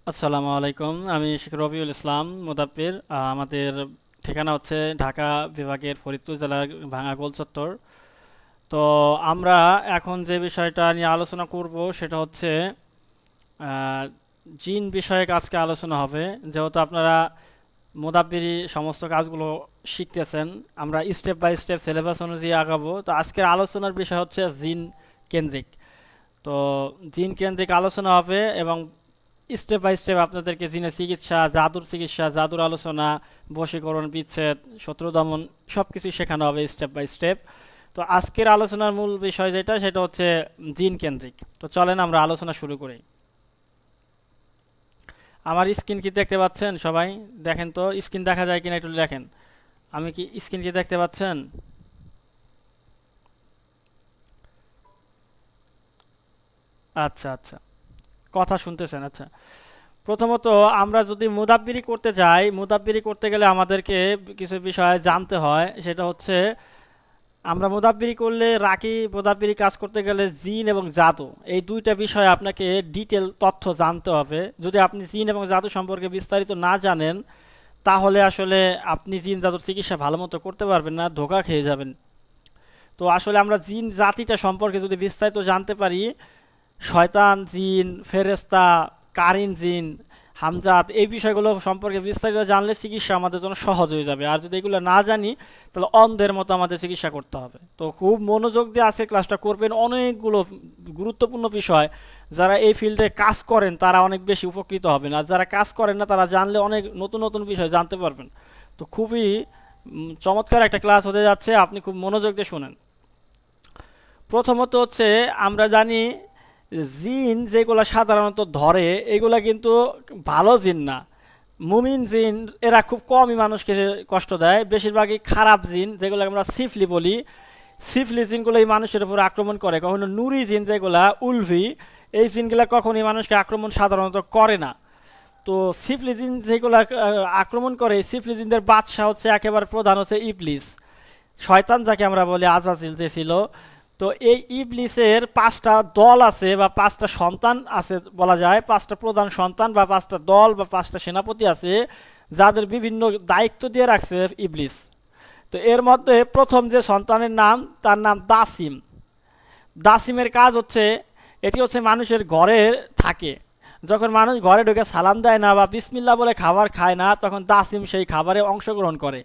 আসসালামু আলাইকুম। আমি শেখ রবিউল ইসলাম মুদাব্বির। আমাদের ঠিকানা হচ্ছে ঢাকা বিভাগের ফরিদপুর জেলার ভাঙা গোল চত্বর। তো আমরা এখন যে বিষয়টা নিয়ে আলোচনা করব সেটা হচ্ছে আহ, জিন বিষয়ক আজকে আলোচনা হবে। যেহেতু আপনারা মুদাব্বিরি সমস্ত কাজগুলো শিখতেছেন, আমরা স্টেপ বাই স্টেপ সিলেবাস অনুযায়ী আগাবো। তো আজকের আলোচনার বিষয় হচ্ছে জিন কেন্দ্রিক। তো জিন কেন্দ্রিক আলোচনা হবে এবং স্টেপ বাই স্টেপ আপনাদেরকে জিনের চিকিৎসা, জাদুর আলোচনা, বশীকরণ, বিচ্ছেদ, শত্রু দমন সব কিছুই শেখানো হবে স্টেপ বাই স্টেপ। তো আজকের আলোচনার মূল বিষয় যেটা সেটা হচ্ছে জিন কেন্দ্রিক। তো চলেন আমরা আলোচনা শুরু করি। আমার স্ক্রিন কি দেখতে পাচ্ছেন সবাই? দেখেন তো স্ক্রিন দেখা যায় কিনা একটু দেখেন। আমি কি স্ক্রিন কি দেখতে পাচ্ছেন? আচ্ছা আচ্ছা, কথা শুনতেছেন। আচ্ছা, প্রথমত আমরা যদি মুদাব্বিরি করতে যাই, মুদাব্বিরি করতে গেলে আমাদেরকে কিছু বিষয় জানতে হয়। সেটা হচ্ছে আমরা মুদাব্বিরি করলে মুদাব্বিরি কাজ করতে গেলে জিন এবং জাদু এই দুইটা বিষয়ে আপনাকে ডিটেল তথ্য জানতে হবে। যদি আপনি জিন এবং জাদু সম্পর্কে বিস্তারিত না জানেন তাহলে আসলে আপনি জিন জাদুর চিকিৎসা ভালো মতো করতে পারবেন না, ধোঁকা খেয়ে যাবেন। তো আসলে আমরা জিন জাতিটা সম্পর্কে যদি বিস্তারিত জানতে পারি, শয়তান জিন, ফেরেস্তা, কারিন জিন, হামজাত, এই বিষয়গুলো সম্পর্কে বিস্তারিত জানলে চিকিৎসা আমাদের জন্য সহজ হয়ে যাবে। আর যদি এগুলো না জানি তাহলে অন্ধের মতো আমাদের চিকিৎসা করতে হবে। তো খুব মনোযোগ দিয়ে আজকের ক্লাসটা করবেন। অনেকগুলো গুরুত্বপূর্ণ বিষয়, যারা এই ফিল্ডে কাজ করেন তারা অনেক বেশি উপকৃত হবেন, আর যারা কাজ করেন না তারা জানলে অনেক নতুন নতুন বিষয় জানতে পারবেন। তো খুবই চমৎকার একটা ক্লাস হতে যাচ্ছে, আপনি খুব মনোযোগ দিয়ে শুনেন। প্রথমত হচ্ছে আমরা জানি জিন যেগুলো সাধারণত ধরে এগুলা কিন্তু ভালো জিন না। মুমিন জিন এরা খুব কমই মানুষকে কষ্ট দেয়, বেশিরভাগই খারাপ জিন যেগুলো আমরা সিফলি বলি। সিফলি জিনগুলো এই মানুষের উপর আক্রমণ করে। কখনো নুরি জিন যেগুলা উলভি, এই জিনগুলা কখনই মানুষকে আক্রমণ সাধারণত করে না। তো সিফলি জিন যেগুলা আক্রমণ করে, এই সিফলি জিনদের বাদশা হচ্ছে একেবারে প্রধান হচ্ছে ইবলিস, শয়তান যাকে আমরা বলি, আজাজিল যে ছিল। তো এই ইবলিসের পাঁচটা দল আছে বা পাঁচটা সন্তান আছে বলা যায়, পাঁচটা প্রধান সন্তান বা পাঁচটা দল বা পাঁচটা সেনাপতি আছে যাদের বিভিন্ন দায়িত্ব দিয়ে রাখছে ইবলিস। তো এর মধ্যে প্রথম যে সন্তানের নাম, তার নাম দাসিম। দাসিমের কাজ হচ্ছে, এটি হচ্ছে মানুষের ঘরে থাকে। যখন মানুষ ঘরে ঢুকে সালাম দেয় না বা বিসমিল্লা বলে খাবার খায় না, তখন দাসিম সেই খাবারে অংশগ্রহণ করে।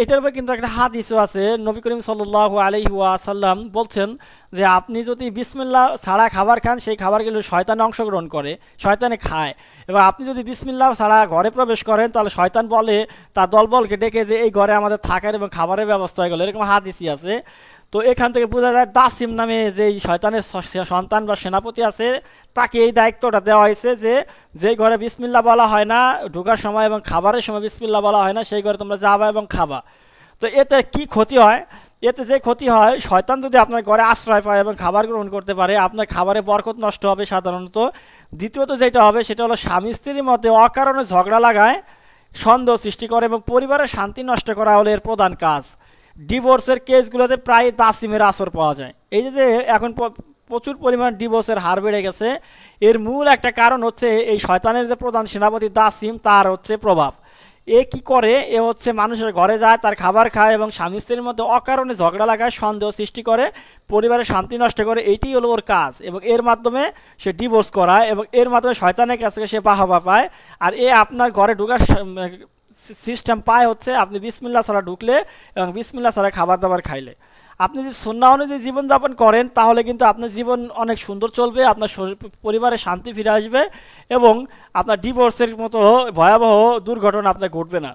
এটার উপর কিন্তু একটা হাদিসও আছে। নবী করিম সাল্লাল্লাহু আলাইহি ওয়াসাল্লাম বলছেন যে আপনি যদি বিসমিল্লাহ ছাড়া খাবার খান, সেই খাবারগুলো শয়তানে অংশগ্রহণ করে, শয়তানে খায়। এবার আপনি যদি বিসমিল্লাহ ছাড়া ঘরে প্রবেশ করেন তাহলে শয়তান বলে তার দলবলকে ডেকে যে এই ঘরে আমাদের থাকার এবং খাবারের ব্যবস্থা হয়ে গেল, এরকম হাদিসই আছে। তো এখান থেকে বোঝা যায় দাসিম নামে যে শয়তানের সন্তান বা সেনাপতি আছে, তাকে এই দায়িত্বটা দেওয়া হয়েছে যে যেই ঘরে বিসমিল্লাহ বলা হয় না ঢোকার সময় এবং খাবারের সময় বিসমিল্লাহ বলা হয় না, সেই ঘরে তোমরা যাবা এবং খাবা। তো এতে কি ক্ষতি হয়? এতে যে ক্ষতি হয়, শয়তান যদি আপনার ঘরে আশ্রয় পায় এবং খাবার গ্রহণ করতে পারে, আপনার খাবারে বরকত নষ্ট হবে সাধারণত। দ্বিতীয়ত যেটা হবে সেটা হলো স্বামী স্ত্রীর মধ্যে অকারণে ঝগড়া লাগায়, সন্দেহ সৃষ্টি করে এবং পরিবারের শান্তি নষ্ট করা হলো এর প্রধান কাজ। ডিভোর্সের কেসগুলোতে প্রায় তাসিমের আসর পাওয়া যায়। এই যে এখন প্রচুর পরিমাণ ডিভোর্সের হার বেড়ে গেছে, এর মূল একটা কারণ হচ্ছে এই শয়তানের যে প্রধান সেনাপতি দাসিম, তার হচ্ছে প্রভাব। এ কি করে? এ হচ্ছে মানুষের ঘরে যায়, তার খাবার খায় এবং স্বামী স্ত্রীর মধ্যে অকারণে ঝগড়া লাগায়, সন্দেহ সৃষ্টি করে, পরিবারের শান্তি নষ্ট করে। এইটাই হলো ওর কাজ এবং এর মাধ্যমে সে ডিভোর্স করায় এবং এর মাধ্যমে শয়তানের কাছ থেকে সে বাহবা পায়। আর এ আপনার ঘরে ঢুকার সিস্টেম পায় হচ্ছে আপনি বিসমিল্লাহ ছাড়া ঢুকলে এবং বিসমিল্লাহ ছাড়া খাবার দাবার খাইলে। আপনি যদি সুন্নাহ অনুযায়ী জীবনযাপন করেন তাহলে কিন্তু আপনার জীবন অনেক সুন্দর চলবে, আপনার পরিবারে শান্তি ফিরে আসবে এবং আপনার ডিভোর্সের মতো ভয়াবহ দুর্ঘটনা আপনার ঘটবে না।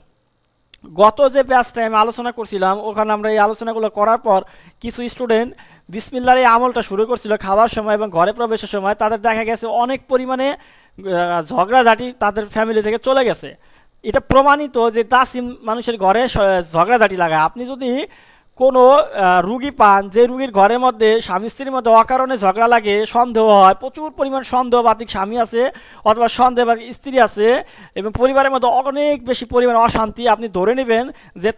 গত যে ব্যাচটা আমি আলোচনা করছিলাম, ওখানে আমরা এই আলোচনাগুলো করার পর কিছু স্টুডেন্ট বিসমিল্লার এই আমলটা শুরু করছিল খাওয়ার সময় এবং ঘরে প্রবেশের সময়, তাদের দেখা গেছে অনেক পরিমাণে ঝগড়াঝাটি তাদের ফ্যামিলি থেকে চলে গেছে। এটা প্রমাণিত যে তাসিম মানুষের ঘরে ঝগড়াঝাটি লাগায়। আপনি যদি কোনো রুগী পান যে রুগীর ঘরের মধ্যে স্বামী স্ত্রীর মধ্যে অকারণে ঝগড়া লাগে, সন্দেহ হয়, প্রচুর পরিমাণ সন্দেহবাতিক স্বামী আছে অথবা সন্দেহবাতিক স্ত্রী আছে এবং পরিবারের মধ্যে অনেক বেশি পরিমাণ অশান্তি, আপনি ধরে নেবেন যে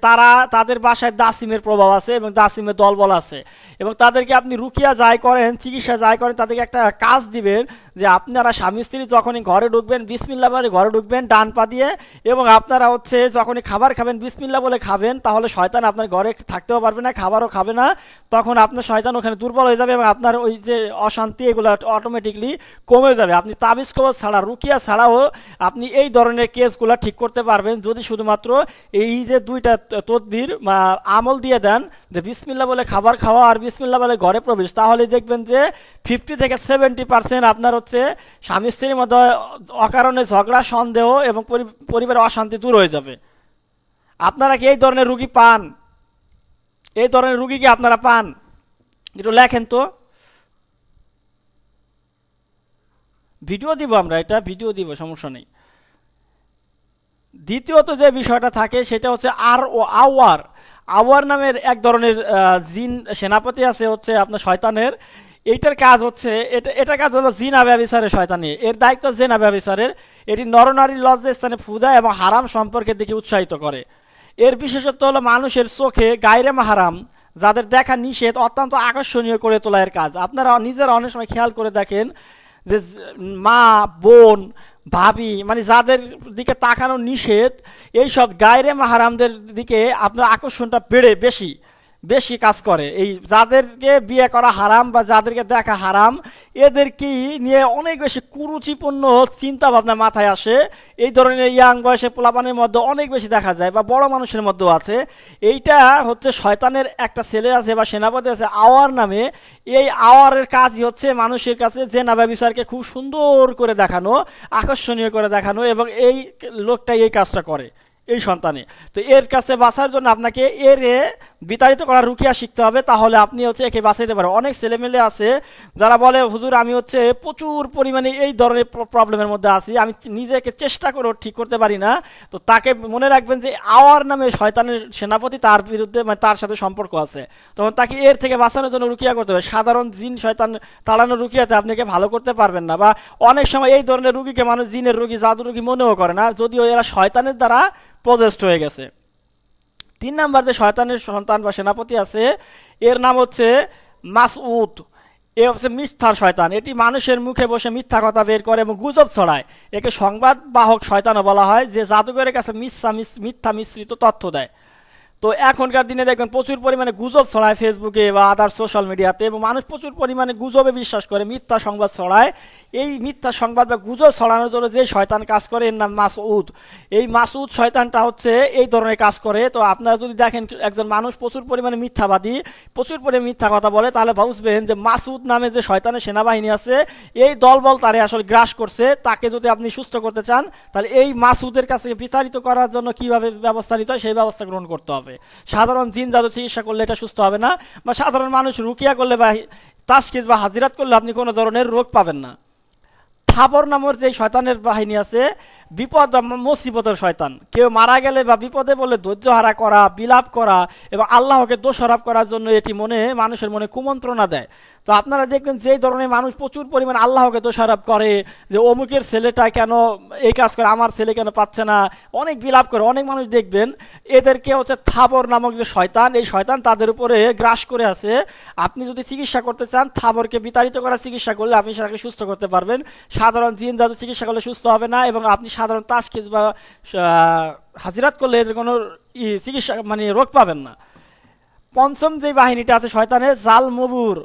তাদের বাসায় দাসিমের প্রভাব আছে এবং দাসিমের দলবল আছে এবং তাদেরকে আপনি রুকিয়া যাই করেন, চিকিৎসা যাই করেন, তাদেরকে একটা কাজ দিবেন যে আপনারা স্বামী স্ত্রী যখনই ঘরে ঢুকবেন বিসমিল্লাহ বলে ঘরে ঢুকবেন ডান পা দিয়ে, এবং আপনারা হচ্ছে যখনই খাবার খাবেন বিসমিল্লাহ বলে খাবেন, তাহলে শয়তান আপনার ঘরে থাকতেও পারবে না, খাবারও খাবে না, তখন আপনার শয়তান ওখানে দুর্বল হয়ে যাবে এবং আপনার ওই যে অশান্তি এগুলো অটোমেটিকলি কমে যাবে। আপনি তাবিজ কবজ ছাড়া, রুকিয়া ছাড়াও আপনি এই ধরনের কেসগুলো ঠিক করতে পারবেন যদি শুধুমাত্র এই যে দুইটা তদবির আমল দিয়ে দেন, যে বিসমিল্লাহ বলে খাবার খাওয়া আর বিসমিল্লাহ বলে ঘরে প্রবেশ, তাহলে দেখবেন যে 50 থেকে 70% আপনার হচ্ছে স্বামী স্ত্রীর মধ্যে অকারণে ঝগড়া, সন্দেহ এবং পরিবারের অশান্তি দূর হয়ে যাবে। আপনারা কি এই ধরনের রুগী পান? এই ধরনের রুগী কি আপনারা পান? একটু লেখেন তো, ভিডিও দিব, আমরা এটা ভিডিও দিব, সমস্যা নেই। দ্বিতীয়ত যে বিষয়টা থাকে সেটা হচ্ছে আওয়ার নামের এক ধরনের জিন সেনাপতি আছে হচ্ছে আপনার শয়তানের। এইটার কাজ হচ্ছে এটা কাজ হলো জিনা ব্যভিচারের শয়তানি, এর দায়িত্ব জিনা ব্যভিচারের। এটি নরনারীর লজ্জাস্থানে পূজা এবং হারাম সম্পর্কের দিকে উৎসাহিত করে। এর বিশেষত্ব হলো মানুষের চোখে গায়রে মাহারাম যাদের দেখা নিষেধ অত্যন্ত আকর্ষণীয় করে তোলা এর কাজ। আপনারা নিজেরা অনেক সময় খেয়াল করে দেখেন যে মা, বোন, ভাবি, মানে যাদের দিকে তাকানো নিষেধ, এইসব গায়রে মাহারামদের দিকে আপনার আকর্ষণটা বেশি বেশি কাজ করে। এই যাদেরকে বিয়ে করা হারাম বা যাদেরকে দেখা হারাম, এদেরকে নিয়ে অনেক বেশি কুরুচিপূর্ণ চিন্তা ভাবনা মাথায় আসে। এই ধরনের ইয়াং বয়সে পোলাপানের মধ্যে অনেক বেশি দেখা যায় বা বড় মানুষের মধ্যেও আছে। এইটা হচ্ছে শয়তানের একটা ছেলে আছে বা সেনাপতি আছে আওয়ার নামে। এই আওয়ারের কাজই হচ্ছে মানুষের কাছে জেনা ব্যভিচারকে খুব সুন্দর করে দেখানো, আকর্ষণীয় করে দেখানো, এবং এই লোকটাই এই কাজটা করে, এই সন্তানে। তো এর কাছে বাঁচার জন্য আপনাকে এর বিতাড়িত করা রুকিয়া শিখতে হবে, তাহলে আপনি হচ্ছে একে বাঁচাইতে পারেন। অনেক ছেলেমেলে আছে যারা বলে হুজুর আমি হচ্ছে প্রচুর পরিমাণে এই ধরনের প্রবলেমের মধ্যে আছি, আমি নিজেকে চেষ্টা করেও ঠিক করতে পারি না। তো তাকে মনে রাখবেন যে আওয়ার নামে শয়তানের সেনাপতি তার বিরুদ্ধে, মানে তার সাথে সম্পর্ক আছে, তখন তাকে এর থেকে বাঁচানোর জন্য রুকিয়া করতে হবে। সাধারণ জিন শয়তান তাড়ানো রুকিয়াতে আপনাকে ভালো করতে পারবেন না, বা অনেক সময় এই ধরনের রুগীকে মানুষ জিনের রুগী, জাদু রুগী মনেও করে না, যদিও এরা শয়তানের দ্বারা পজেস্ট হয়ে গেছে। 3 নাম্বার যে শয়তানের সন্তান বা সেনাপতি আছে, এর নাম হচ্ছে মাসউদ। এ হচ্ছে মিথ্যার শয়তান। এটি মানুষের মুখে বসে মিথ্যা কথা বের করে এবং গুজব ছড়ায়। একে সংবাদ বাহক শয়তানও বলা হয়, যে জাদুঘরের কাছে মিথ্যা মিশ্রিত তথ্য দেয়। তো এখনকার দিনে দেখবেন প্রচুর পরিমাণে গুজব ছড়ায় ফেসবুকে বা আদার সোশ্যাল মিডিয়াতে, এবং মানুষ প্রচুর পরিমাণে গুজবে বিশ্বাস করে, মিথ্যা সংবাদ ছড়ায়। এই মিথ্যা সংবাদ বা গুজব ছড়ানোর জন্য যে শয়তান কাজ করে এর নাম মাসউদ। এই মাসউদ শয়তানটা হচ্ছে এই ধরনের কাজ করে। তো আপনারা যদি দেখেন একজন মানুষ প্রচুর পরিমাণে মিথ্যাবাদী, প্রচুর পরিমাণে মিথ্যা কথা বলে, তাহলে বুঝবেন যে মাসউদ নামে যে শয়তানের সেনাবাহিনী আছে, এই দলবল তারে আসলে গ্রাস করছে। তাকে যদি আপনি সুস্থ করতে চান, তাহলে এই মাসউদের কাছে বিতাড়িত করার জন্য কিভাবে ব্যবস্থা নিতে হয় সেই ব্যবস্থা গ্রহণ করতে হবে। সাধারণ জিন জাদু চিকিৎসা করলে এটা সুস্থ হবে না, বা সাধারণ মানুষ রুকিয়া করলে বা তাশখিস বা হাজিরাত করলে আপনি কোনো ধরনের রোগ পাবেন না। থাবর নামের যে শয়তানের বাহিনী আছে, বিপদ বা মুসিবতের শয়তান। কেউ মারা গেলে বা বিপদে বলে ধৈর্য হারা করা, বিলাপ করা এবং আল্লাহকে দোষারোপ করার জন্য এটি মানুষের মনে কুমন্ত্রণা দেয়। তো আপনারা দেখবেন যে ধরনের মানুষ প্রচুর পরিমাণে আল্লাহকে দোষারোপ করে, যে অমুকের ছেলেটা কেন এই কাজ করে, আমার ছেলে কেন পাচ্ছে না, অনেক বিলাপ করে, অনেক মানুষ দেখবেন এদেরকে হচ্ছে থাবর নামক যে শয়তান, এই শয়তান তাদের উপরে গ্রাস করে আছে। আপনি যদি চিকিৎসা করতে চান, থাবরকে বিতাড়িত করার চিকিৎসা করলে আপনি সেটাকে সুস্থ করতে পারবেন। সাধারণ জিন জাদু চিকিৎসা করলে সুস্থ হবে না, এবং আপনি সাধারণ তাশখিস বা হাজিরাত করলে এদের কোনো চিকিৎসা রোগ পাবেন না। পঞ্চম যে বাহিনীটা আছে শয়তানের, জাল মুবুর,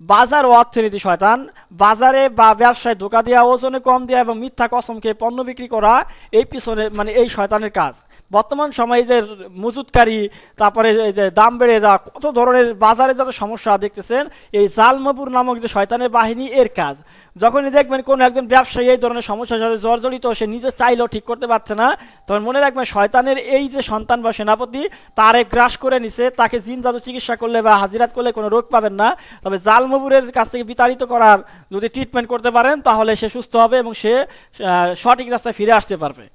বাজার ও অর্থনীতি শয়তান। বাজারে বা ব্যবসায় ধোকা দেওয়া, ওজনে কম দেওয়া এবং মিথ্যা কসমকে পণ্য বিক্রি করা, এই পিছনে এই শয়তানের কাজ। বর্তমান সময়ে যে মজুতকারী, তারপরে এই যে দাম বেড়ে যাওয়া, কত ধরনের বাজারে যত সমস্যা দেখতেছেন, এই জালমবুর নামক যে শয়তানের বাহিনী এর কাজ। যখনই দেখবেন কোনো একজন ব্যবসায়ী এই ধরনের সমস্যার সাথে জর্জরিত, সে নিজে চাইলেও ঠিক করতে পারছে না, তখন মনে রাখবেন শয়তানের এই যে সন্তান বা সেনাপতি তারে গ্রাস করে নিছে। তাকে জিন জাদু চিকিৎসা করলে বা হাজিরাত করলে কোনো রোগ পাবেন না, তবে জালমবুরের কাছ থেকে বিতাড়িত করার যদি ট্রিটমেন্ট করতে পারেন, তাহলে সে সুস্থ হবে এবং সে সঠিক রাস্তায় ফিরে আসতে পারবে।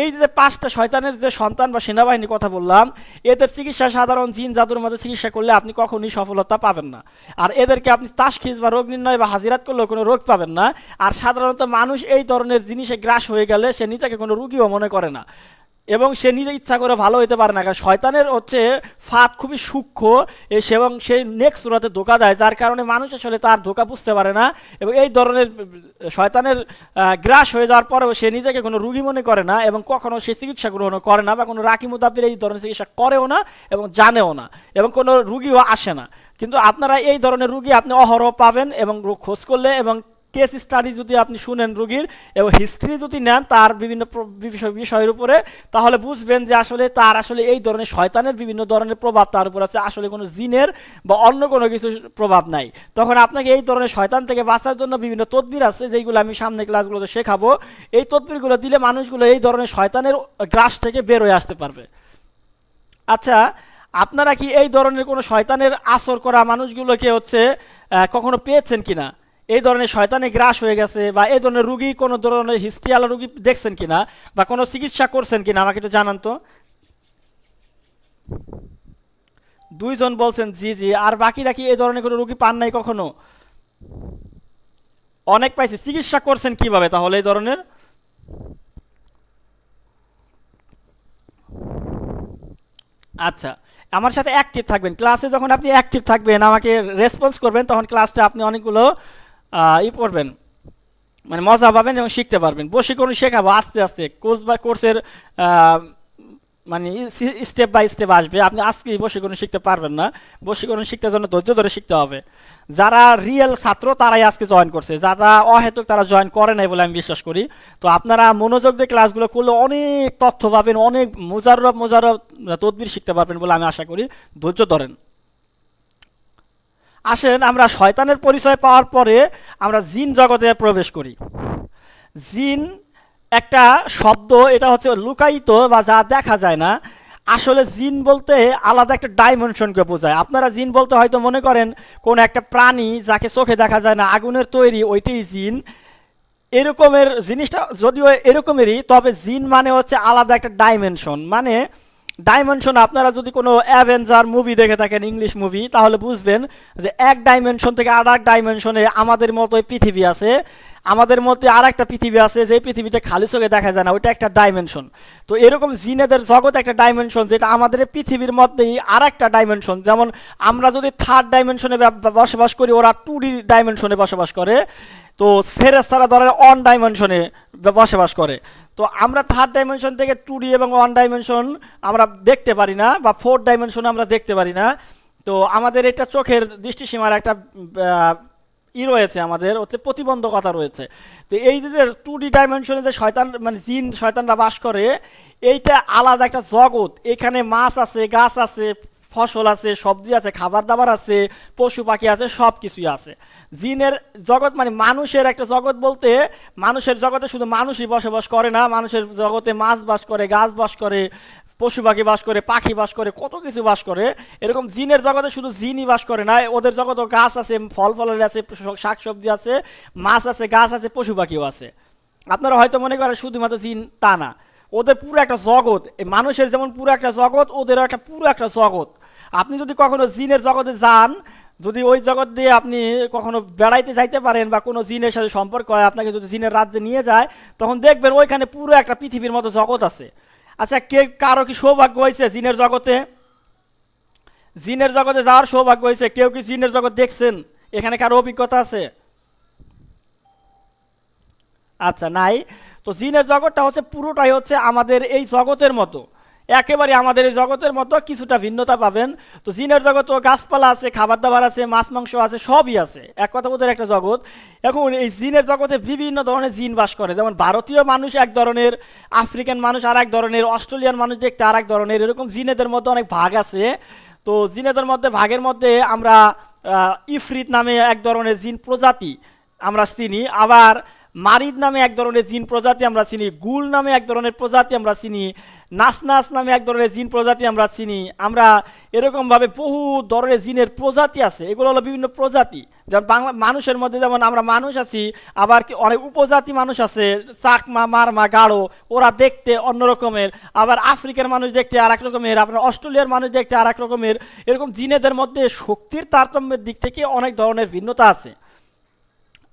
এই যে 5টা শয়তানের যে সন্তান বা সেনাবাহিনীর কথা বললাম, এদের চিকিৎসা সাধারণ জিন জাদুর মধ্যে চিকিৎসা করলে আপনি কখনোই সফলতা পাবেন না। আর এদেরকে আপনি তাশখীস বা রোগ নির্ণয় বা হাজিরাত করলেও কোনো রোগ পাবেন না। আর সাধারণত মানুষ এই ধরনের জিনিসে গ্রাস হয়ে গেলে সে নিজেকে কোনো রুগীও মনে করে না, এবং সে নিজে ইচ্ছা করে ভালো হতে পারে না, কারণ শয়তানের হচ্ছে ফাঁদ খুবই সূক্ষ্ম এবং সে নেক্সট সুরাতে ধোকা দেয়, যার কারণে মানুষ আসলে তার ধোকা বুঝতে পারে না। এবং এই ধরনের শয়তানের গ্রাস হয়ে যাওয়ার পরেও সে নিজেকে কোনো রুগী মনে করে না, এবং কখনো সে চিকিৎসা গ্রহণ করে না, বা কোনো রাকি মুদাব্বির এই ধরনের চিকিৎসা করেও না এবং জানেও না, এবং কোনো রুগীও আসে না। কিন্তু আপনারা এই ধরনের রুগী আপনি অহরহ পাবেন, এবং খোঁজ করলে এবং কেস স্টাডি যদি আপনি শুনেন রুগীর এবং হিস্ট্রি যদি নেন তার বিভিন্ন বিষয়ের উপরে, তাহলে বুঝবেন যে আসলে তার আসলে এই ধরনের শয়তানের বিভিন্ন ধরনের প্রভাব তার উপর আছে, আসলে কোনো জিনের বা অন্য কোনো কিছু প্রভাব নাই। তখন আপনাকে এই ধরনের শয়তান থেকে বাঁচার জন্য বিভিন্ন তদবির আছে, যেগুলো আমি সামনে ক্লাসগুলোতে শেখাবো। এই তদবিরগুলো দিলে মানুষগুলো এই ধরনের শয়তানের গ্রাস থেকে বের হয়ে আসতে পারবে। আচ্ছা, আপনারা কি এই ধরনের কোনো শয়তানের আসর করা মানুষগুলোকে হচ্ছে কখনো পেয়েছেন কিনা? এই ধরনের শয়তানে গ্রাস হয়ে গেছে বা এই ধরনের রুগী, কোনো ধরনের হিস্ট্রিয়ালা রুগী দেখছেন কিনা বা কোনো চিকিৎসা করছেন কিনা, আমাকে একটু জানান তো। 2 জন বলছেন জি জি। আর বাকিরা কি এই ধরনের কোনো রুগী পান নাই কখনো? অনেক পাইছি। চিকিৎসা করছেন কিভাবে তাহলে এই ধরনের? আচ্ছা, আমার সাথে অ্যাক্টিভ থাকবেন ক্লাসে। যখন আপনি অ্যাক্টিভ থাকবেন, আমাকে রেসপন্স করবেন, তখন ক্লাসটা আপনি অনেকগুলো পড়বেন, মানে মজা পাবেন এবং শিখতে পারবেন। বসে কোনো শেখাবো আস্তে আস্তে, কোর্স বা কোর্সের মানে স্টেপ বাই স্টেপ আসবে। আপনি আজকেই বসে কোনো শিখতে পারবেন না, বসে কোনো শিখতে জন্য ধৈর্য ধরে শিখতে হবে। যারা রিয়েল ছাত্র তারাই আজকে জয়েন করছে, যারা অহেতুক তারা জয়েন করে নাই বলে আমি বিশ্বাস করি। তো আপনারা মনোযোগ দিয়ে ক্লাসগুলো করলে অনেক তথ্য পাবেন, অনেক মোজাররব তদবির শিখতে পারবেন বলে আমি আশা করি। ধৈর্য ধরেন। আসেন, আমরা শয়তানের পরিচয় পাওয়ার পরে আমরা জিন জগতে প্রবেশ করি। জিন একটা শব্দ, এটা হচ্ছে লুকায়িত বা যা দেখা যায় না। আসলে জিন বলতে আলাদা একটা ডাইমেনশনকে বোঝায়। আপনারা জিন বলতে হয়তো মনে করেন কোন একটা প্রাণী যাকে চোখে দেখা যায় না, আগুনের তৈরি, ওইটাই জিন। এরকমের জিনিসটা যদিও এরকমেরই, তবে জিন মানে হচ্ছে আলাদা একটা ডাইমেনশন। মানে ডাইমেনশন, আপনারা যদি কোনো অ্যাভেঞ্জার মুভি দেখে থাকেন, ইংলিশ মুভি, তাহলে বুঝবেন যে এক ডাইমেনশন থেকে আর এক ডাইমেনশনে আমাদের মতোই পৃথিবী আছে, আমাদের মধ্যে আর একটা পৃথিবী আছে, যে পৃথিবীটা খালি চোখে দেখা যায় না, ওইটা একটা ডাইমেনশন। তো এরকম জিনেদের জগৎ একটা ডাইমেনশন, যেটা আমাদের পৃথিবীর মধ্যেই আর একটা ডাইমেনশন। যেমন আমরা যদি 3rd ডাইমেনশনে বসবাস করি, ওরা 2D ডাইমেনশনে বসবাস করে। তো ফেরেশতারা ধরেন 1 ডাইমেনশনে বসবাস করে। তো আমরা 3rd ডাইমেনশন থেকে 2D এবং 1 ডাইমেনশন আমরা দেখতে পারি না, বা 4th ডাইমেনশনে আমরা দেখতে পারি না। তো আমাদের এটা চোখের দৃষ্টিসীমার একটা রয়েছে, আমাদের হচ্ছে প্রতিবন্ধকতা রয়েছে। তো এই যে 2D ডাইমেনশনে যে শয়তান মানে জিন শয়তানরা বাস করে, এইটা আলাদা একটা জগৎ। এখানে মাছ আছে, গাছ আছে, ফসল আছে, সবজি আছে, খাবার দাবার আছে, পশু পাখি আছে, সব কিছুই আছে। জিনের জগৎ মানে মানুষের একটা জগৎ বলতে, মানুষের জগতে শুধু মানুষই বসবাস করে না, মানুষের জগতে মাছ বাস করে, গাছ বাস করে, পশু পাখি বাস করে, পাখি বাস করে, কত কিছু বাস করে। এরকম জিনের জগতে শুধু জিনই বাস করে না, ওদের জগতেও গাছ আছে, ফল ফলালি আছে, শাক সবজি আছে, মাছ আছে, গাছ আছে, পশু পাখিও আছে। আপনারা হয়তো মনে করেন শুধুমাত্র জিন, তা না, ওদের পুরো একটা জগৎ। মানুষের যেমন পুরো একটা জগৎ, ওদেরও একটা পুরো একটা জগৎ। আপনি যদি কখনো জিনের জগতে যান, যদি ওই জগৎ দিয়ে আপনি কখনো বেড়াইতে যাইতে পারেন বা কোনো জিনের সাথে সম্পর্ক হয়, আপনাকে যদি জিনের রাজ্যে নিয়ে যায়, তখন দেখবেন ওইখানে পুরো একটা পৃথিবীর মতো জগৎ আছে। আচ্ছা, কারো কি সৌভাগ্য হয়েছে জিনের জগতে? জিনের জগতে যাওয়ার সৌভাগ্য হয়েছে? কেউ কি জিনের জগৎ দেখছেন? এখানে কারো অভিজ্ঞতা আছে? আচ্ছা, নাই। তো জিনের জগৎটা হচ্ছে পুরোটাই হচ্ছে আমাদের এই জগতের মতো, একেবারে আমাদের এই জগতের মতো, কিছুটা ভিন্নতা পাবেন। তো জিনের জগৎও গাছপালা আছে, খাবার দাবার আছে, মাছ মাংস আছে, সবই আছে, এক কথা ওদের একটা জগৎ। এখন এই জিনের জগতে বিভিন্ন ধরনের জিন বাস করে। যেমন ভারতীয় মানুষ এক ধরনের, আফ্রিকান মানুষ আর এক ধরনের, অস্ট্রেলিয়ান মানুষ দেখতে আর এক ধরনের, এরকম জিনেদের মধ্যে অনেক ভাগ আছে। তো জিনেদের মধ্যে ভাগের মধ্যে আমরা ইফরিত নামে এক ধরনের জিন প্রজাতি আমরা চিনি। আবার মারিদ নামে এক ধরনের জিন প্রজাতি আমরা চিনি, গুল নামে এক ধরনের প্রজাতি আমরা চিনি, নাসনাস নামে এক ধরনের জিন প্রজাতি আমরা চিনি। আমরা এরকমভাবে বহু ধরনের জিনের প্রজাতি আছে, এগুলো হলো বিভিন্ন প্রজাতি। যেমন বাংলা মানুষের মধ্যে যেমন আমরা মানুষ আছি, আবার অনেক উপজাতি মানুষ আছে, চাকমা, মারমা, গাঢ়, ওরা দেখতে অন্য রকমের, আবার আফ্রিকার মানুষ দেখতে আর এক রকমের, আপনার অস্ট্রেলিয়ার মানুষ দেখতে আর এক রকমের। এরকম জিনেদের মধ্যে শক্তির তারতম্যের দিক থেকে অনেক ধরনের ভিন্নতা আছে।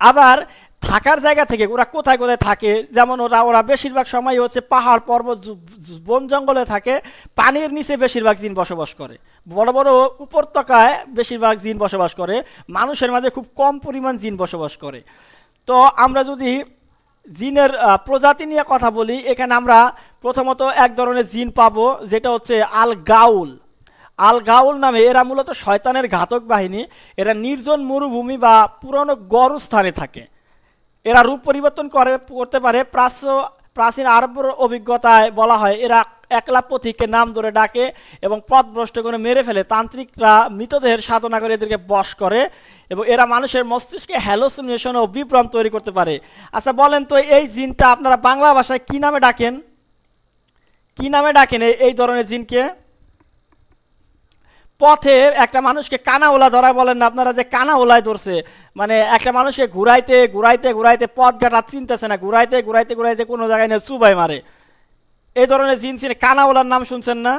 আবার থাকার জায়গা থেকে ওরা কোথায় কোথায় থাকে, যেমন ওরা বেশিরভাগ সময় হচ্ছে পাহাড় পর্বত বন জঙ্গলে থাকে, পানির নিচে বেশিরভাগ জিন বসবাস করে, বড় বড় উপত্যকায় বেশিরভাগ জিন বসবাস করে, মানুষের মাঝে খুব কম পরিমাণ জিন বসবাস করে। তো আমরা যদি জিনের প্রজাতি নিয়ে কথা বলি, এখানে আমরা প্রথমত এক ধরনের জিন পাবো যেটা হচ্ছে আল গাউল। আল গাউল নামে, এরা মূলত শয়তানের ঘাতক বাহিনী। এরা নির্জন মরুভূমি বা পুরনো গড় স্থানে থাকে। এরা রূপ পরিবর্তন করতে পারে। প্রাচীন আরবের অভিজ্ঞতায় বলা হয় এরা একলা পথিককে নাম ধরে ডাকে এবং পথভ্রষ্ট করে মেরে ফেলে। তান্ত্রিকরা মৃতদেহের সাধনা করে এদেরকে বশ করে এবং এরা মানুষের মস্তিষ্কে হ্যালোসিনেশন ও বিভ্রম তৈরি করতে পারে। আচ্ছা বলেন তো, এই জিনটা আপনারা বাংলা ভাষায় কি নামে ডাকেন? কি নামে ডাকেন এই ধরনের জিনকে? পথে একটা মানুষকে কানাওলা ধরা বলেন না আপনারা, যে কানাওলায় ধরছে, মানে একটা মানুষকে ঘুরাইতে ঘুরাইতে ঘুরাইতে পথ ঘাটা চিনতেছে না, ঘুরাইতে ঘুরাইতে ঘুরাইতে কোনো জায়গায় নিয়ে চুবাই মারে। এই ধরনের জিন ছিল। কানাওলার নাম শুনছেন না?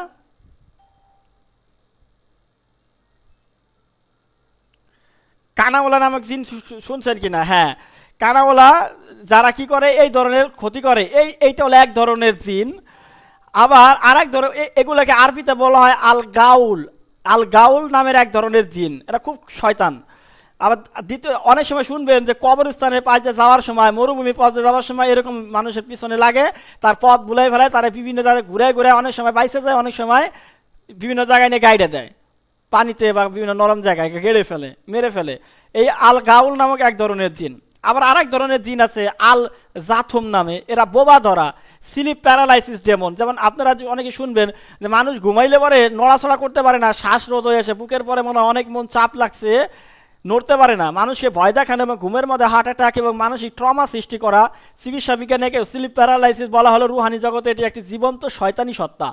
কানাওলা নামক জিন শুনছেন কিনা? হ্যাঁ, কানাওলা যারা কি করে এই ধরনের ক্ষতি করে, এইটা হলো এক ধরনের জিন। আবার আর এক ধরনের, এগুলোকে আরবিতে বলা হয় আল গাউল। আল গাউল নামের এক ধরনের জিন, এটা খুব শয়তান। আবার দ্বিতীয়, অনেক সময় শুনবেন যে কবরস্থানে পাশে যাওয়ার সময়, মরুভূমি পথে যাওয়ার সময় এরকম মানুষের পিছনে লাগে, তার পথ ভুলাই ফেলায়, তারা বিভিন্ন জায়গায় ঘুরে ঘুরে অনেক সময় বাইসে যায়, অনেক সময় বিভিন্ন জায়গায় নিয়ে গাইডে দেয়, পানিতে বা বিভিন্ন নরম জায়গায় গেড়ে ফেলে, মেরে ফেলে। এই আল গাউল নামক এক ধরনের জিন। আবার আরেক ধরনের জিন আছে আল জাথুম নামে, এরা বোবা ধরা, স্লিপ প্যারালাইসিস ডেমন। যেমন আপনারা অনেকে শুনবেন যে মানুষ ঘুমাইলে পরে নড়াচড়া করতে পারে না, শ্বাসরোধ হয়ে আসে, বুকের পরে মনে অনেক মন চাপ লাগছে, নড়তে পারে না, মানুষকে ভয় দেখানো এবং ঘুমের মধ্যে হার্ট অ্যাটাক এবং মানসিক ট্রমা সৃষ্টি করা। চিকিৎসা বিজ্ঞানে স্লিপ প্যারালাইসিস বলা হলো রুহানি জগতে এটি একটি জীবন্ত শয়তানি সত্তা।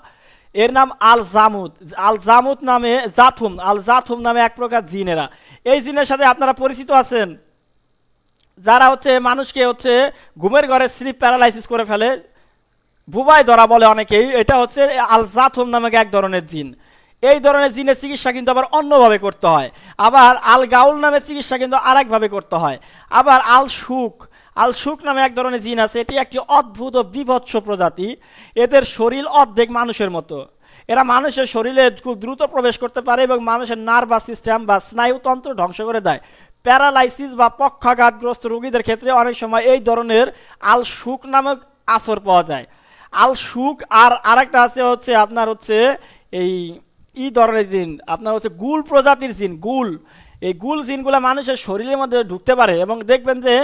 এর নাম আল জামুদ। আল জামুদ নামে জাথুম, আল জাথুম নামে এক প্রকার জিন। এরা, এই জিনের সাথে আপনারা পরিচিত আছেন? যারা হচ্ছে মানুষকে হচ্ছে ঘুমের ঘরে স্লিপ প্যারালাইসিস করে ফেলে, বুবাই ধরা বলে অনেকেই, এটা হচ্ছে আল জাথুম নামক এক ধরনের জিন। এই ধরনের জিনের চিকিৎসা কিন্তু আবার অন্যভাবে করতে হয়। আবার আল গাউল নামের চিকিৎসা কিন্তু আরেকভাবে করতে হয়। আবার আল শুক নামে এক ধরনের জিন আছে, এটি একটি অদ্ভুত ও বিভৎস প্রজাতি। এদের শরীর অর্ধেক মানুষের মতো। এরা মানুষের শরীরে খুব দ্রুত প্রবেশ করতে পারে এবং মানুষের নার্ভাস সিস্টেম বা স্নায়ুতন্ত্র ধ্বংস করে দেয়। প্যারালাইসিস বা পক্ষাঘাতগ্রস্ত রোগীদের ক্ষেত্রে অনেক সময় এই ধরনের আল শুক নামক আসর পাওয়া যায়। আল শুক। আর আরেকটা আছে হচ্ছে আপনার হচ্ছে এই ধরনের জিন, আপনার হচ্ছে গুল প্রজাতির জিন। এই গুল জিনগুলো মানুষের শরীরের মধ্যে ঢুকতে পারে এবং দেখবেন যে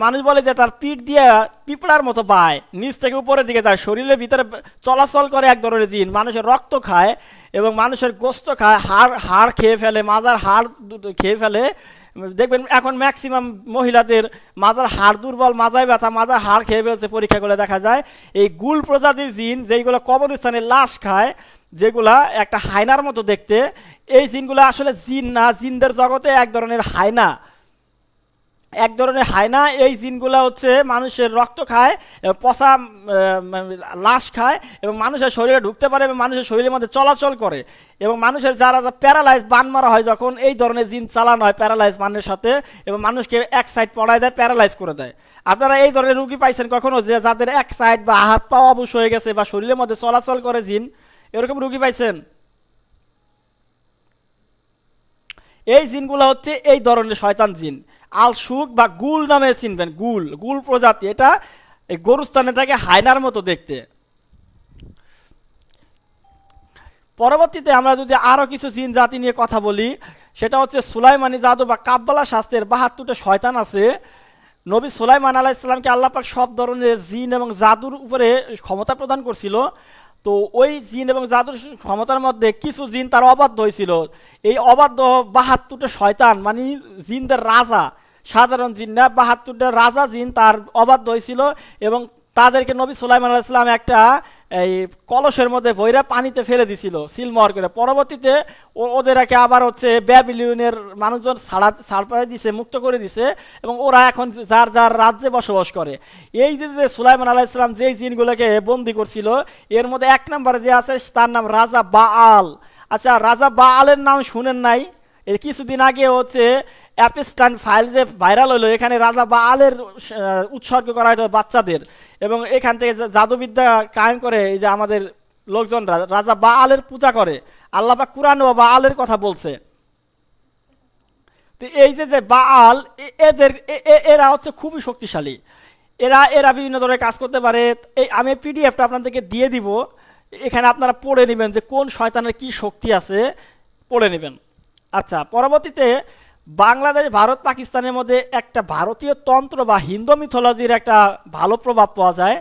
মানুষ বলে যে তার পিঠ দিয়ে পিঁপড়ার মতো বায়, নিচ থেকে উপরের দিকে যায়, শরীরের ভিতরে চলাচল করে। এক ধরনের জিন মানুষের রক্ত খায় এবং মানুষের গোস্ত খায়, হাড় খেয়ে ফেলে, মাজার হাড় খেয়ে ফেলে। দেখবেন এখন ম্যাক্সিমাম মহিলাদের মাজার হাড় দুর্বল, মাজায় ব্যথা, মাজার হাড় খেয়ে ফেলছে, পরীক্ষা করে দেখা যায়। এই গুল প্রজাতির জিন যেগুলো কবরস্থানে লাশ খায়, যেগুলা একটা হায়নার মতো দেখতে, এই জিনগুলো আসলে জিন না, জিনদের জগতে এক ধরনের হায়না। এই জিনগুলা হচ্ছে মানুষের রক্ত খায়, পচা লাশ খায় এবং মানুষের শরীরে ঢুকতে পারে এবং মানুষের শরীরের মধ্যে চলাচল করে। এবং মানুষের যারা প্যারালাইজ বান মারা হয়, যখন এই ধরনের জিন চালানো হয় প্যারালাইজ বানের সাথে, এবং মানুষকে এক সাইড পড়ায় দেয়, প্যারালাইজ করে দেয়। আপনারা এই ধরনের রুগী পাইছেন কখনো, যে যাদের এক সাইড বা হাত পা অবশ হয়ে গেছে বা শরীরের মধ্যে চলাচল করে জিন, এরকম রুগী পাইছেন? এই জিনগুলো হচ্ছে এই ধরনের শয়তান জিন। আল শুক বা গুল নামে চিনবেন, গুল প্রজাতি। এটা এই গরুস্থানে থাকে, হায়নার মতো দেখতে। পরবর্তীতে আমরা যদি আরো কিছু জিন জাতি নিয়ে কথা বলি, সেটা হচ্ছে সুলাইমানি জাদু বা কাব্বালা শাস্ত্রের 72টা শয়তান আছে। নবী সুলাইমান আলাইহিস সালামকে আল্লাহ পাক সব ধরনের জিন এবং জাদুর উপরে ক্ষমতা প্রদান করছিল। তো ওই জিন এবং জাদুর ক্ষমতার মধ্যে কিছু জিন তার অবাধ্য হয়েছিল। এই অবাধ্য 72টা শয়তান, মানে জিনদের রাজা, সাধারণ জিন না, 72টা রাজা জিন তার অবাধ্য হয়েছিল এবং তাদেরকে নবী সুলাইমান আলাইহিস সালাম একটা এই কলসের মধ্যে ভৈরা পানিতে ফেলে দিছিল সিলমোহর করে। পরবর্তীতে ওদেরকে আবার হচ্ছে ব্যাবিলনের মানুষজন ছাড় দিছে, মুক্ত করে দিছে এবং ওরা এখন যার যার রাজ্যে বসবাস করে। এই যে যে সুলাইমান আলাইহিস সালাম যেই জিনগুলোকে বন্দি করছিল এর মধ্যে এক নম্বরে যে আছে তার নাম রাজা বাআল। আচ্ছা, রাজা বাআলের নাম শুনেন নাই? এর কিছুদিন আগে হচ্ছে অ্যাপস্টাইন ফাইল যে ভাইরাল হলো, এখানে রাজা বাআলের উৎসর্গ করা হয়তো বাচ্চাদের এবং এখান থেকে জাদুবিদ্যা কায়েম করে এই যে আমাদের লোকজনরা রাজা বাআলের পূজা করে। আল্লাহ পাক কুরআনে বাআলের কথা বলছে। তো এই যে যে বাআল এদের এরা হচ্ছে খুবই শক্তিশালী, এরা এরা বিভিন্ন ধরনের কাজ করতে পারে। এই আমি পিডিএফটা আপনাদেরকে দিয়ে দিব, এখানে আপনারা পড়ে নেবেন যে কোন শয়তানের কি শক্তি আছে, পড়ে নেবেন। আচ্ছা, পরবর্তীতে বাংলাদেশ ভারত পাকিস্তানের মধ্যে একটা ভারতীয় তন্ত্র বা হিন্দু মিথোলজির একটা ভালো প্রভাব পাওয়া যায়।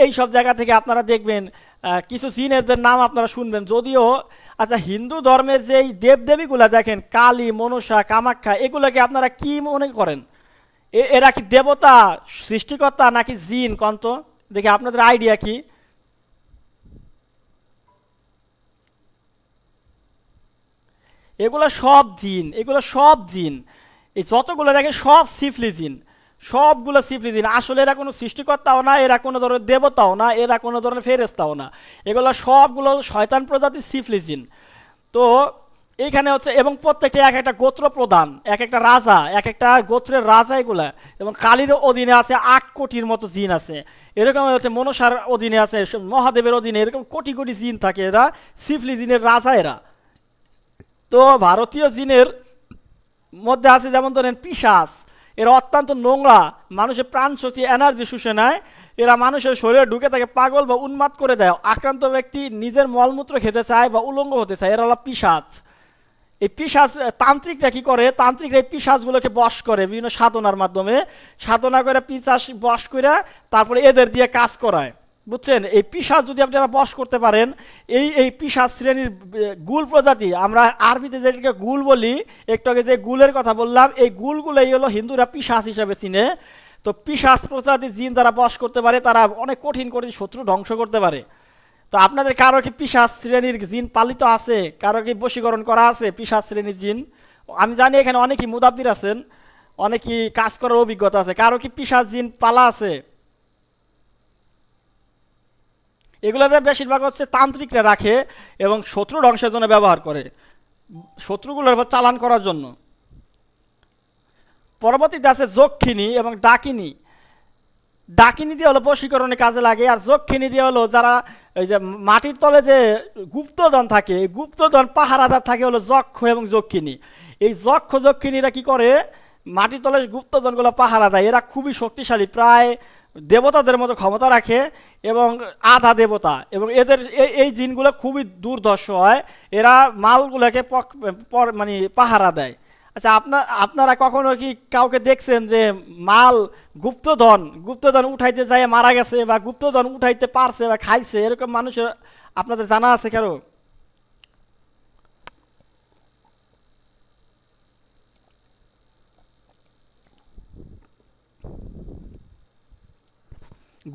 এই সব জায়গা থেকে আপনারা দেখবেন কিছু জিনেদের নাম আপনারা শুনবেন যদিও। আচ্ছা, হিন্দু ধর্মের যেই দেবদেবীগুলা দেখেন কালী, মনসা, কামাখ্যা, এগুলোকে আপনারা কি মনে করেন? এরা কি দেবতা, সৃষ্টিকর্তা নাকি জিন? কন্ত দেখি আপনাদের আইডিয়া কি? এগুলো সব জিন, এগুলো সব জিন। এই যতগুলো দেখে সব সিফলি জিন, সবগুলো সিফলি জিন। আসলে এরা কোনো সৃষ্টিকর্তাও না, এরা কোনো ধরনের দেবতাও না, এরা কোনো ধরনের ফেরেস্তাও না, এগুলো সবগুলো শয়তান প্রজাতির সিফলি জিন। তো এইখানে হচ্ছে এবং প্রত্যেকটা এক একটা গোত্র প্রধান, এক একটা রাজা, এক একটা গোত্রের রাজা এগুলা। এবং কালীর অধীনে আছে 8 কোটির মতো জিন আছে, এরকম হচ্ছে মনসার অধীনে আছে, মহাদেবের অধীনে এরকম কোটি কোটি জিন থাকে। এরা সিফলি জিনের রাজা এরা। তো ভারতীয় জিনের মধ্যে আছে যেমন ধরেন পিশাচ, এরা অত্যন্ত নোংরা, মানুষের প্রাণ শক্তি এনার্জি শুষে নেয়। এরা মানুষের শরীরে ঢুকে তাকে পাগল বা উন্মাদ করে দেয়। আক্রান্ত ব্যক্তি নিজের মলমূত্র খেতে চায় বা উলঙ্গ হতে চায়, এরা হলো পিশাচ। এই পিশাচ তান্ত্রিকরা কি করে? তান্ত্রিকরা এই পিশাচগুলোকে বশ করে বিভিন্ন সাধনার মাধ্যমে, সাধনা করে পিশাচ বশ করে তারপরে এদের দিয়ে কাজ করায়, বুঝছেন? এই পিশাচ যদি আপনারা বশ করতে পারেন, এই পিশাচ শ্রেণীর গুল প্রজাতি, আমরা আরবিতে যেটাকে গুল বলি, একটু আগে যে গুলের কথা বললাম, এই গুলগুলোই হলো হিন্দুরা পিশাচ হিসাবে চিনে। তো পিশাচ প্রজাতির জিন যারা বশ করতে পারে তারা অনেক কঠিন কঠিন শত্রু ধ্বংস করতে পারে। তো আপনাদের কারো কি পিশাচ শ্রেণীর জিন পালিত আছে? কারো কি বশীকরণ করা আছে পিশাচ শ্রেণীর জিন? আমি জানি এখানে অনেকেই মুদাব্বির আছেন, অনেকেই কাজ করার অভিজ্ঞতা আছে। কারো কি পিশাচ জিন পালা আছে? এগুলোতে বেশিরভাগ হচ্ছে তান্ত্রিকরা রাখে এবং শত্রু ধ্বংসের জন্য ব্যবহার করে, শত্রুগুলোর উপর চালান করার জন্য। পরবর্তীতে আছে যক্ষিণী এবং ডাকিনী। ডাকিনী দিয়ে হলো বশীকরণে কাজে লাগে, আর যক্ষিণী দিয়ে হলো যারা এই যে মাটির তলে যে গুপ্তধন থাকে, গুপ্তধন পাহারাদার থাকে হলো যক্ষ এবং যক্ষিণী। এই যক্ষ যক্ষিণীরা কি করে? মাটির তলে গুপ্তধনগুলো পাহারা দেয়। এরা খুবই শক্তিশালী, প্রায় দেবতাদের মতো ক্ষমতা রাখে এবং আধা দেবতা। এবং এদের এই জিনগুলো খুবই দুর্ধর্ষ হয়, এরা মালগুলোকে মানে পাহারা দেয়। আচ্ছা, আপনারা কখনো কি কাউকে দেখছেন যে মাল গুপ্তধন উঠাইতে যায় মারা গেছে, বা গুপ্তধন উঠাইতে পারছে বা খাইছে, এরকম মানুষের আপনাদের জানা আছে কেন?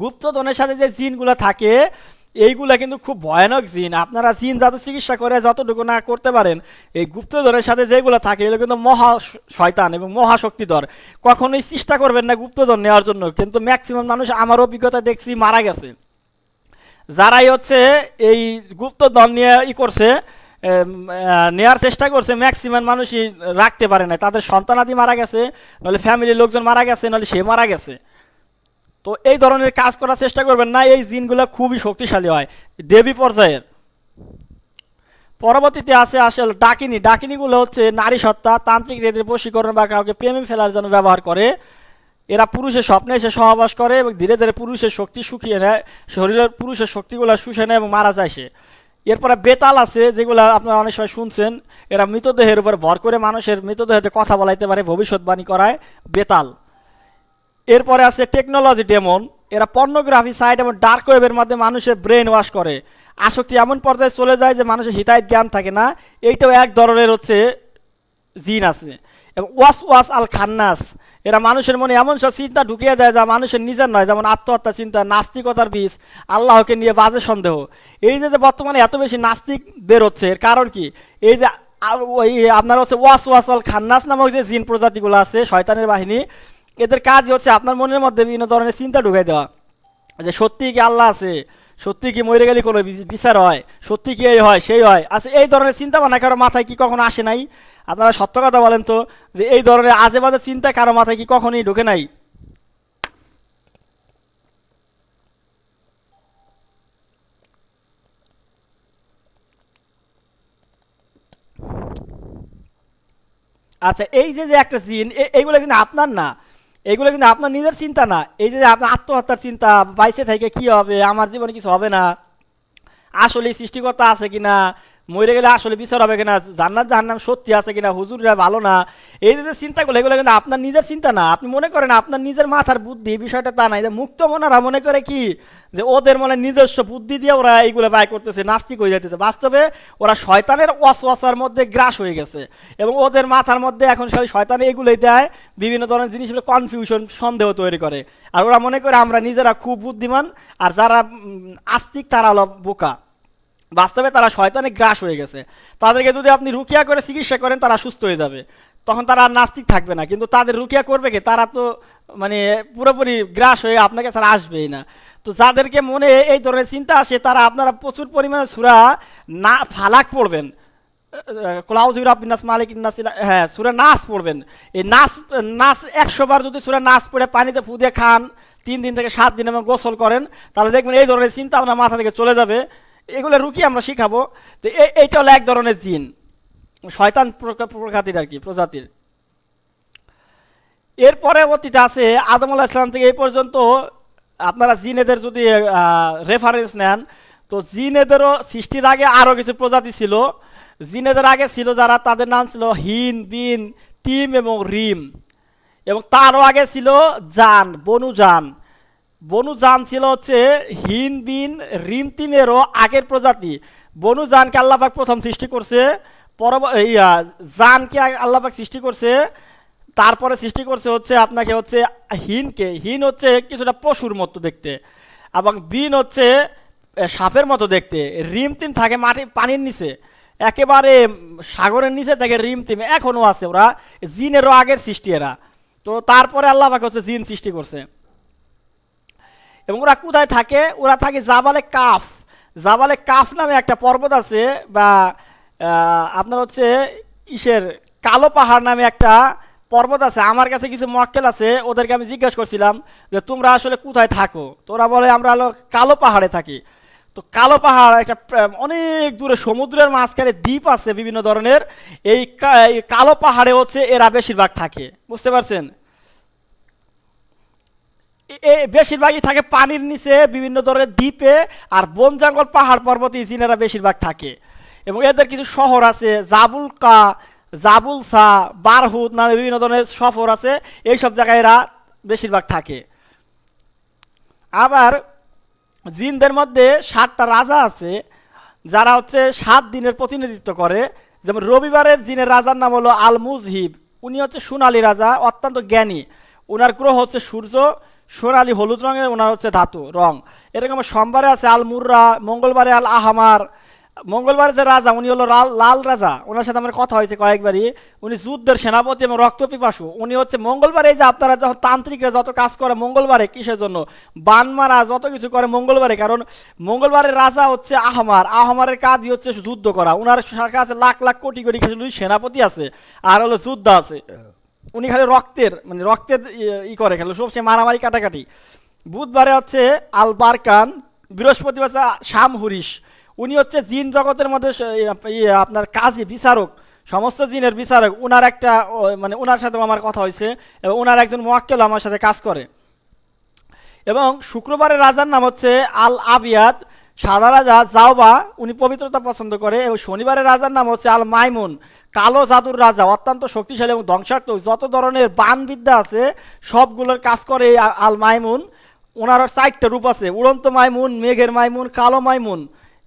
গুপ্তধনের সাথে যে জিনগুলো থাকে এইগুলা কিন্তু খুব ভয়ানক জিন। আপনারা জিন জাদু চিকিৎসা করে যতটুকু না করতে পারেন, এই গুপ্তধনের সাথে যেগুলো থাকে এগুলো কিন্তু মহা শয়তান এবং মহাশক্তিধর। কখনোই চেষ্টা করবেন না গুপ্তধন নেওয়ার জন্য, কিন্তু ম্যাক্সিমাম মানুষ আমার অভিজ্ঞতা দেখছি মারা গেছে। যারাই হচ্ছে এই গুপ্তধন নিয়ে করছে, নেওয়ার চেষ্টা করছে, ম্যাক্সিমাম মানুষই রাখতে পারে না। তাদের সন্তানাদি মারা গেছে, নাহলে ফ্যামিলির লোকজন মারা গেছে, নাহলে সে মারা গেছে। তো এই ধরনের কাজ করার চেষ্টা করবেন না, এই জিনগুলো খুবই শক্তিশালী হয়, দেবী পর্যায়ের। পরবর্তীতে আছে আসলে ডাকিনী। ডাকিনীগুলো হচ্ছে নারী সত্তা, তান্ত্রিক এদের বশীকরণ বা কাউকে প্রেমে ফেলার জন্য ব্যবহার করে। এরা পুরুষের স্বপ্নে এসে সহবাস করে এবং ধীরে ধীরে পুরুষের শক্তি শুকিয়ে নেয়, শরীরের পুরুষের শক্তিগুলো শুষে নেয় এবং মারা যায় সে। এরপরে বেতাল আছে, যেগুলো আপনারা অনেক সময় শুনছেন। এরা মৃতদেহের উপর ভর করে মানুষের মৃতদেহতে কথা বলাইতে পারে, ভবিষ্যৎবাণী করায়, বেতাল। এরপরে আছে টেকনোলজি ডেমন। এরা পর্নোগ্রাফি সাইট এবং ডার্ক ওয়েবের মাধ্যমে মানুষের ব্রেন ওয়াশ করে, আসক্তি এমন পর্যায়ে চলে যায় যে মানুষের হিতাহিত জ্ঞান থাকে না। এইটাও এক ধরনের হচ্ছে জিন আছে। এবং ওয়াস ওয়াস আল খান্নাস, এরা মানুষের মনে এমন সব চিন্তা ঢুকিয়ে দেয় যা মানুষের নিজের নয়, যেমন আত্মহত্যা চিন্তা, নাস্তিকতার বীজ, আল্লাহকে নিয়ে বাজে সন্দেহ। এই যে যে বর্তমানে এত বেশি নাস্তিক বের হচ্ছে, এর কারণ কি? এই যে ওই আপনার হচ্ছে ওয়াস ওয়াস আল খান্নাস নামক যে জিন প্রজাতিগুলো আছে, শয়তানের বাহিনী, এদের কাজই হচ্ছে আপনার মনের মধ্যে বিভিন্ন ধরনের চিন্তা ঢুকাই দেওয়া, যে সত্যি কি আল্লাহ আছে, সত্যি কি মরে গেলে কোনো বিচার হয়, সত্যি কি এই হয় সেই হয়। আচ্ছা, এই ধরনের চিন্তা ভাবনা কারো মাথায় কি কখনো আসে নাই? আপনারা সত্য কথা বলেন তো, যে এই ধরনের আজে বাজে চিন্তা কারো মাথায় কি কখনোই ঢোকে নাই? আচ্ছা, এই যে যে একটা জিন, এইগুলো কিন্তু আপনার না, এইগুলো কিন্তু আপনার নিজের চিন্তা না। এই যে যে আপনার আত্মহত্যার চিন্তা, বাইসে থেকে কি হবে, আমার জীবনে কিছু হবে না, আসলে সৃষ্টিকর্তা আছে কিনা, মরে গেলে আসলে বিচার হবে কিনা, জান্নাত জাহান্নাম সত্যি আছে কিনা, হুজুররা ভালো না, এই যে চিন্তাগুলো, এগুলো কিন্তু আপনার নিজের চিন্তা না। আপনি মনে করেন আপনার নিজের মাথার বুদ্ধি, বিষয়টা তা নাই। যে মুক্ত মনারা মনে করে কি, যে ওদের মানে নিজস্ব বুদ্ধি দিয়ে ওরা এইগুলো বাই করতেছে, নাস্তিক হয়ে যাইতেছে। বাস্তবে ওরা শয়তানের ওয়াসওয়াসার মধ্যে গ্রাস হয়ে গেছে, এবং ওদের মাথার মধ্যে এখন খালি শয়তান এগুলোই দেয়, বিভিন্ন ধরনের জিনিসগুলো কনফিউশন, সন্দেহ তৈরি করে। আর ওরা মনে করে আমরা নিজেরা খুব বুদ্ধিমান, আর যারা আস্তিক তারা হলো বোকা। বাস্তবে তারা শয়তানে গ্রাস হয়ে গেছে। তাদেরকে যদি আপনি রুকিয়া করে চিকিৎসা করেন, তারা সুস্থ হয়ে যাবে, তখন তারা আর নাস্তিক থাকবে না। কিন্তু তাদের রুকিয়া করবে কি, তারা তো মানে পুরোপুরি গ্রাস হয়ে আপনাকে ছাড়া আসবেই না। তো যাদেরকে মনে এই ধরনের চিন্তা আসে, তারা আপনারা প্রচুর পরিমাণে সূরা না ফালাক পড়বেন, ক্লাউজুর আবিনাস মালিক নাস, হ্যাঁ সূরা নাস পড়বেন। এই নাস নাস 100 বার যদি সূরা নাস পড়ে পানিতে ফু দিয়ে খান 3 দিন থেকে 7 দিন এবং গোসল করেন, তাহলে দেখবেন এই ধরনের চিন্তা আপনার মাথা থেকে চলে যাবে। এগুলো রুকি আমরা শিখাবো। তো এইটা হলো এক ধরনের জিন, শয়তান প্রজাতির আর কি, প্রজাতির। এর পরবর্তীতে আছে আদম আলাইহিস সালাম থেকে এই পর্যন্ত। আপনারা জিনেদের যদি রেফারেন্স নেন, তো জিনেদেরও সৃষ্টির আগে আরও কিছু প্রজাতি ছিল। জিনেদের আগে ছিল যারা, তাদের নাম ছিল হিন, বিন, তিম এবং রিম। এবং তারও আগে ছিল জান, বনু জান। বনু জান ছিল হচ্ছে হিন, বিন, রিম, তিমেরও আগের প্রজাতি। বনু জানকে আল্লাপাক প্রথম সৃষ্টি করছে, জানকে আল্লাপাক সৃষ্টি করছে, তারপরে সৃষ্টি করছে হচ্ছে আপনাকে হচ্ছে হিনকে। হিন হচ্ছে কিছুটা পশুর মতো দেখতে, এবং বিন হচ্ছে সাপের মতো দেখতে। রিম তিম থাকে মাটি পানির নিচে, একেবারে সাগরের নিচে থাকে রিম তিম, এখনও আছে। ওরা জিনেরও আগের সৃষ্টি এরা। তো তারপরে আল্লাপাক হচ্ছে জিন সৃষ্টি করছে। এবং ওরা কোথায় থাকে? ওরা থাকে জাবালে কাফ। জাবালে কাফ নামে একটা পর্বত আছে, বা আপনার হচ্ছে ইসের কালো পাহাড় নামে একটা পর্বত আছে। আমার কাছে কিছু মক্কেল আছে, ওদেরকে আমি জিজ্ঞেস করছিলাম যে তোমরা আসলে কোথায় থাকো? তো ওরা বলে আমরা হলো কালো পাহাড়ে থাকি। তো কালো পাহাড় একটা অনেক দূরে, সমুদ্রের মাঝখানে দ্বীপ আছে বিভিন্ন ধরনের। এই কালো পাহাড়ে হচ্ছে এরা বেশিরভাগ থাকে, বুঝতে পারছেন? বেশিরভাগই থাকে পানির নিচে বিভিন্ন ধরনের দ্বীপে, আর বন জঙ্গল পাহাড় পর্বতে জিনেরা বেশিরভাগ থাকে। এবং এদের কিছু শহর আছে, জাবুলকা, জাবুলসা, বারহুদ নামে বিভিন্ন ধরনের শহর আছে। এইসব জায়গায় এরা বেশিরভাগ থাকে। আবার জিনদের মধ্যে 7টা রাজা আছে, যারা হচ্ছে 7 দিনের প্রতিনিধিত্ব করে। যেমন রবিবারের জিনের রাজার নাম হলো আল মুজহিব। উনি হচ্ছে সোনালী রাজা, অত্যন্ত জ্ঞানী। ওনার গ্রহ হচ্ছে সূর্য, সোনালী হলুদ রঙের ওনার হচ্ছে ধাতু রং। এরকম সোমবারে আছে আল মুর্রা, মঙ্গলবারে আল আহমার। মঙ্গলবারে যে রাজা, উনি হলো লাল রাজা। ওনার সাথে আমার কথা হয়েছে কয়েকবারই। উনি যুদ্ধের সেনাপতি এবং রক্তপিপাসু। উনি হচ্ছে মঙ্গলবারে, এই যে আপনারা যখন তান্ত্রিকরা যত কাজ করে মঙ্গলবারে, কিসের জন্য? বান মারা, যত কিছু করে মঙ্গলবারে। কারণ মঙ্গলবারের রাজা হচ্ছে আহমার। আহমারের কাজই হচ্ছে যুদ্ধ করা। ওনার কাছে লাখ লাখ কোটি কোটি সেনাপতি আছে, আর হলো যুদ্ধ আছে। উনি খালি রক্তের মানে রক্তের করে খেলো, সবসময় মারামারি কাটাকাটি। বুধবারে হচ্ছে আল বারকান, বৃহস্পতিবার শাম হুরিশ। উনি হচ্ছে জিন জগতের মধ্যে আপনার কাজী, বিচারক, সমস্ত জিনের বিচারক। ওনার একটা মানে ওনার সাথেও আমার কথা হয়েছে, এবং ওনার একজন মোয়াক্কেল আমার সাথে কাজ করে। এবং শুক্রবারের রাজার নাম হচ্ছে আল আবিয়াদ, সাদা রাজা জাওবা, উনি পবিত্রতা পছন্দ করে। এবং শনিবারের রাজার নাম হচ্ছে আল মাইমুন, কালো জাদুর রাজা, অত্যন্ত শক্তিশালী এবং ধ্বংসাত্মক। যত ধরনের বানবিদ্যা আছে সবগুলোর কাজ করে এই আল মাইমুন। ওনার 4টা রূপ আছে, উড়ন্ত মাইমুন, মেঘের মাইমুন, কালো মাইমুন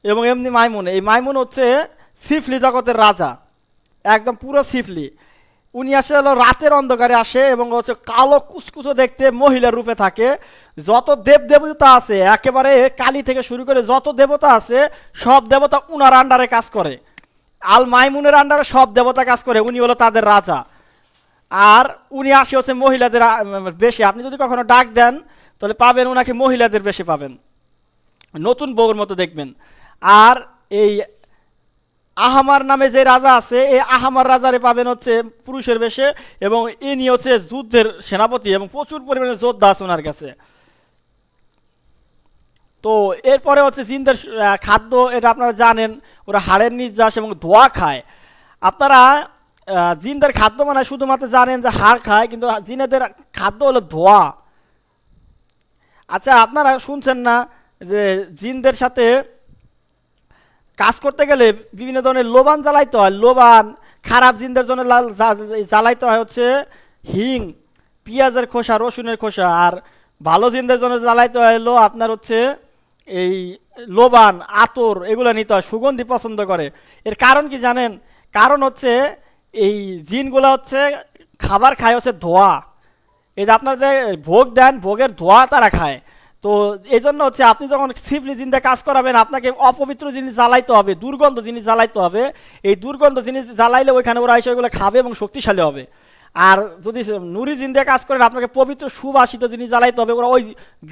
এবং এমনি মাইমুন। এই মাইমুন হচ্ছে সিফলি জগতের রাজা, একদম পুরো সিফলি। উনি আসে হলো রাতের অন্ধকারে আসে এবং হচ্ছে কালো কুচকুচো দেখতে মহিলার রূপে থাকে। যত দেব দেবতা আছে একেবারে কালী থেকে শুরু করে যত দেবতা আছে সব দেবতা উনার আন্ডারে কাজ করে। আল মাইমুনের আন্ডারে সব দেবতা কাজ করে, উনি হলো তাদের রাজা। আর উনি আসে হচ্ছে মহিলাদের বেশি, আপনি যদি কখনো ডাক দেন তাহলে পাবেন ওনাকে মহিলাদের বেশি পাবেন, নতুন বউর মতো দেখবেন। আর এই আহামার নামে যে রাজা আছে এই আহামার রাজারে পাবেন হচ্ছে পুরুষের বেশে, এবং ইনি হচ্ছে যুদ্ধের সেনাপতি এবং প্রচুর পরিমাণে যোদ্ধা আছে ওনার কাছে। তো এরপরে হচ্ছে জিনদের খাদ্য, এটা আপনারা জানেন, ওরা হাড়ের নির্যাস এবং ধোয়া খায়। আপনারা জিনদের খাদ্য মানে শুধুমাত্র জানেন যে হাড় খায়, কিন্তু জিনেদের খাদ্য হলো ধোয়া। আচ্ছা, আপনারা শুনছেন না যে জিনদের সাথে কাজ করতে গেলে বিভিন্ন ধরনের লোবান জ্বালাইতে হয়? লোবান খারাপ জিনদের জন্য জ্বালাইতে হয় হচ্ছে হিং, পেঁয়াজের খোসা, রসুনের খোসা। আর ভালো জিনদের জন্য জ্বালাইতে হয় হলো আপনার হচ্ছে এই লোবান, আতর, এগুলো নিতে হয়, সুগন্ধি পছন্দ করে। এর কারণ কি জানেন? কারণ হচ্ছে এই জিনগুলো হচ্ছে খাবার খায় হচ্ছে ধোয়া। এই যে আপনার যে ভোগ দেন, ভোগের ধোয়া তারা খায়। তো এই জন্য হচ্ছে আপনি যখন সিফলি জিন দিয়ে কাজ করাবেন আপনাকে অপবিত্র জিনিস জ্বালাইতে হবে, দুর্গন্ধ জিনিস জ্বালাইতে হবে। এই দুর্গন্ধ জিনিস জ্বালাইলে ওইখানে ওরা এসে ওইগুলো খাবে এবং শক্তিশালী হবে। আর যদি নুরি জিন দিয়ে কাজ করেন আপনাকে পবিত্র সুবাসিত জিনিস জ্বালাইতে হবে, ওরা ওই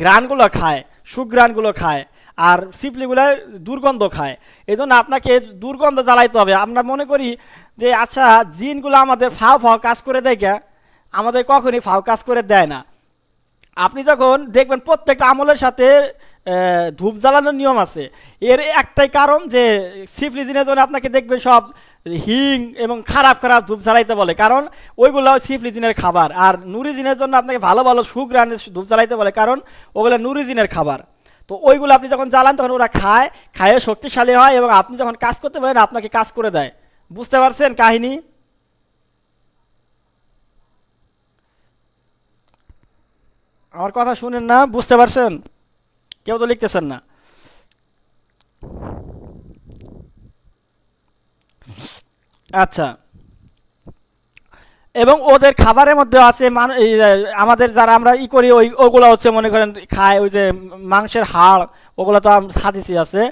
ঘ্রাণগুলো খায়, সুঘ্রাণগুলো খায়। আর সিফলিগুলো দুর্গন্ধ খায়, এই জন্য আপনাকে দুর্গন্ধ জ্বালাইতে হবে। আমরা মনে করি যে আচ্ছা জিনগুলো আমাদের ফাও ফাও কাজ করে দেয়, কে আমাদের কখনই ফাও কাজ করে দেয় না। আপনি যখন দেখবেন প্রত্যেকটা আমলের সাথে ধূপ জ্বালানোর নিয়ম আছে, এর একটাই কারণ যে সিফলি জিনের জন্য আপনাকে দেখবেন সব হিং এবং খারাপ খারাপ ধূপ জ্বালাইতে বলে, কারণ ওইগুলো সিফলি জিনের খাবার। আর নুরি জিনের জন্য আপনাকে ভালো ভালো সুঘ্রাণের ধূপ জ্বালাইতে বলে, কারণ ওগুলো নুরি জিনের খাবার। তো ওইগুলো আপনি যখন জ্বালান তখন ওরা খায়, খায়ে শক্তিশালী হয় এবং আপনি যখন কাজ করতে পারেন আপনাকে কাজ করে দেয়। বুঝতে পারছেন কাহিনী? আমার কথা শুনেন না? বুঝতে পারছেন? কেউ তো লিখতেছেন না। আচ্ছা, এবং ওদের খাবারের মধ্যে আছে আমাদের যারা আমরা করি ওই ওগুলো হচ্ছে মনে করেন খায় ওই যে মাংসের হাড়, ওগুলো তো হাদিসই আছে।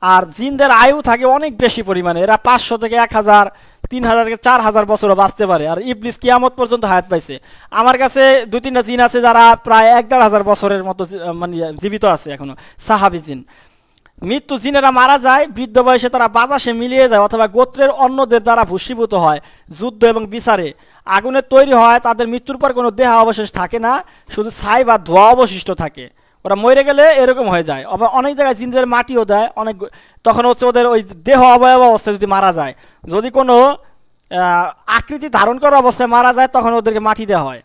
আর জিনদের আয়ু থাকে অনেক বেশি পরিমাণে, এরা 500 থেকে 1000, 3000 থেকে 4000 বছরও বাঁচতে পারে। আর ইবলিস কিয়ামত পর্যন্ত হায়াত পাইছে। আমার কাছে 2-3টা জিন আছে যারা প্রায় 1-1.5 বছরের মতো মানে জীবিত আছে এখনো, সাহাবি জিন। মৃত্যু জিনেরা মারা যায় বৃদ্ধ বয়সে, তারা বাতাসে মিলিয়ে যায় অথবা গোত্রের অন্যদের দ্বারা ভূষীভূত হয় যুদ্ধ এবং বিচারে। আগুনের তৈরি হয়, তাদের মৃত্যুর পর কোনো দেহ অবশেষ থাকে না, শুধু ছাই বা ধোঁয়া অবশিষ্ট থাকে। ওরা মরে গেলে এরকম হয়ে যায়। আবার অনেক জায়গায় জিনদের মাটিও দেয় অনেক, তখন হচ্ছে ওদের ওই দেহ অবয়ব অবস্থায় যদি মারা যায়, যদি কোনো আকৃতি ধারণ করার অবস্থায় মারা যায় তখন ওদেরকে মাটি দেওয়া হয়।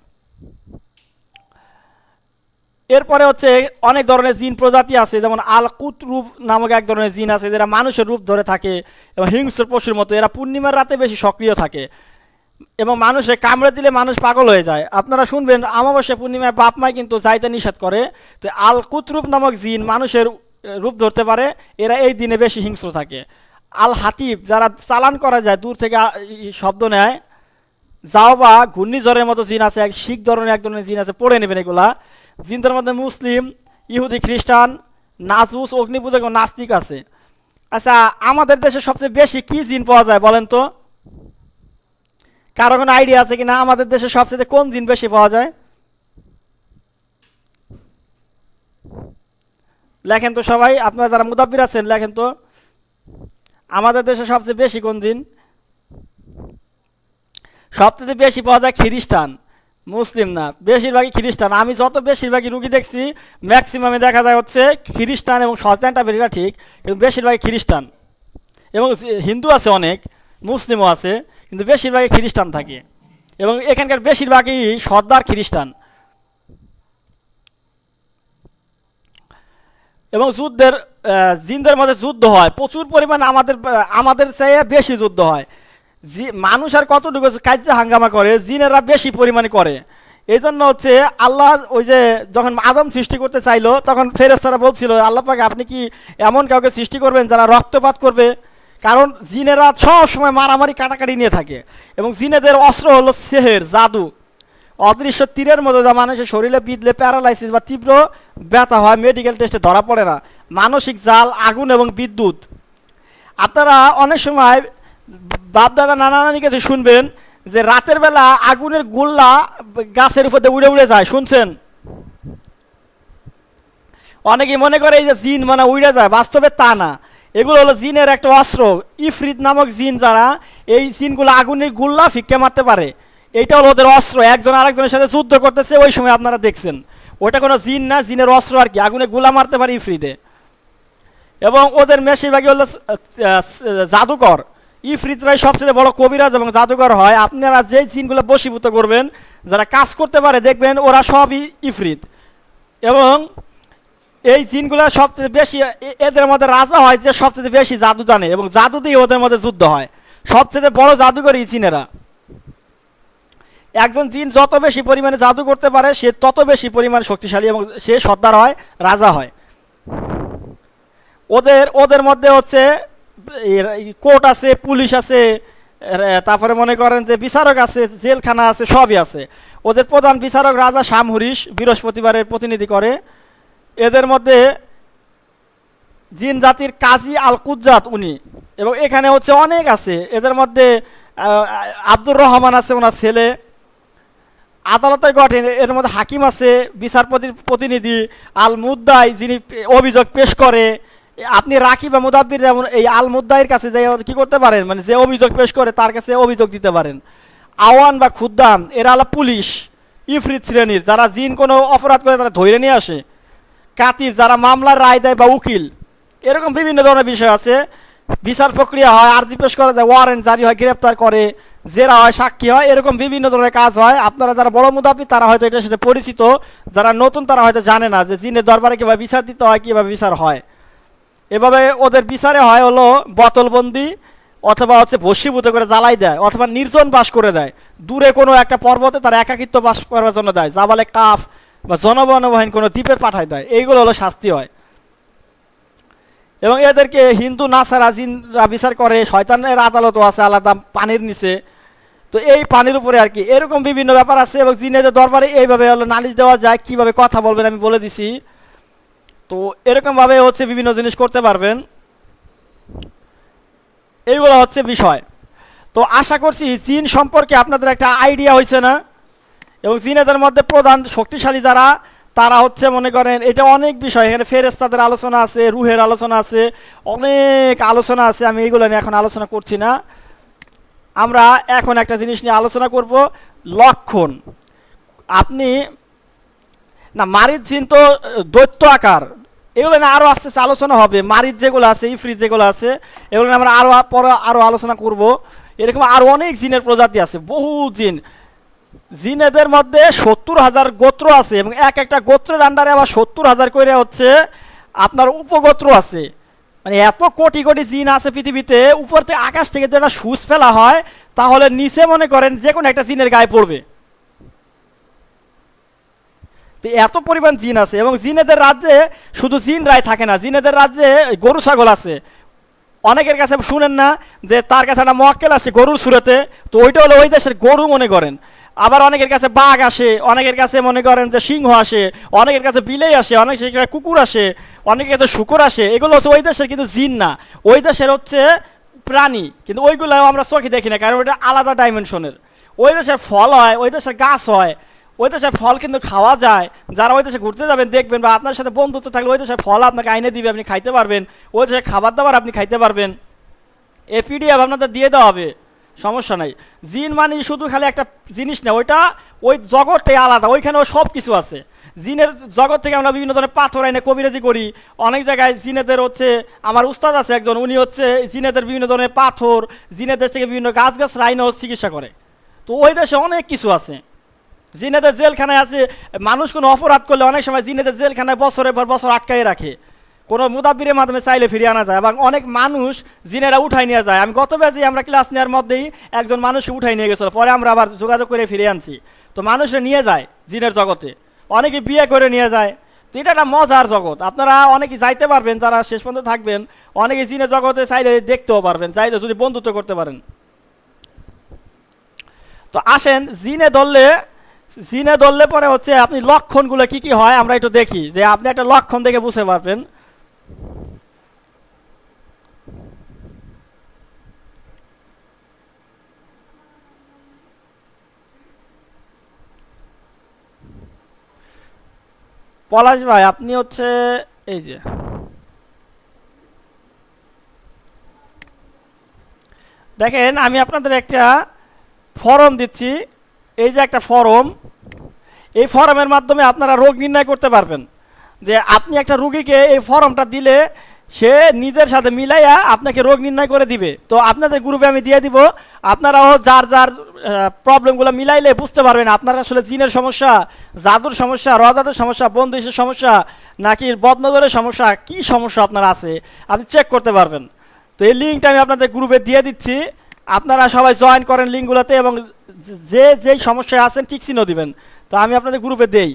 এরপরে হচ্ছে অনেক ধরনের জিন প্রজাতি আছে, যেমন আল কুতরুব নামক এক ধরনের জিন আছে যারা মানুষের রূপ ধরে থাকে এবং হিংস্র পশুর মতো। এরা পূর্ণিমার রাতে বেশি সক্রিয় থাকে এবং মানুষে কামড়ে দিলে মানুষ পাগল হয়ে যায়। আপনারা শুনবেন অমাবস্যা পূর্ণিমায় বাপ মায় কিন্তু যাইতে নিষেধ করে। তো আল কুতরুব নামক জিন মানুষের রূপ ধরতে পারে, এরা এই দিনে বেশি হিংস্র থাকে। আল হাতিব যারা চালান করা যায়, দূর থেকে শব্দ নেয়। যাও বা ঘূর্ণিঝড়ের মতো জিন আছে, এক শিখ ধরনের এক ধরনের জিন আছে, পড়ে নেবেন এগুলা। জিনদের মধ্যে মুসলিম, ইহুদি, খ্রিস্টান, নাজুস, অগ্নিপূজক এবং নাস্তিক আছে। আচ্ছা, আমাদের দেশে সবচেয়ে বেশি কি জিন পাওয়া যায় বলেন তো? কারো কোনো আইডিয়া আছে কিনা আমাদের দেশে সবচেয়ে কোন জিন বেশি পাওয়া যায়? লেখেন তো সবাই, আপনারা যারা মুদাব্বির আছেন লেখেন তো, আমাদের দেশে সবচেয়ে বেশি কোন জিন? সবচেয়ে বেশি পাওয়া যায় খ্রিস্টান, মুসলিম না, বেশিরভাগই খ্রিস্টান। আমি যত বেশিরভাগই রুগী দেখছি ম্যাক্সিমামে দেখা যায় হচ্ছে খ্রিস্টান, এবং শয়তানটা বেশিটা ঠিক, কিন্তু বেশিরভাগই খ্রিস্টান। এবং হিন্দু আছে অনেক, মুসলিমও আছে, কিন্তু বেশিরভাগই খ্রিস্টান থাকে। এবং এখানকার বেশিরভাগই সর্দার খ্রিস্টান। এবং যুদ্ধের জিনদের মধ্যে যুদ্ধ হয় প্রচুর পরিমাণে, আমাদের চেয়ে বেশি যুদ্ধ হয়। মানুষ আর কতটুকু কাজে হাঙ্গামা করে, জিনেরা বেশি পরিমাণে করে। এই জন্য হচ্ছে আল্লাহ ওই যে যখন আদম সৃষ্টি করতে চাইলো তখন ফেরেশতারা বলছিল, আল্লাহ পাক আপনি কি এমন কাউকে সৃষ্টি করবেন যারা রক্তপাত করবে? কারণ জিনেরা সব সময় মারামারি কাটাকাটি নিয়ে থাকে, এবং জিনেদের অস্ত্র হলো সেহের, জাদু। অদৃশ্য তীরের মতো যা মানুষের শরীরে বিঁধলে প্যারালাইসিস বা তীব্র ব্যথা হয়, মেডিকেল টেস্টে ধরা পড়ে না। মানসিক জাল, আগুন এবং বিদ্যুৎ। আপনারা অনেক সময় বাপদাদা নানা নানি কাছে শুনবেন যে রাতের বেলা আগুনের গোল্লা গাছের উপর দিয়ে উড়ে উড়ে যায়, শুনছেন? অনেকেই মনে করে এই যে জিন মানে উড়ে যায়, বাস্তবে তা না। এগুলো হলো জিনের একটা অস্ত্র। ইফরিত নামক জিন, যারা এই জিনগুলো আগুনের গোল্লা ফিক্কে মারতে পারে, এইটা হলো ওদের অস্ত্র। একজন আরেকজনের সাথে যুদ্ধ করতেছে, ওই সময় আপনারা দেখছেন ওইটা কোনো জিন না, জিনের অস্ত্র আর কি, আগুনে গোলা মারতে পারে ইফরিতে। এবং ওদের বেশিরভাগই হলো জাদুকর। ইফরিতরাই সবচেয়ে বড় কবিরাজ এবং জাদুকর হয়। আপনারা যেই জিনগুলো বশীভূত করবেন, যারা কাজ করতে পারে, দেখবেন ওরা সবই ইফরিত। এবং এই জিনগুলো সবচেয়ে বেশি, এদের মধ্যে রাজা হয় যে সবচেয়ে বেশি জাদু জানে, এবং জাদু দিয়ে ওদের মধ্যে যুদ্ধ হয়। সবচেয়ে বড় জাদুকর এই জিনেরা। একজন জিন যত বেশি পরিমাণে জাদু করতে পারে, সে তত বেশি পরিমাণে শক্তিশালী এবং সে সর্দার হয়, রাজা হয়। ওদের ওদের মধ্যে হচ্ছে কোর্ট আছে, পুলিশ আছে, তারপরে মনে করেন যে বিচারক আছে, জেলখানা আছে, সবই আছে। ওদের প্রধান বিচারক রাজা শামহুরিশ, বৃহস্পতিবারের প্রতিনিধি করে। এদের মধ্যে জিন জাতির কাজী আল কুজ্জাত উনি, এবং এখানে হচ্ছে অনেক আছে। এদের মধ্যে আব্দুর রহমান আছে, ওনার ছেলে। আদালতে গঠন, এর মধ্যে হাকিম আছে, বিচারপতির প্রতিনিধি আল মুদ্দাই, যিনি অভিযোগ পেশ করে। আপনি রাকি বা মুদাব্বির যেমন এই আল মুদ্দাইয়ের কাছে যে কি করতে পারেন, মানে যে অভিযোগ পেশ করে তার কাছে অভিযোগ দিতে পারেন। আওয়ান বা খুদ্দাম, এরা হলো পুলিশ ইফরিত শ্রেণীর, যারা জিন কোনো অপরাধ করে তারা ধরে নিয়ে আসে। কাতির, যারা মামলার রায় দেয় বা উকিল। এরকম বিভিন্ন ধরনের বিষয় আছে। বিচার প্রক্রিয়া হয়, আর্জি পেশ করা যায়, ওয়ারেন্ট জারি হয়, গ্রেপ্তার করে, জেরা হয়, সাক্ষী হয়, এরকম বিভিন্ন ধরনের কাজ হয়। আপনারা যারা বড় মুদাব্বির তারা হয়তো এটার সাথে পরিচিত, যারা নতুন তারা হয়তো জানে না যে জিনের দরবারে কীভাবে বিচার দিতে হয়, কীভাবে বিচার হয়। এভাবে ওদের বিচারে হয় হলো বোতলবন্দি, অথবা হচ্ছে ভস্মীভূত করে জ্বালাই দেয়, অথবা নির্জন বাস করে দেয়। দূরে কোনো একটা পর্বতে তার একাকিত্ব বাস করার জন্য দেয়, জাবালে কাফ বা জনবনবহীন কোনো দ্বীপে পাঠায় দেয়। এইগুলো হলো শাস্তি হয়। এবং এদেরকে হিন্দু নাসারা জিনরা বিচার করে। শয়তানের আদালতও আছে আলাদা পানির নিচে। তো এই পানির উপরে আর কি এরকম বিভিন্ন ব্যাপার আছে। এবং জিনেদের দরবারে এইভাবে হলো নালিশ দেওয়া যায়, কিভাবে কথা বলবেন আমি বলে দিছি। তো এরকমভাবে হচ্ছে বিভিন্ন জিনিস করতে পারবেন। এইগুলো হচ্ছে বিষয়। তো আশা করছি জিন সম্পর্কে আপনাদের একটা আইডিয়া হয়েছে না। এবং জিনেদের মধ্যে প্রধান শক্তিশালী যারা, তারা হচ্ছে মনে করেন এটা অনেক বিষয়, এখানে ফেরেশতাদের আলোচনা আছে, রুহের আলোচনা আছে, অনেক আলোচনা আছে। আমি এইগুলো নিয়ে এখন আলোচনা করছি না। আমরা এখন একটা জিনিস নিয়ে আলোচনা করব, লক্ষণ। আপনি না, মারিদ জিন তো দৈত্য আকার, এগুলো না আরও আস্তে আস্তে আলোচনা হবে। মারিদ যেগুলো আছে, ইফরিত যেগুলো আছে, এগুলো আমরা আরও পরে আরও আলোচনা করব। এরকম আরও অনেক জিনের প্রজাতি আছে, বহু জিন। জিনেদের মধ্যে 70,000 গোত্র আছে, এবং এক একটা গোত্রের আন্ডারে আবার 70,000 করে হচ্ছে আপনার উপগোত্র আছে। মানে এত কোটি কোটি জিন আছে পৃথিবীতে। উপর থেকে আকাশ থেকে যেটা সুচ ফেলা হয়, তাহলে নিচে মনে করেন যে কোনো একটা জিনের গায়ে পড়বে। তো এত পরিমাণ জিন আছে। এবং জিনেদের রাজ্যে শুধু জিনরাই থাকে না, জিনেদের রাজ্যে গরু ছাগল আছে। অনেকের কাছে শুনেন না যে তার কাছে একটা মোয়াক্কেল আসে গরুর সুরতে, তো ওইটা হলো ওই দেশের গরু মনে করেন। আবার অনেকের কাছে বাঘ আসে, অনেকের কাছে মনে করেন যে সিংহ আসে, অনেকের কাছে বিলেই আসে, অনেকের কাছে কুকুর আসে, অনেকের কাছে শুকুর আসে। এগুলো হচ্ছে ওই দেশের কিন্তু জিন না, ওই দেশের হচ্ছে প্রাণী। কিন্তু ওইগুলো আমরা চোখে দেখি না, কারণ ওইটা আলাদা ডাইমেনশনের। ওই দেশের ফল হয়, ওই দেশের গাছ হয়, ওই দেশের ফল কিন্তু খাওয়া যায়। যারা ওই দেশে ঘুরতে যাবেন দেখবেন, বা আপনার সাথে বন্ধুত্ব থাকলে ওই দেশের ফল আপনাকে আইনে দিবে, আপনি খাইতে পারবেন। ওই দেশের খাবার দাবার আপনি খাইতে পারবেন। এপিডিএফ আপনাদের দিয়ে দেওয়া হবে, সমস্যা নাই। জিন মানে শুধু খালি একটা জিনিস না, ওইটা ওই জগৎটাই আলাদা, ওইখানেও সব কিছু আছে। জিনের জগৎ থেকে আমরা বিভিন্ন ধরনের পাথর আইনে কবিরাজি করি। অনেক জায়গায় জিনেদের হচ্ছে, আমার উস্তাদ আছে একজন, উনি হচ্ছে জিনেদের বিভিন্ন ধরনের পাথর, জিনেদের থেকে বিভিন্ন গাছ আইনেও চিকিৎসা করে। তো ওই দেশে অনেক কিছু আছে। জিনেদের জেলখানায় আছে, মানুষ কোনো অপরাধ করলে অনেক সময় জিনেদের জেলখানায় বছরের পর বছর আটকাই রাখে, কোনো মুদাব্বিরের মাধ্যমে চাইলে ফিরিয়ে আনা যায়। এবং অনেক মানুষ জিনেরা উঠাই নিয়ে যায়। আমি গত ব্যাচে আমরা ক্লাস নেওয়ার মধ্যেই একজন মানুষকে উঠাই নিয়ে গেছিলো, পরে আমরা আবার যোগাযোগ করে ফিরে আনছি। তো মানুষে নিয়ে যায় জিনের জগতে, অনেকে বিয়ে করে নিয়ে যায়। তো এটা একটা মজার জগৎ, আপনারা অনেকে যাইতে পারবেন, যারা শেষ পর্যন্ত থাকবেন অনেকে জিনের জগতে চাইলে দেখতেও পারবেন, চাইলে যদি বন্ধুত্ব করতে পারেন। তো আসেন জিনে ধরলে পরে হচ্ছে আপনি লক্ষণগুলো কি কি হয় আমরা একটু দেখি, যে আপনি একটা লক্ষণ দেখে বুঝতে পারবেন। পলাশ ভাই আপনি হচ্ছে এই যে দেখেন আমি আপনাদের একটা ফর্ম দিচ্ছি, এই যে একটা ফর্ম, এই ফর্মের মাধ্যমে আপনারা রোগ নির্ণয় করতে পারবেন। যে আপনি একটা রুগীকে এই ফর্মটা দিলে সে নিজের সাথে মিলাইয়া আপনাকে রোগ নির্ণয় করে দিবে। তো আপনাদের গ্রুপে আমি দিয়ে দিব, আপনারাও যার যার প্রবলেমগুলো মিলাইলে বুঝতে পারবেন আপনার আসলে জিনের সমস্যা, জাদুর সমস্যা, রজাদুর সমস্যা, বন্দিশের সমস্যা, নাকি বদনজরের সমস্যা, কি সমস্যা আপনার আছে আপনি চেক করতে পারবেন। তো এই লিঙ্কটা আমি আপনাদের গ্রুপে দিয়ে দিচ্ছি, আপনারা সবাই জয়েন করেন লিঙ্কগুলোতে, এবং যে যেই সমস্যায় আছেন ঠিক চিহ্ন দিবেন। তো আমি আপনাদের গ্রুপে দেই।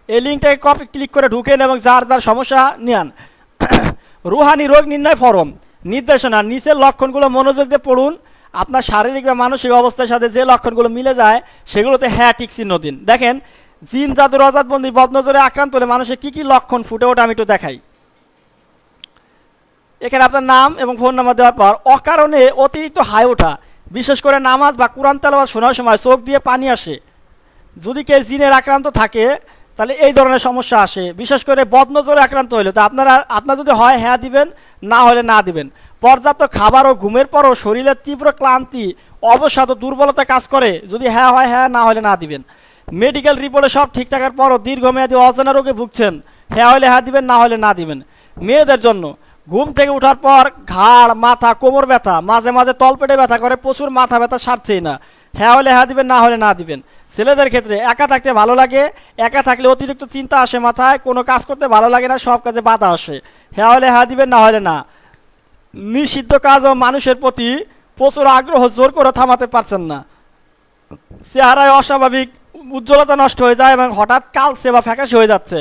এই লিঙ্কটাকে কপি ক্লিক করে ঢুকেন এবং যার যার সমস্যা নেন। রুহানি রোগ নির্ণয় ফরম নির্দেশনা, নিচের লক্ষণগুলো মনোযোগ দিয়ে পড়ুন, আপনার শারীরিক বা মানসিক অবস্থার সাথে যে লক্ষণগুলো মিলে যায় সেগুলোতে হ্যাঁ ঠিক চিহ্ন দিন। দেখেন জিন জাদু রজাতবন্দি বদনজরে আক্রান্ত হলে মানুষের কী কী লক্ষণ ফুটে ওঠে আমি একটু দেখাই। এখানে আপনার নাম এবং ফোন নাম্বার দেওয়ার পর অকারণে অতিরিক্ত হাই ওঠা, বিশেষ করে নামাজ বা কোরআন তেলাওয়াত শোনার সময় চোখ দিয়ে পানি আসে, যদি কেউ জিনের আক্রান্ত থাকে তাহলে এই ধরনের সমস্যা আসে, বিশেষ করে বদনজরে আক্রান্ত হইলে। তো আপনার যদি হয় হ্যাঁ দিবেন, না হলে না দিবেন। পর্যাপ্ত খাবার ও ঘুমের পরও শরীরের তীব্র ক্লান্তি, অবসাদ ও দুর্বলতা কাজ করে, যদি হ্যাঁ হয় হ্যাঁ, না হলে না দিবেন। মেডিকেল রিপোর্টে সব ঠিক থাকার পরও দীর্ঘমেয়াদী অজানা রোগে ভুগছেন, হ্যাঁ হলে হ্যাঁ দিবেন, না হলে না দিবেন। মেয়েদের জন্য ঘুম থেকে ওঠার পর ঘাড়, মাথা, কোমর ব্যথা, মাঝে মাঝে তলপেটে ব্যথা করে, প্রচুর মাথা ব্যথা সারছেই না, হ্যাঁ হলে হ্যাঁ দিবেন, না হলে না দিবেন। ছেলেদের ক্ষেত্রে একা থাকতে ভালো লাগে, একা থাকলে অতিরিক্ত চিন্তা আসে মাথায়, কোনো কাজ করতে ভালো লাগে না, সব কাজে বাধা আসে, হ্যাঁ হলে হ্যাঁ দিবেন, না হলে না। নিষিদ্ধ কাজ ও মানুষের প্রতি প্রচুর আগ্রহ জোর করে থামাতে পারছেন না, চেহারায় অস্বাভাবিক উজ্জ্বলতা নষ্ট হয়ে যায় এবং হঠাৎ কালচে বা ফ্যাকাশে হয়ে যাচ্ছে।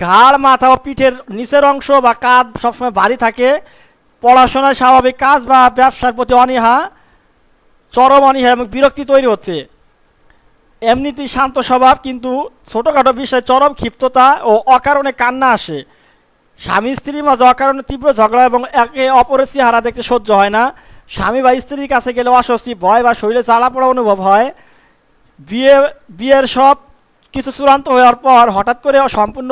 ঘাড়, মাথা ও পিঠের নিচের অংশ বা কাঁধ সবসময় ভারী থাকে। পড়াশোনায় স্বাভাবিক কাজ বা ব্যবসার প্রতি অনীহা, চরম অনীহা এবং বিরক্তি তৈরি হচ্ছে। এমনিতেই শান্ত স্বভাব, কিন্তু ছোটোখাটো বিষয়ে চরম ক্ষিপ্ততা ও অকারণে কান্না আসে। স্বামী স্ত্রীর মাঝে অকারণে তীব্র ঝগড়া এবং একে অপরের চেহারা দেখতে সহ্য হয় না। স্বামী বা স্ত্রীর কাছে গেলে অস্বস্তি, ভয় বা শরীরে জ্বালা পোড়া অনুভব হয়। বিয়ের সব কিছু চূড়ান্ত হওয়ার পর হঠাৎ করে সম্পূর্ণ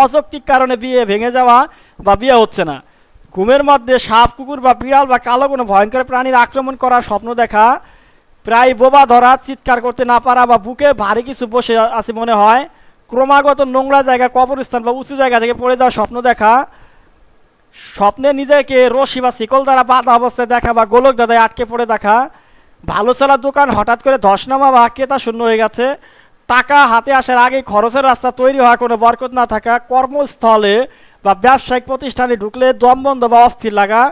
অযৌক্তিক কারণে বিয়ে ভেঙে যাওয়া বা বিয়ে হচ্ছে না। ঘুমের মধ্যে সাপ, কুকুর বা বিড়াল বা কালো কোনো ভয়ঙ্কর প্রাণীর আক্রমণ করার স্বপ্ন দেখা, প্রায় বোবা ধরা, চিৎকার করতে না পারা বা বুকে ভারী কিছু বসে আছে মনে হয়, ক্রমাগত নোংরা জায়গা, কবরস্থান বা উঁচু জায়গা থেকে পড়ে যাওয়ার স্বপ্ন দেখা, স্বপ্নে নিজেকে রশি বা শিকল দ্বারা বাঁধা অবস্থায় দেখা বা গোলক দাদায় আটকে পড়ে দেখা, ভালো চলা দোকান হঠাৎ করে ধসনামা বা ক্রেতা শূন্য হয়ে গেছে, টাকা হাতে আসার আগেই খরচের রাস্তা তৈরি হওয়া, কোনো বরকত না থাকা, কর্মস্থলে বা ব্যবসায়িক প্রতিষ্ঠানে ঢুকলে দম বন্ধ বা অস্থির লাগা,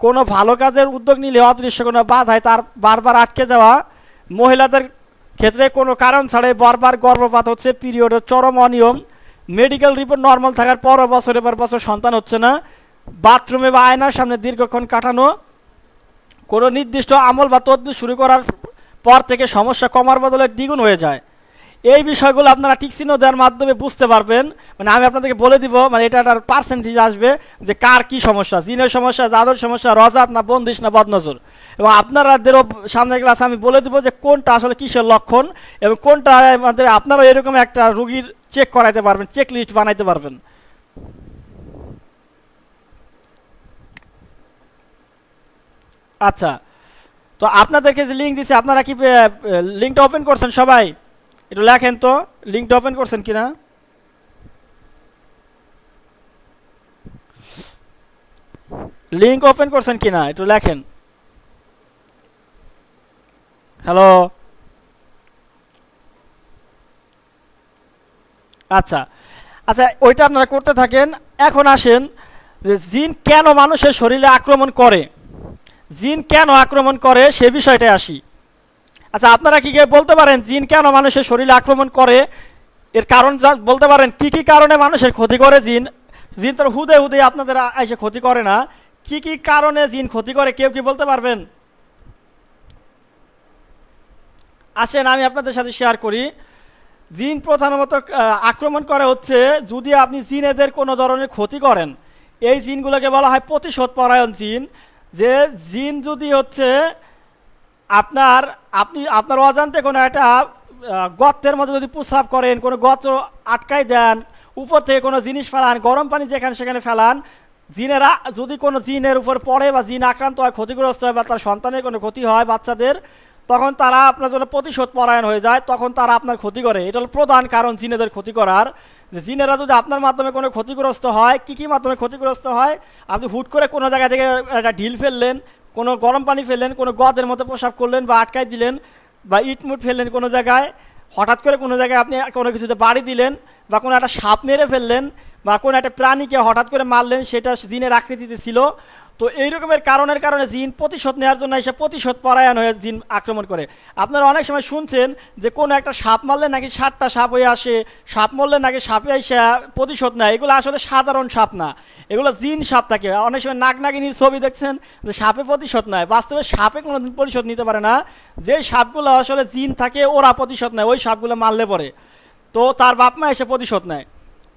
কোনো ভালো কাজের উদ্যোগ নিলে অদৃশ্য কোনো বাধায় তার বারবার আটকে যাওয়া, মহিলাদের ক্ষেত্রে কোনো কারণ ছাড়াই বারবার গর্ভপাত হচ্ছে, পিরিয়ডের চরম অনিয়ম, মেডিকেল রিপোর্ট নর্মাল থাকার পরও বছরের পর বছর সন্তান হচ্ছে না, বাথরুমে বা আয়নার সামনে দীর্ঘক্ষণ কাটানো, কোনো নির্দিষ্ট আমল বা তদবির শুরু করার পর থেকে সমস্যা কমার বদলে দ্বিগুণ হয়ে যায়। এই বিষয়গুলো আপনারা ঠিক চিহ্ন দেওয়ার মাধ্যমে বুঝতে পারবেন। মানে আমি আপনাদেরকে বলে দিব, মানে এটা একটা পার্সেন্টেজ আসবে যে কার কি সমস্যা, জিনের সমস্যা, জাদুর সমস্যা, রজাত না বন্দিশ না বদনজর। এবং আপনারাদেরও সামনের ক্লাসে আমি বলে দিব যে কোনটা আসলে কিসের লক্ষণ এবং কোনটা আমাদের, আপনারাও এরকম একটা রুগীর চেক করাইতে পারবেন, চেক লিস্ট বানাইতে পারবেন। আচ্ছা, তো আপনাদেরকে যে লিঙ্ক দিচ্ছে আপনারা কি লিঙ্কটা ওপেন করছেন? সবাই একটু লেখেন তো লিঙ্কটা ওপেন করছেন কিনা। লিঙ্ক ওপেন করছেন কিনা একটু লেখেন। হ্যালো, আচ্ছা আচ্ছা, ওইটা আপনারা করতে থাকেন। এখন আসেন যে জিন কেন মানুষের শরীরে আক্রমণ করে, জিন কেন আক্রমণ করে সে বিষয়টায় আসি। আচ্ছা, আপনারা কি কি বলতে পারেন জিন কেন মানুষের শরীরে আক্রমণ করে? এর কারণ বলতে পারেন কি কি কারণে মানুষের ক্ষতি করে জিন? জিন তো হুদে হুদে আপনাদের এসে ক্ষতি করে না, কি কি কারণে জিন ক্ষতি করে কেউ কি বলতে পারবেন? আসেন আমি আপনাদের সাথে শেয়ার করি। জিন প্রধানত আক্রমণ করে হচ্ছে যদি আপনি জিনেদের কোনো ধরনের ক্ষতি করেন। এই জিনগুলোকে বলা হয় প্রতিশোধ পরায়ণ জিন। যে জিন যদি হচ্ছে আপনার আপনি আপনার অজান্তে কোনো একটা গর্তের মধ্যে যদি প্রস্রাব করেন, কোনো গর্ত আটকাই দেন, উপর থেকে কোনো জিনিস ফেলান, গরম পানি যেখানে সেখানে ফেলান, জিনেরা যদি কোনো জিনের উপর পড়ে বা জিন আক্রান্ত হয়, ক্ষতিগ্রস্ত হয় বা তার সন্তানের কোনো ক্ষতি হয় বাচ্চাদের, তখন তারা আপনার জন্য প্রতিশোধ পরায়ণ হয়ে যায়, তখন তারা আপনার ক্ষতি করে। এটা হল প্রধান কারণ জিনেদের ক্ষতি করার। যে জিনেরা যদি আপনার মাধ্যমে কোনো ক্ষতিগ্রস্ত হয়, কী কী মাধ্যমে ক্ষতিগ্রস্ত হয়? আপনি হুট করে কোনো জায়গা থেকে একটা ঢিল ফেললেন, কোনো গরম পানি ফেললেন, কোনো গদের মতো প্রসাব করলেন বা আটকাই দিলেন, বা ইটমুট ফেললেন কোনো জায়গায়, হঠাৎ করে কোনো জায়গায় আপনি কোনো কিছুতে বাড়ি দিলেন, বা কোনো একটা সাপ মেরে ফেললেন, বা কোনো একটা প্রাণীকে হঠাৎ করে মারলেন, সেটা জিনের আকৃতিতে ছিল। তো এই রকমের কারণে জিন প্রতিশোধ নেওয়ার জন্য এসে প্রতিশোধ পরায়ণ হয়ে জিন আক্রমণ করে। আপনারা অনেক সময় শুনছেন যে কোনো একটা সাপ মারলে নাকি 7টা সাপ হয়ে আসে, সাপ মারলে নাকি সাপে এসে প্রতিশোধ নেয়। এগুলো আসলে সাধারণ সাপ না, এগুলো জিন সাপ থাকে। অনেক সময় নাগনাগিনীর ছবি দেখছেন যে সাপে প্রতিশোধ নেয়, বাস্তবে সাপে কোনো দিন প্রতিশোধ নিতে পারে না। যে সাপগুলো আসলে জিন থাকে ওরা প্রতিশোধ নেয়, ওই সাপগুলো মারলে পরে তো তার বাপ মা এসে প্রতিশোধ নেয়।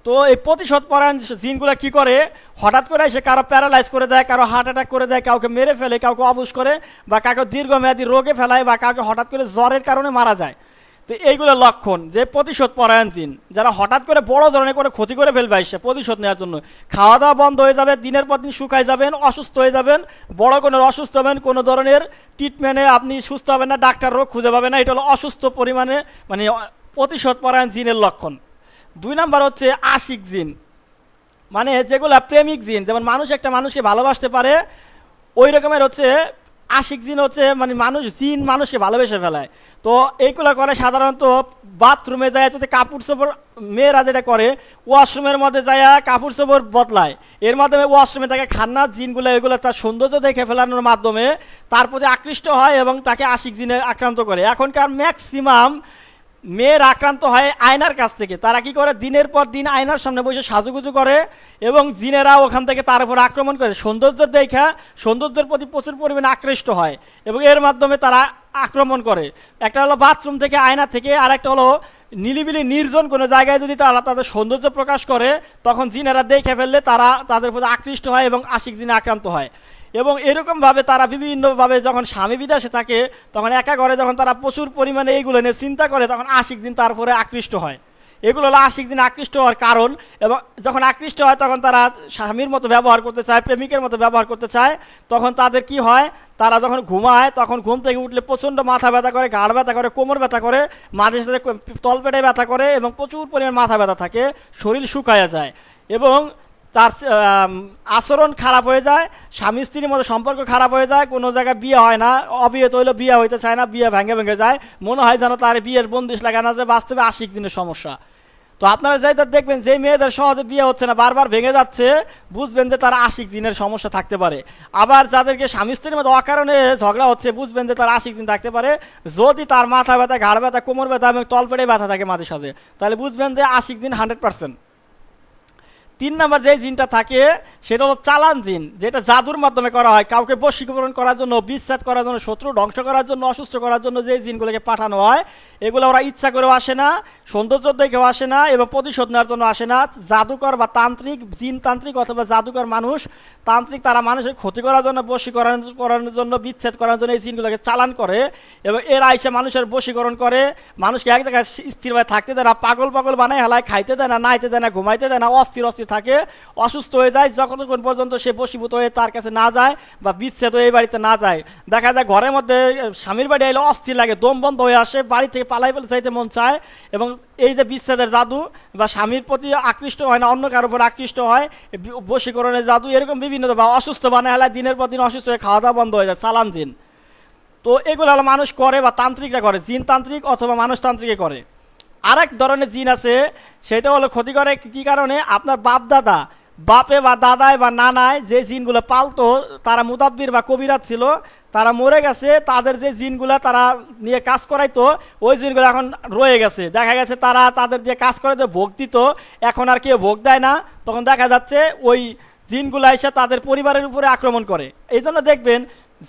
তো এই প্রতিশোধ পরায়ণ জিনগুলো কি করে, হঠাৎ করে এসে কারো প্যারালাইজ করে দেয়, কারো হার্ট অ্যাটাক করে দেয়, কাউকে মেরে ফেলে, কাউকে অবুশ করে, বা কাউকে দীর্ঘমেয়াদী রোগে ফেলায়, বা কাউকে হঠাৎ করে জ্বরের কারণে মারা যায়। তো এইগুলো লক্ষণ যে প্রতিশোধ পরায়ণ জিন, যারা হঠাৎ করে বড় ধরনের করে ক্ষতি করে ফেলবে এসে প্রতিশোধ নেওয়ার জন্য। খাওয়া দাওয়া বন্ধ হয়ে যাবে, দিনের পর দিন শুকাই যাবেন, অসুস্থ হয়ে যাবেন, বড় কোনো অসুস্থ হবেন, কোনো ধরনের ট্রিটমেন্টে আপনি সুস্থ হবেন না, ডাক্তার রোগ খুঁজে পাবেন না। এটা হলো অসুস্থ পরিমাণে মানে প্রতিশোধ পরায়ণ জিনের লক্ষণ। 2 নাম্বার হচ্ছে আশিক জিন, মানে যেগুলো প্রেমিক জিন, যেমন মানুষ একটা মানুষকে ভালোবাসতে পারে, ওই রকমের হচ্ছে আশিক জিন হচ্ছে মানে জিন মানুষকে ভালোবেসে ফেলায়। তো এইগুলো করে সাধারণত বাথরুমে যায় যদি কাপড় চোপড়, মেয়েরা যেটা করে ওয়াশরুমের মধ্যে যায় কাপড় চোপড় বদলায়, এর মাধ্যমে ওয়াশরুমে তাকে খান্নার জিনগুলো এগুলো তার সৌন্দর্য দেখে ফেলানোর মাধ্যমে তার প্রতি আকৃষ্ট হয় এবং তাকে আশিক জিনে আক্রান্ত করে। এখনকার ম্যাক্সিমাম মেয়ের আক্রান্ত হয় আয়নার কাছ থেকে। তারা কি করে, দিনের পর দিন আয়নার সামনে বসে সাজুগুজু করে এবং জিনেরা ওখান থেকে তার উপর আক্রমণ করে, সৌন্দর্যের দেখা সৌন্দর্যের প্রতি প্রচুর পরিমাণে আকৃষ্ট হয় এবং এর মাধ্যমে তারা আক্রমণ করে। একটা হলো বাথরুম থেকে, আয়না থেকে, আর একটা হলো নিলিবিলি নির্জন কোনো জায়গায় যদি তারা তাদের সৌন্দর্য প্রকাশ করে, তখন জিনেরা দেখে ফেললে তারা তাদের প্রতি আকৃষ্ট হয় এবং আশিক জিনে আক্রান্ত হয়। এবং এরকমভাবে তারা বিভিন্নভাবে যখন স্বামী বিদেশে থাকে, তখন একা ঘরে যখন তারা প্রচুর পরিমাণে এইগুলো নিয়ে চিন্তা করে, তখন আশিক জিন তারপরে আকৃষ্ট হয়। এগুলো হলো আশিক জিন আকৃষ্ট হওয়ার কারণ। এবং যখন আকৃষ্ট হয় তখন তারা স্বামীর মতো ব্যবহার করতে চায়, প্রেমিকের মতো ব্যবহার করতে চায়। তখন তাদের কি হয়, তারা যখন ঘুমায় তখন ঘুম থেকে উঠলে প্রচণ্ড মাথা ব্যথা করে, ঘাড় ব্যথা করে, কোমর ব্যথা করে, মাঝে সাথে তলপেটে ব্যথা করে এবং প্রচুর পরিমাণ মাথা ব্যথা থাকে, শরীর শুকায়া যায় এবং তার আচরণ খারাপ হয়ে যায়, স্বামী স্ত্রীর মধ্যে সম্পর্ক খারাপ হয়ে যায়, কোনো জায়গায় বিয়ে হয় না, অবিয়ে হইলে বিয়ে হইতে চায় না, বিয়ে ভেঙে ভেঙে যায়, মনে হয় যেন তার বিয়ের বন্দিশ লাগানো যায়, বাস্তবে আশিক দিনের সমস্যা। তো আপনারা যাই দেখবেন যে মেয়েদের সহজে বিয়ে হচ্ছে না, বারবার ভেঙে যাচ্ছে, বুঝবেন যে তারা আশিক জিনের সমস্যা থাকতে পারে। আবার যাদেরকে স্বামী স্ত্রীর মধ্যে অকারণে ঝগড়া হচ্ছে, বুঝবেন যে তারা আশিক জিন থাকতে পারে। যদি তার মাথা ব্যথা, ঘাড় ব্যথা, কোমর ব্যথা এবং তলপেটে ব্যথা থাকে মাঝে সাথে, তাহলে বুঝবেন যে আশিক জিন 100%। 3 নাম্বার যে জিনটা থাকে সেটা হলো চালান জিন, যেটা জাদুর মাধ্যমে করা হয়, কাউকে বশীকরণ করার জন্য, বিচ্ছেদ করার জন্য, শত্রু ধ্বংস করার জন্য, অসুস্থ করার জন্য যে জিনগুলোকে পাঠানো হয়, এগুলো ওরা ইচ্ছা করেও আসে না, সৌন্দর্য দেখেও আসে না এবং প্রতিশোধ নেওয়ার জন্য আসে না। জাদুকর বা তান্ত্রিক, জিন তান্ত্রিক অথবা জাদুকর মানুষ, তান্ত্রিক, তারা মানুষের ক্ষতি করার জন্য, বশীকরণের জন্য, বিচ্ছেদ করার জন্য এই জিনগুলোকে চালান করে এবং এরা এসে মানুষের বশীকরণ করে, মানুষকে এক জায়গায় স্থিরভাবে থাকতে দেয় না, পাগল পাগল বানায় হেলায়, খাইতে দেয় না, নাইতে দেয় না, ঘুমাইতে দেয় না, অস্থির অস্থির থাকে, অসুস্থ হয়ে যায়, যতক্ষণ পর্যন্ত সে বশীভূত হয়ে তার কাছে না যায় বা বিচ্ছেদ হয়ে এই বাড়িতে না যায়। দেখা যায় ঘরের মধ্যে স্বামীর বাড়ি এলে অস্থির লাগে, দম বন্ধ হয়ে আসে, বাড়ি থেকে পালাই ফেলে চাইতে মন চায় এবং এই যে বিচ্ছেদের জাদু বা স্বামীর প্রতি আকৃষ্ট হয় না, অন্য কারোর উপর আকৃষ্ট হয়, বশীকরণের জাদু, এরকম বিভিন্ন, বা অসুস্থ বানায় হেলায়, দিনের পর দিন অসুস্থ হয়ে খাওয়া দাওয়া বন্ধ হয়ে যায়, চালান জিন। তো এগুলো হলো মানুষ করে বা তান্ত্রিকরা করে, জিন তান্ত্রিক অথবা মানুষ তান্ত্রিকে করে। আরেক ধরনের জিন আছে, সেটা হলো ক্ষতি করে কি কারণে, আপনার বাপ দাদা বাপে বা দাদায় বা নানায় যে জিনগুলো পালতো, তারা মুদাব্বির বা কবিরাজ ছিল, তারা মরে গেছে, তাদের যে জিনগুলো তারা নিয়ে কাজ করাইতো, ওই জিনগুলো এখন রয়ে গেছে। দেখা গেছে তারা তাদের দিয়ে কাজ করাইতো, ভোগ দিত, এখন আর কেউ ভোগ দেয় না। তখন দেখা যাচ্ছে ওই জিনগুলো এসে তাদের পরিবারের উপরে আক্রমণ করে। এই জন্য দেখবেন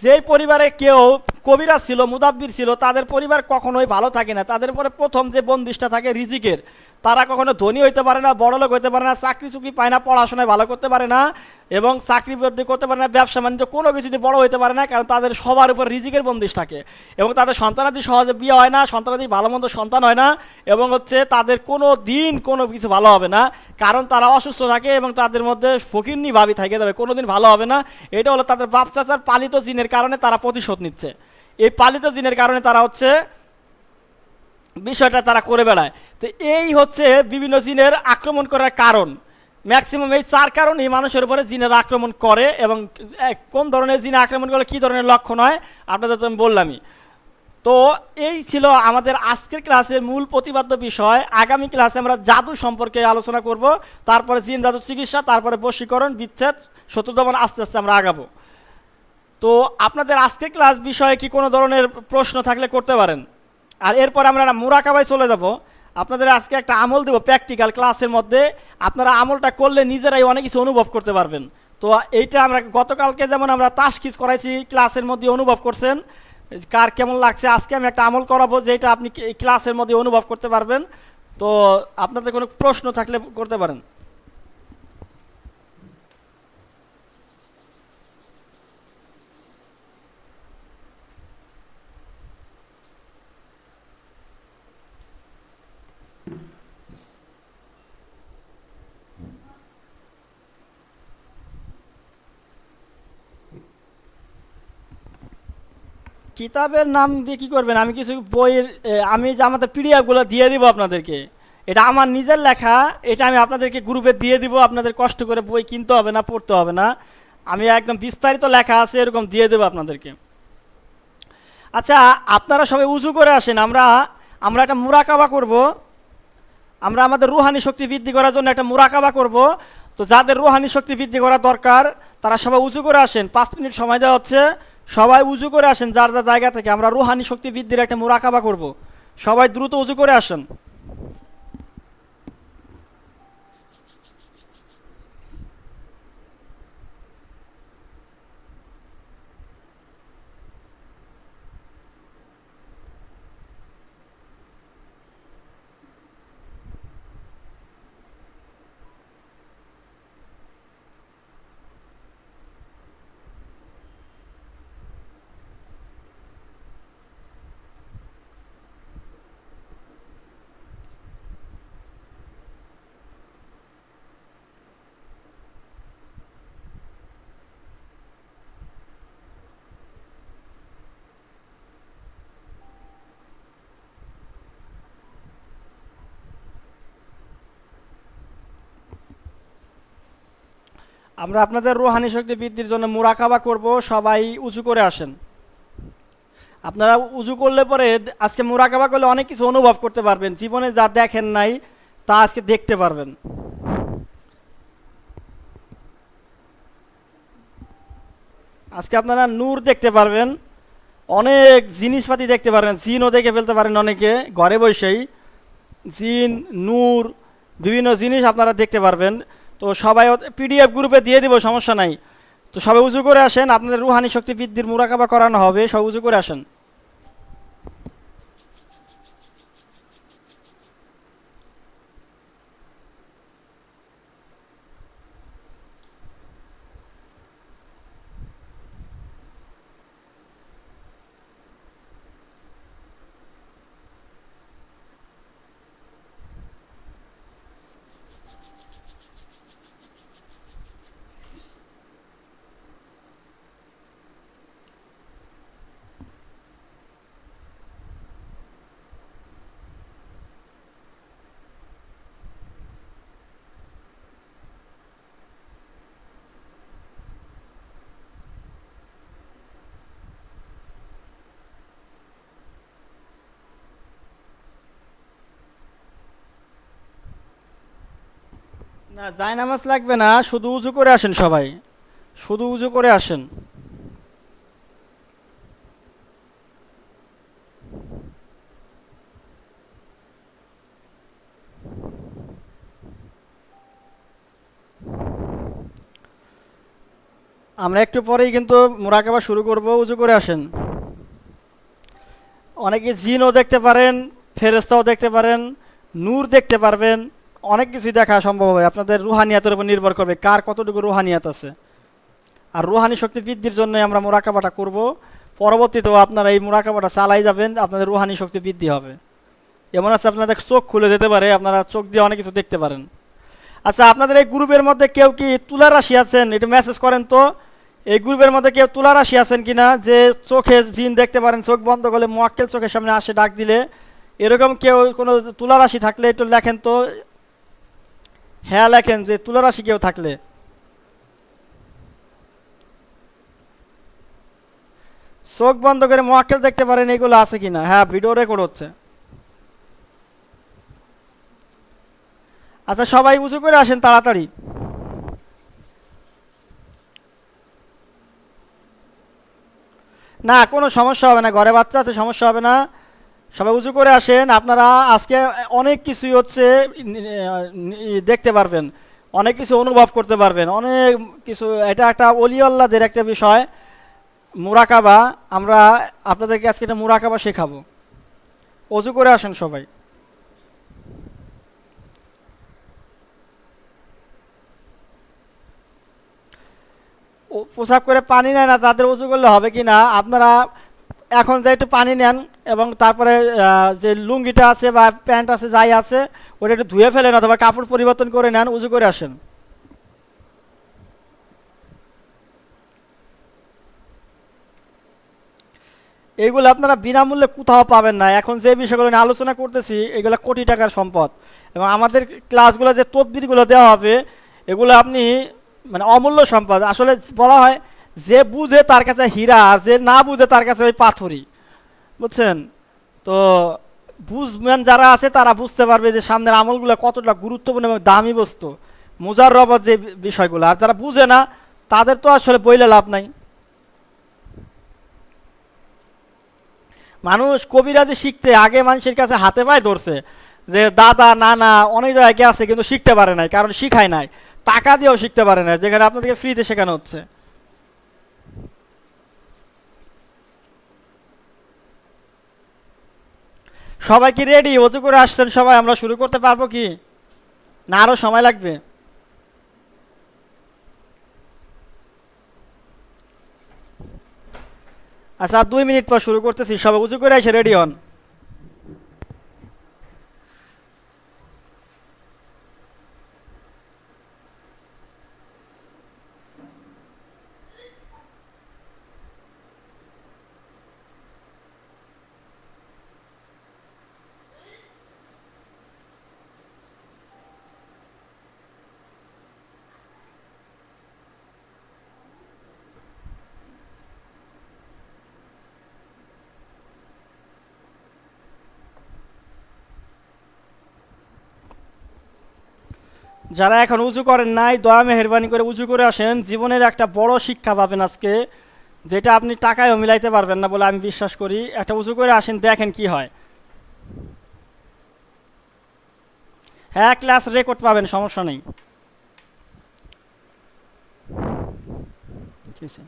যেই পরিবারে কেউ কবিরাজ ছিল, মুদাব্বির ছিল, তাদের পরিবার কখনোই ভালো থাকে না। তাদের উপরে প্রথম যে বন্দিশটা থাকে রিজিকের, তারা কখনো ধনী হইতে পারে না, বড়লোক হইতে পারে না, চাকরি চুকরি পায় না, পড়াশোনায় ভালো করতে পারে না, এবং চাকরি বৃদ্ধি করতে পারে না, ব্যবসা বাণিজ্য কোনো কিছুতে বড় হইতে পারে না, কারণ তাদের সবার উপর রিজিকের বন্দিশ থাকে। এবং তাদের সন্তানাদি সহজে বিয়ে হয় না, সন্তানাদি ভালো মন্দ সন্তান হয় না, এবং হচ্ছে তাদের কোনো দিন কোনো কিছু ভালো হবে না, কারণ তারা অসুস্থ থাকে এবং তাদের মধ্যে ফকিন্নি ভাবি থেকে যাবে, কোনো দিন ভালো হবে না। এটা হলো তাদের বাপ চাচার পালিত জিনের কারণে তারা প্রতিশোধ নিচ্ছে। এই পালিত জিনের কারণে তারা হচ্ছে বিষয়টা তারা করে বেড়ায়। তো এই হচ্ছে বিভিন্ন জিনের আক্রমণ করার কারণ। ম্যাক্সিমাম এই 4 কারণেই মানুষের উপরে জিনের আক্রমণ করে, এবং কোন ধরনের জিনে আক্রমণ করলে কী ধরনের লক্ষণ হয় আপনাদের তো আমি বললামই। তো এই ছিল আমাদের আজকের ক্লাসের মূল প্রতিপাদ্য বিষয়। আগামী ক্লাসে আমরা জাদু সম্পর্কে আলোচনা করব, তারপরে জিন জাদু চিকিৎসা, তারপরে বশীকরণ, বিচ্ছেদ, শত্রুদমন, আস্তে আস্তে আমরা আগাবো। তো আপনাদের আজকের ক্লাস বিষয়ে কি কোনো ধরনের প্রশ্ন থাকলে করতে পারেন। আর এরপর আমরা মুরাকাবায় চলে যাব। আপনাদের আজকে একটা আমল দেবো প্র্যাকটিক্যাল ক্লাসের মধ্যে, আপনারা আমলটা করলে নিজেরাই অনেক কিছু অনুভব করতে পারবেন। তো এইটা আমরা গতকালকে যেমন আমরা তাশখিস করাইছি, ক্লাসের মধ্যে অনুভব করছেন, কার কেমন লাগছে, আজকে আমি একটা আমল করাবো যেটা আপনি ক্লাসের মধ্যে অনুভব করতে পারবেন। তো আপনাদের কোনো প্রশ্ন থাকলে করতে পারেন। কিতাবের নাম দিয়ে কী করবেন, আমি কিছু বইয়ের আমি যে আমাদের পিডিএফগুলো দিয়ে দিব আপনাদেরকে, এটা আমার নিজের লেখা, এটা আমি আপনাদেরকে গ্রুপে দিয়ে দিব, আপনাদের কষ্ট করে বই কিনতে হবে না, পড়তে হবে না, আমি একদম বিস্তারিত লেখা আছে এরকম দিয়ে দেবো আপনাদেরকে। আচ্ছা, আপনারা সবাই উজু করে আসেন, আমরা আমরা একটা মুরাকাবা করব। আমরা আমাদের রুহানি শক্তি বৃদ্ধি করার জন্য একটা মুরাকাবা করব। তো যাদের রুহানি শক্তি বৃদ্ধি করা দরকার তারা সবাই উজু করে আসেন, 5 মিনিট সময় দেওয়া হচ্ছে, সবাই উজু করে আসেন যার যার জায়গা থেকে। আমরা রুহানি শক্তি বৃদ্ধির একটা মুরাকাবা করব, সবাই দ্রুত উজু করে আসেন। আমরা আপনাদের রুহানি শক্তি বৃদ্ধির জন্য মুরাকাবা করব, সবাই উজু করে আসেন। আপনারা উজু করলে পরে আজকে মুরাকাবা করলে অনেক কিছু অনুভব করতে পারবেন, জীবনে যা দেখেন নাই তা আজকে দেখতে পারবেন। আজকে আপনারা নূর দেখতে পারবেন, অনেক জিনিসপাতি দেখতে পারবেন, জিনও দেখে ফেলতে পারেন অনেকে ঘরে বসেই। জিন, নূর, বিভিন্ন জিনিস আপনারা দেখতে পারবেন। তো সবাই পিডিএফ গ্রুপে দিয়ে দিব, সমস্যা নাই। তো সবাই উজু করে আসেন, আপনাদের রুহানি শক্তি বৃদ্ধির মুরাকাবা করানো হবে, সব উজু করে আসেন। না, জায়নামাজ লাগবে না, শুধু উজু করে আসেন সবাই, শুধু উজু করে আসেন। আমরা একটু পরেই কিন্তু মুরাকাবা শুরু করব, উজু করে আসেন। অনেকে জিনও দেখতে পারেন, ফেরেশতাও দেখতে পারেন, নূর দেখতে পারবেন, অনেক কিছুই দেখা সম্ভব হবে। আপনাদের রুহানিয়াতের উপর নির্ভর করবে কার কতটুকু রুহানিয়াত আছে। আর রুহানি শক্তি বৃদ্ধির জন্য আমরা মুরাকাবাটা করব। পরবর্তীতেও আপনারা এই মুরাকাবাটা চালাই যাবেন, আপনাদের রুহানি শক্তি বৃদ্ধি হবে। এমন আছে আপনাদের চোখ খুলে যেতে পারে, আপনারা চোখ দিয়ে অনেক কিছু দেখতে পারেন। আচ্ছা, আপনাদের এই গ্রুপের মধ্যে কেউ কি তুলা রাশি আছেন? একটু মেসেজ করেন তো। এই গ্রুপের মধ্যে কেউ তুলা রাশি আছেন কিনা, যে চোখে জিন দেখতে পারেন, চোখ বন্ধ করলে মোয়াক্কেল চোখের সামনে আসে ডাক দিলে? এরকম কেউ কোনো তুলা রাশি থাকলে একটু লেখেন তো। হ্যাঁ লেখেন যে তুলা রাশি কেউ থাকলে। চোখ বন্ধ করে মোয়াক্কেল দেখতে পারেন, এগুলো আছে কিনা? হ্যাঁ, ভিডিও রেকর্ড হচ্ছে। আচ্ছা, সবাই উঁচু করে আসেন তাড়াতাড়ি। না, কোনো সমস্যা হবে না, ঘরে বাচ্চা আছে, সমস্যা হবে না। সবাই উঁচু করে আসেন। আপনারা আজকে অনেক কিছুই হচ্ছে দেখতে পারবেন, অনেক কিছু অনুভব করতে পারবেন, অনেক কিছু। এটা একটা অলি আল্লাহদের একটা বিষয়, মুরাকাবা। আমরা আপনাদেরকে আজকে এটা মুরাকাবা শেখাবো। অজু করে আসেন সবাই। পোশাক করে পানি নেয় না, তাদের উঁচু করলে হবে কি না? আপনারা এখন যে একটু পানি নেন, এবং তারপরে যে লুঙ্গিটা আছে বা প্যান্ট আছে যাই আছে, ওটা একটু ধুয়ে ফেলেন অথবা কাপড় পরিবর্তন করে নেন, উঁচু করে আসেন। এইগুলো আপনারা বিনামূল্যে কোথাও পাবেন না। এখন যে বিষয়গুলো নিয়ে আলোচনা করতেছি, এগুলো কোটি টাকার সম্পদ। এবং আমাদের ক্লাসগুলো যে তদবিরগুলো দেওয়া হবে, এগুলো আপনি মানে অমূল্য সম্পদ। আসলে বলা হয়, যে বুঝে তার কাছে হীরা, আর যে না বুঝে তার কাছে ওই পাথরই। বুঝছেন তো? বুঝবেন যারা আছে তারা বুঝতে পারবে যে সামনের আমলগুলো কতটা গুরুত্বপূর্ণ এবং দামি বস্তু, মুজাররবত যে বিষয়গুলো। আর যারা বুঝে না, তাদের তো আসলে বইলে লাভ নাই। মানুষ কবিরাজি শিখতে আগে মানুষের কাছে হাতে পায়ে ধরছে, যে দাদা নানা অনেক জায়গায় আছে, কিন্তু শিখতে পারে নাই, কারণ শিখায় নাই। টাকা দিয়েও শিখতে পারে না, যেখানে আপনাদেরকে ফ্রিতে শেখানো হচ্ছে। সবাই কি রেডি? অজু করে আসছেন সবাই? আমরা শুরু করতে পারবো কি না আরো সময় লাগবে? আচ্ছা, আর 2 মিনিট পর শুরু করতেছি, সবাই উজু করে এসে রেডি হন। যারা এখন উজু করেন নাই, দয়া মেহরবানি করে উজু করে আসেন। জীবনের একটা বড় শিক্ষা পাবেন আজকে, যেটা আপনি টাকায়ও মিলাইতে পারবেন না বলে আমি বিশ্বাস করি। একটা উজু করে আসেন, দেখেন কি হয়। হ্যাঁ, ক্লাস রেকর্ড পাবেন, সমস্যা নেই। ঠিক আছে।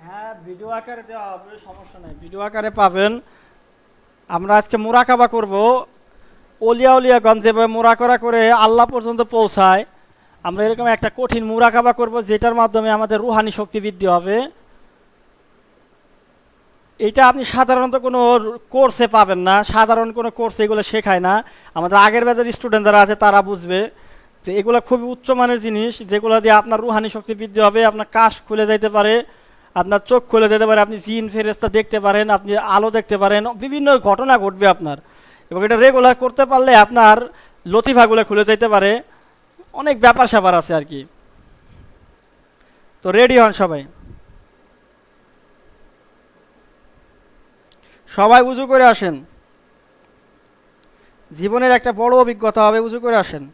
হ্যাঁ, ভিডিও আকারে দেওয়া হবে, সমস্যা নেই, ভিডিও আকারে পাবেন। আমরা আজকে মুরাকাবা করব। অলিয়া উলিয়াগঞ্জ যেভাবে মুরাকরা করে আল্লাহ পর্যন্ত পৌঁছায়, আমরা এরকম একটা কঠিন মুরাকাবা করব যেটার মাধ্যমে আমাদের রুহানি শক্তি বৃদ্ধি হবে। এটা আপনি সাধারণত কোনো কোর্সে পাবেন না, সাধারণ কোনো কোর্সে এগুলো শেখায় না। আমাদের আগের ব্যাচের স্টুডেন্ট যারা আছে তারা বুঝবে যে এগুলো খুবই উচ্চমানের জিনিস, যেগুলো দিয়ে আপনার রুহানি শক্তি বৃদ্ধি হবে, আপনার কাশ খুলে যাইতে পারে, আপনার চোখ খুলে যেতে পারে, আপনি জিন ফেরেশতা দেখতে পারেন, আপনি আলো দেখতে পারেন, বিভিন্ন ঘটনা ঘটবে আপনার। এবং এটা রেগুলার করতে পারলে আপনার লতিফাগুলো খুলে যাইতে পারে, অনেক ব্যাপার স্যাপার আছে আর কি। তো রেডি হন সবাই, সবাই উজু করে আসেন, জীবনের একটা বড় অভিজ্ঞতা হবে, উজু করে আসেন।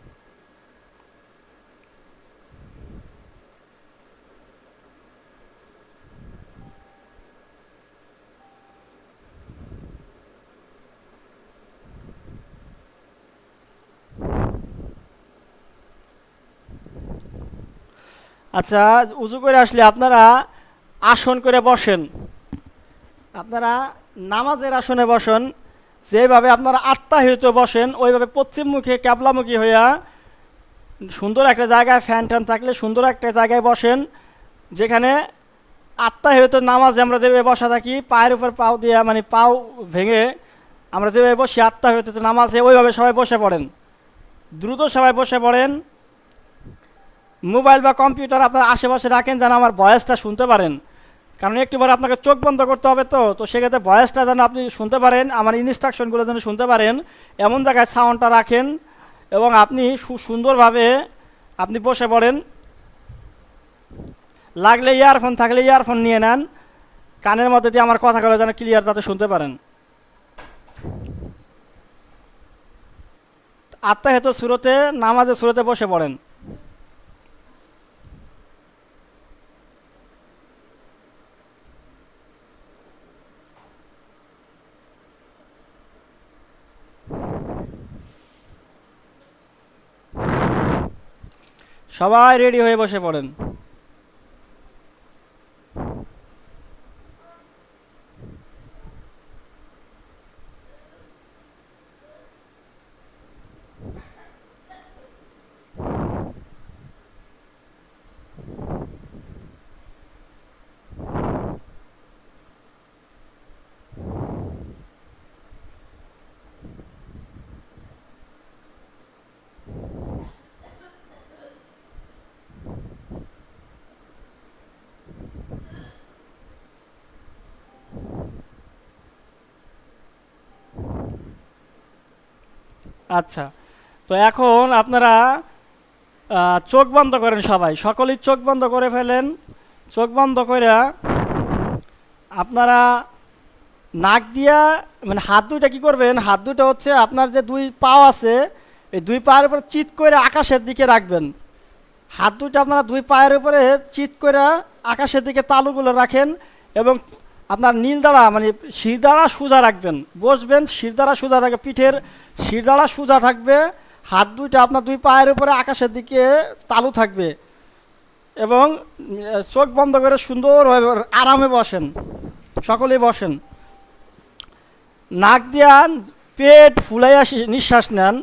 আচ্ছা, উজু করে আসলে আপনারা আসন করে বসেন, আপনারা নামাজের আসনে বসেন, যেভাবে আপনারা আত্মাহিত বসেন ওইভাবে পশ্চিমমুখী ক্যাবলামুখী হইয়া সুন্দর একটা জায়গায় ফ্যান ট্যান থাকলে সুন্দর একটা জায়গায় বসেন, যেখানে আত্মাহিত নামাজে আমরা যেভাবে বসা থাকি পায়ের উপর পাও দিয়া মানে পাও ভেঙে আমরা যেভাবে বসি আত্মাহিত নামাজে ওইভাবে সবাই বসে পড়েন, দ্রুত সবাই বসে পড়েন। মোবাইল বা কম্পিউটার আপনার আশেপাশে রাখেন যেন আমার ভয়েসটা শুনতে পারেন, কারণ একটুবার আপনাকে চোখ বন্ধ করতে হবে, তো সেক্ষেত্রে ভয়েসটা যেন আপনি শুনতে পারেন, আমার ইনস্ট্রাকশনগুলো যেন শুনতে পারেন, এমন জায়গায় সাউন্ডটা রাখেন এবং আপনি সুন্দরভাবে আপনি বসে পড়েন। লাগলে ইয়ারফোন থাকলে ইয়ারফোন নিয়ে নেন, কানের মধ্যে দিয়ে আমার কথাগুলো যেন ক্লিয়ার যাতে শুনতে পারেন। আত্মাহিত সুরতে নামাজের সুরতে বসে পড়েন। সবাই রেডি হয়ে বসে পড়েন। আচ্ছা, তো এখন আপনারা চোখ বন্ধ করেন, সবাই সকলেই চোখ বন্ধ করে ফেলেন। চোখ বন্ধ করে আপনারা নাক দিয়া মানে হাত দুইটা কী করবেন, হাত দুইটা হচ্ছে আপনার যে দুই পাও আছে এই দুই পায়ের উপর চিৎ করে আকাশের দিকে রাখবেন। হাত দুইটা আপনারা দুই পায়ের উপরে চিৎ করে আকাশের দিকে তালুগুলো রাখেন এবং আপনার নীলদাঁড়া মানে শিরদাঁড়া সোজা রাখবেন, বসবেন শিরদাঁড়া সোজা থাকবে, পিঠের শিরদাঁড়া সোজা থাকবে, হাত দুইটা আপনার দুই পায়ের উপরে আকাশের দিকে তালু থাকবে এবং চোখ বন্ধ করে সুন্দরভাবে আরামে বসেন, সকলেই বসেন। নাক দিয়া পেট ফুলাইয়া নিঃশ্বাস নেন,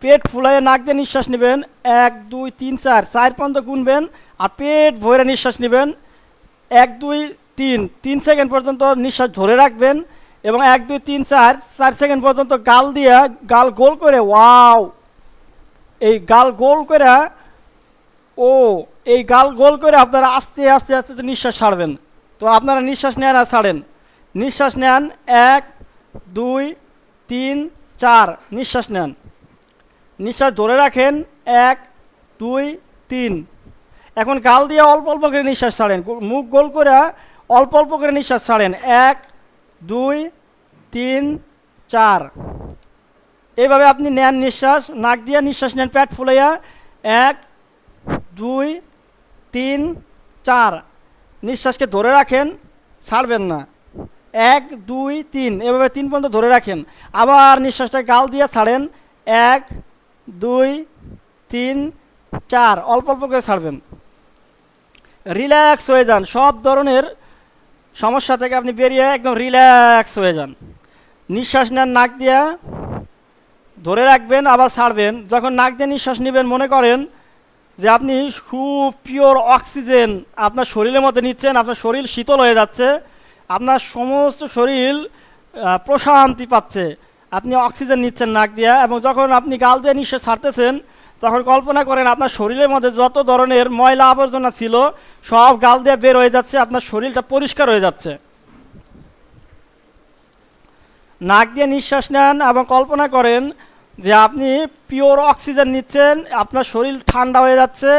পেট ফুলাইয়া নাক দিয়ে নিঃশ্বাস নেবেন, 1 2 3 4 4 পর্যন্ত গুনবেন আর পেট ভরে নিঃশ্বাস নেবেন। 1 2 3 3 সেকেন্ড পর্যন্ত নিঃশ্বাস ধরে রাখবেন এবং 1 2 3 4 4 সেকেন্ড পর্যন্ত গাল দিয়া গাল গোল করে ওয়াও, এই গাল গোল করে ও, এই গাল গোল করে আপনারা আস্তে আস্তে আস্তে নিঃশ্বাস ছাড়বেন। তো আপনারা নিঃশ্বাস নেন আর ছাড়েন, নিঃশ্বাস নেন 1 2 3 4, নিঃশ্বাস নেন, নিঃশ্বাস ধরে রাখেন 1 2 3। এখন গাল দিয়ে অল্প অল্প করে নিঃশ্বাস ছাড়েন, মুখ গোল করে অল্প অল্প করে নিঃশ্বাস ছাড়েন 1 2 3 4। এইভাবে আপনি নেন নিঃশ্বাস, নাক দিয়ে নিঃশ্বাস নেন পেট ফুলাইয়া 1 2 3 4, নিঃশ্বাসকে ধরে রাখেন ছাড়বেন না 1 2 3, এভাবে 3 পর্যন্ত ধরে রাখেন, আবার নিঃশ্বাসটা গাল দিয়ে ছাড়েন 1 2 3 4, অল্প অল্প করে ছাড়বেন। রিল্যাক্স হয়ে যান, সব ধরনের সমস্যা থেকে আপনি বেরিয়ে একদম রিল্যাক্স হয়ে যান। নিঃশ্বাস নেন নাক দিয়ে, ধরে রাখবেন আবার ছাড়বেন। যখন নাক দিয়ে নিঃশ্বাস নেবেন মনে করেন যে আপনি সুপিওর অক্সিজেন আপনার শরীরের মধ্যে নিচ্ছেন, আপনার শরীর শীতল হয়ে যাচ্ছে, আপনার সমস্ত শরীর প্রশান্তি পাচ্ছে। আপনি অক্সিজেন নিচ্ছেন নাক দিয়ে, এবং যখন আপনি গাল দিয়ে নিঃশ্বাস ছাড়তেছেন তখন কল্পনা করেন আপনার শরীরের মধ্যে যত ধরনের ময়লা আবর্জনা ছিল সব গাল দিয়ে বের হয়ে যাচ্ছে, আপনার শরীরটা পরিষ্কার হয়ে যাচ্ছে। নাক দিয়ে নিঃশ্বাস নেন এবং কল্পনা করেন যে আপনি পিওর অক্সিজেন নিচ্ছেন, আপনার শরীর ঠান্ডা হয়ে যাচ্ছে,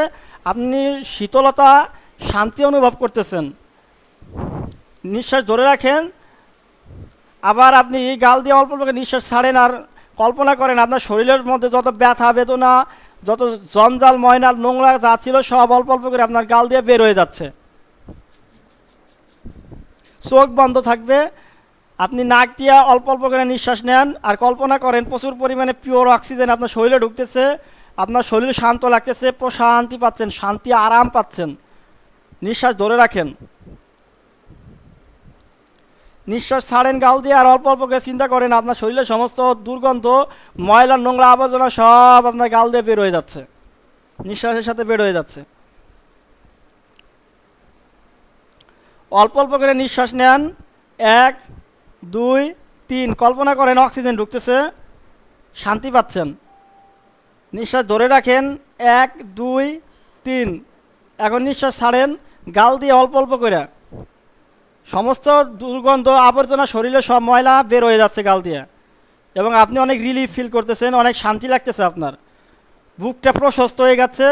আপনি শীতলতা শান্তি অনুভব করতেছেন। নিঃশ্বাস ধরে রাখেন, আবার আপনি গাল দিয়ে অল্প অল্প নিঃশ্বাস ছাড়েন, আর কল্পনা করেন আপনার শরীরের মধ্যে যত ব্যথা বেদনা, যত জঞ্জাল ময়লা নোংরা যা ছিল সব অল্প অল্প করে আপনার গাল দিয়ে বের হয়ে যাচ্ছে। চোখ বন্ধ থাকবে, আপনি নাক দিয়ে অল্প অল্প করে নিঃশ্বাস নেন আর কল্পনা করেন প্রচুর পরিমাণে পিওর অক্সিজেন আপনার শরীরে ঢুকতেছে, আপনার শরীর শান্ত লাগতেছে, প্রশান্তি পাচ্ছেন, শান্তি আরাম পাচ্ছেন। নিঃশ্বাস ধরে রাখেন, নিঃশ্বাস ছাড়েন গাল দিয়ে, আর অল্প অল্প করে চিন্তা করেন আপনার শরীরের সমস্ত দুর্গন্ধ ময়লা নোংরা আবর্জনা সব আপনার গাল দিয়ে বের হয়ে যাচ্ছে, নিঃশ্বাসের সাথে বের হয়ে যাচ্ছে। অল্প অল্প করে নিঃশ্বাস নেন, 1 2 3, কল্পনা করেন অক্সিজেন ঢুকতেছে, শান্তি পাচ্ছেন। নিঃশ্বাস ধরে রাখেন, 1 2 3, এখন নিঃশ্বাস ছাড়েন গাল দিয়ে অল্প অল্প করে, সমস্ত দুর্গন্ধ আবর্জনা শরীরে সব ময়লা বের হয়ে যাচ্ছে গাল দিয়ে, এবং আপনি অনেক রিলিফ ফিল করতেছেন, অনেক শান্তি লাগতেছে, আপনার বুকটা প্রশস্ত হয়ে গেছে,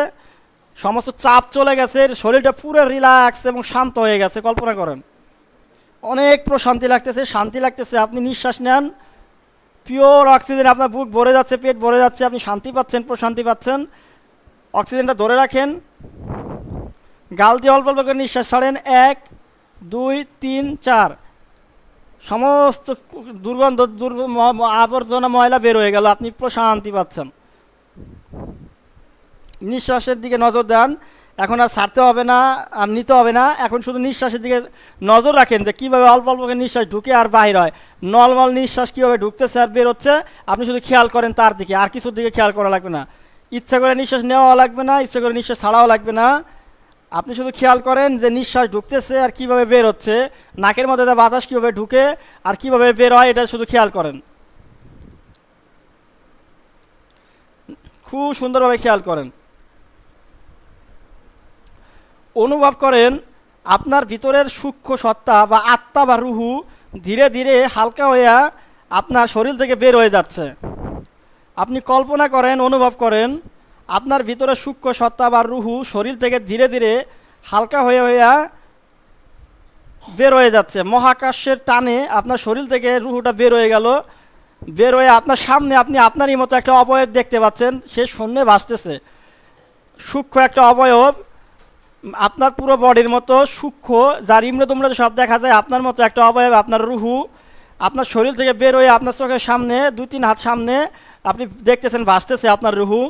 সমস্ত চাপ চলে গেছে, শরীরটা পুরো রিল্যাক্স এবং শান্ত হয়ে গেছে। কল্পনা করেন অনেক প্রশান্তি লাগতেছে, শান্তি লাগতেছে। আপনি নিঃশ্বাস নেন, পিওর অক্সিজেন আপনার বুক ভরে যাচ্ছে, পেট ভরে যাচ্ছে, আপনি শান্তি পাচ্ছেন, প্রশান্তি পাচ্ছেন। অক্সিজেনটা ধরে রাখেন, গাল দিয়ে অল্প অল্প করে নিঃশ্বাস ছাড়েন, 1 2 3 4, সমস্ত দুর্গন্ধ আবর্জনা ময়লা বের হয়ে গেল, আপনি প্রশান্তি পাচ্ছেন। নিঃশ্বাসের দিকে নজর দেন, এখন আর ছাড়তে হবে না, আর নিতে হবে না, এখন শুধু নিঃশ্বাসের দিকে নজর রাখেন যে কীভাবে অল্প অল্প করে নিঃশ্বাস ঢুকে আর বাহির হয়, নর্মাল নিঃশ্বাস কীভাবে ঢুকতেছে আর বের হচ্ছে, আপনি শুধু খেয়াল করেন তার দিকে, আর কিছুর দিকে খেয়াল করা লাগবে না। ইচ্ছা করে নিঃশ্বাস নেওয়াও লাগবে না, ইচ্ছা করে নিঃশ্বাস ছাড়াও লাগবে না, আপনি শুধু খেয়াল করেন যে নিঃশ্বাস ঢুকতেছে আর কীভাবে বের হচ্ছে, নাকের মধ্যে বাতাস কীভাবে ঢুকে আর কীভাবে বের হয়, এটা শুধু খেয়াল করেন, খুব সুন্দরভাবে খেয়াল করেন। অনুভব করেন আপনার ভিতরের সূক্ষ্ম সত্তা বা আত্মা বা রুহু ধীরে ধীরে হালকা হইয়া আপনার শরীর থেকে বের হয়ে যাচ্ছে। আপনি কল্পনা করেন, অনুভব করেন আপনার ভিতরে সূক্ষ্ম সত্তা বা রুহু শরীর থেকে ধীরে ধীরে হালকা হয়ে হইয়া বের হয়ে যাচ্ছে। মহাকাশের টানে আপনার শরীর থেকে রুহুটা বের হয়ে গেল, বের হয়ে আপনার সামনে আপনি আপনারই মতো একটা অবয়ব দেখতে পাচ্ছেন, সে শূন্যে ভাসতেছে। সূক্ষ্ম একটা অবয়ব আপনার পুরো বডির মতো সূক্ষ্ম, যার ইমরা তোমরা সব দেখা যায়, আপনার মতো একটা অবয়ব, আপনার রুহু আপনার শরীর থেকে বের হয়ে আপনার চোখের সামনে 2-3 হাত সামনে আপনি দেখতেছেন ভাসতেছে আপনার রুহু।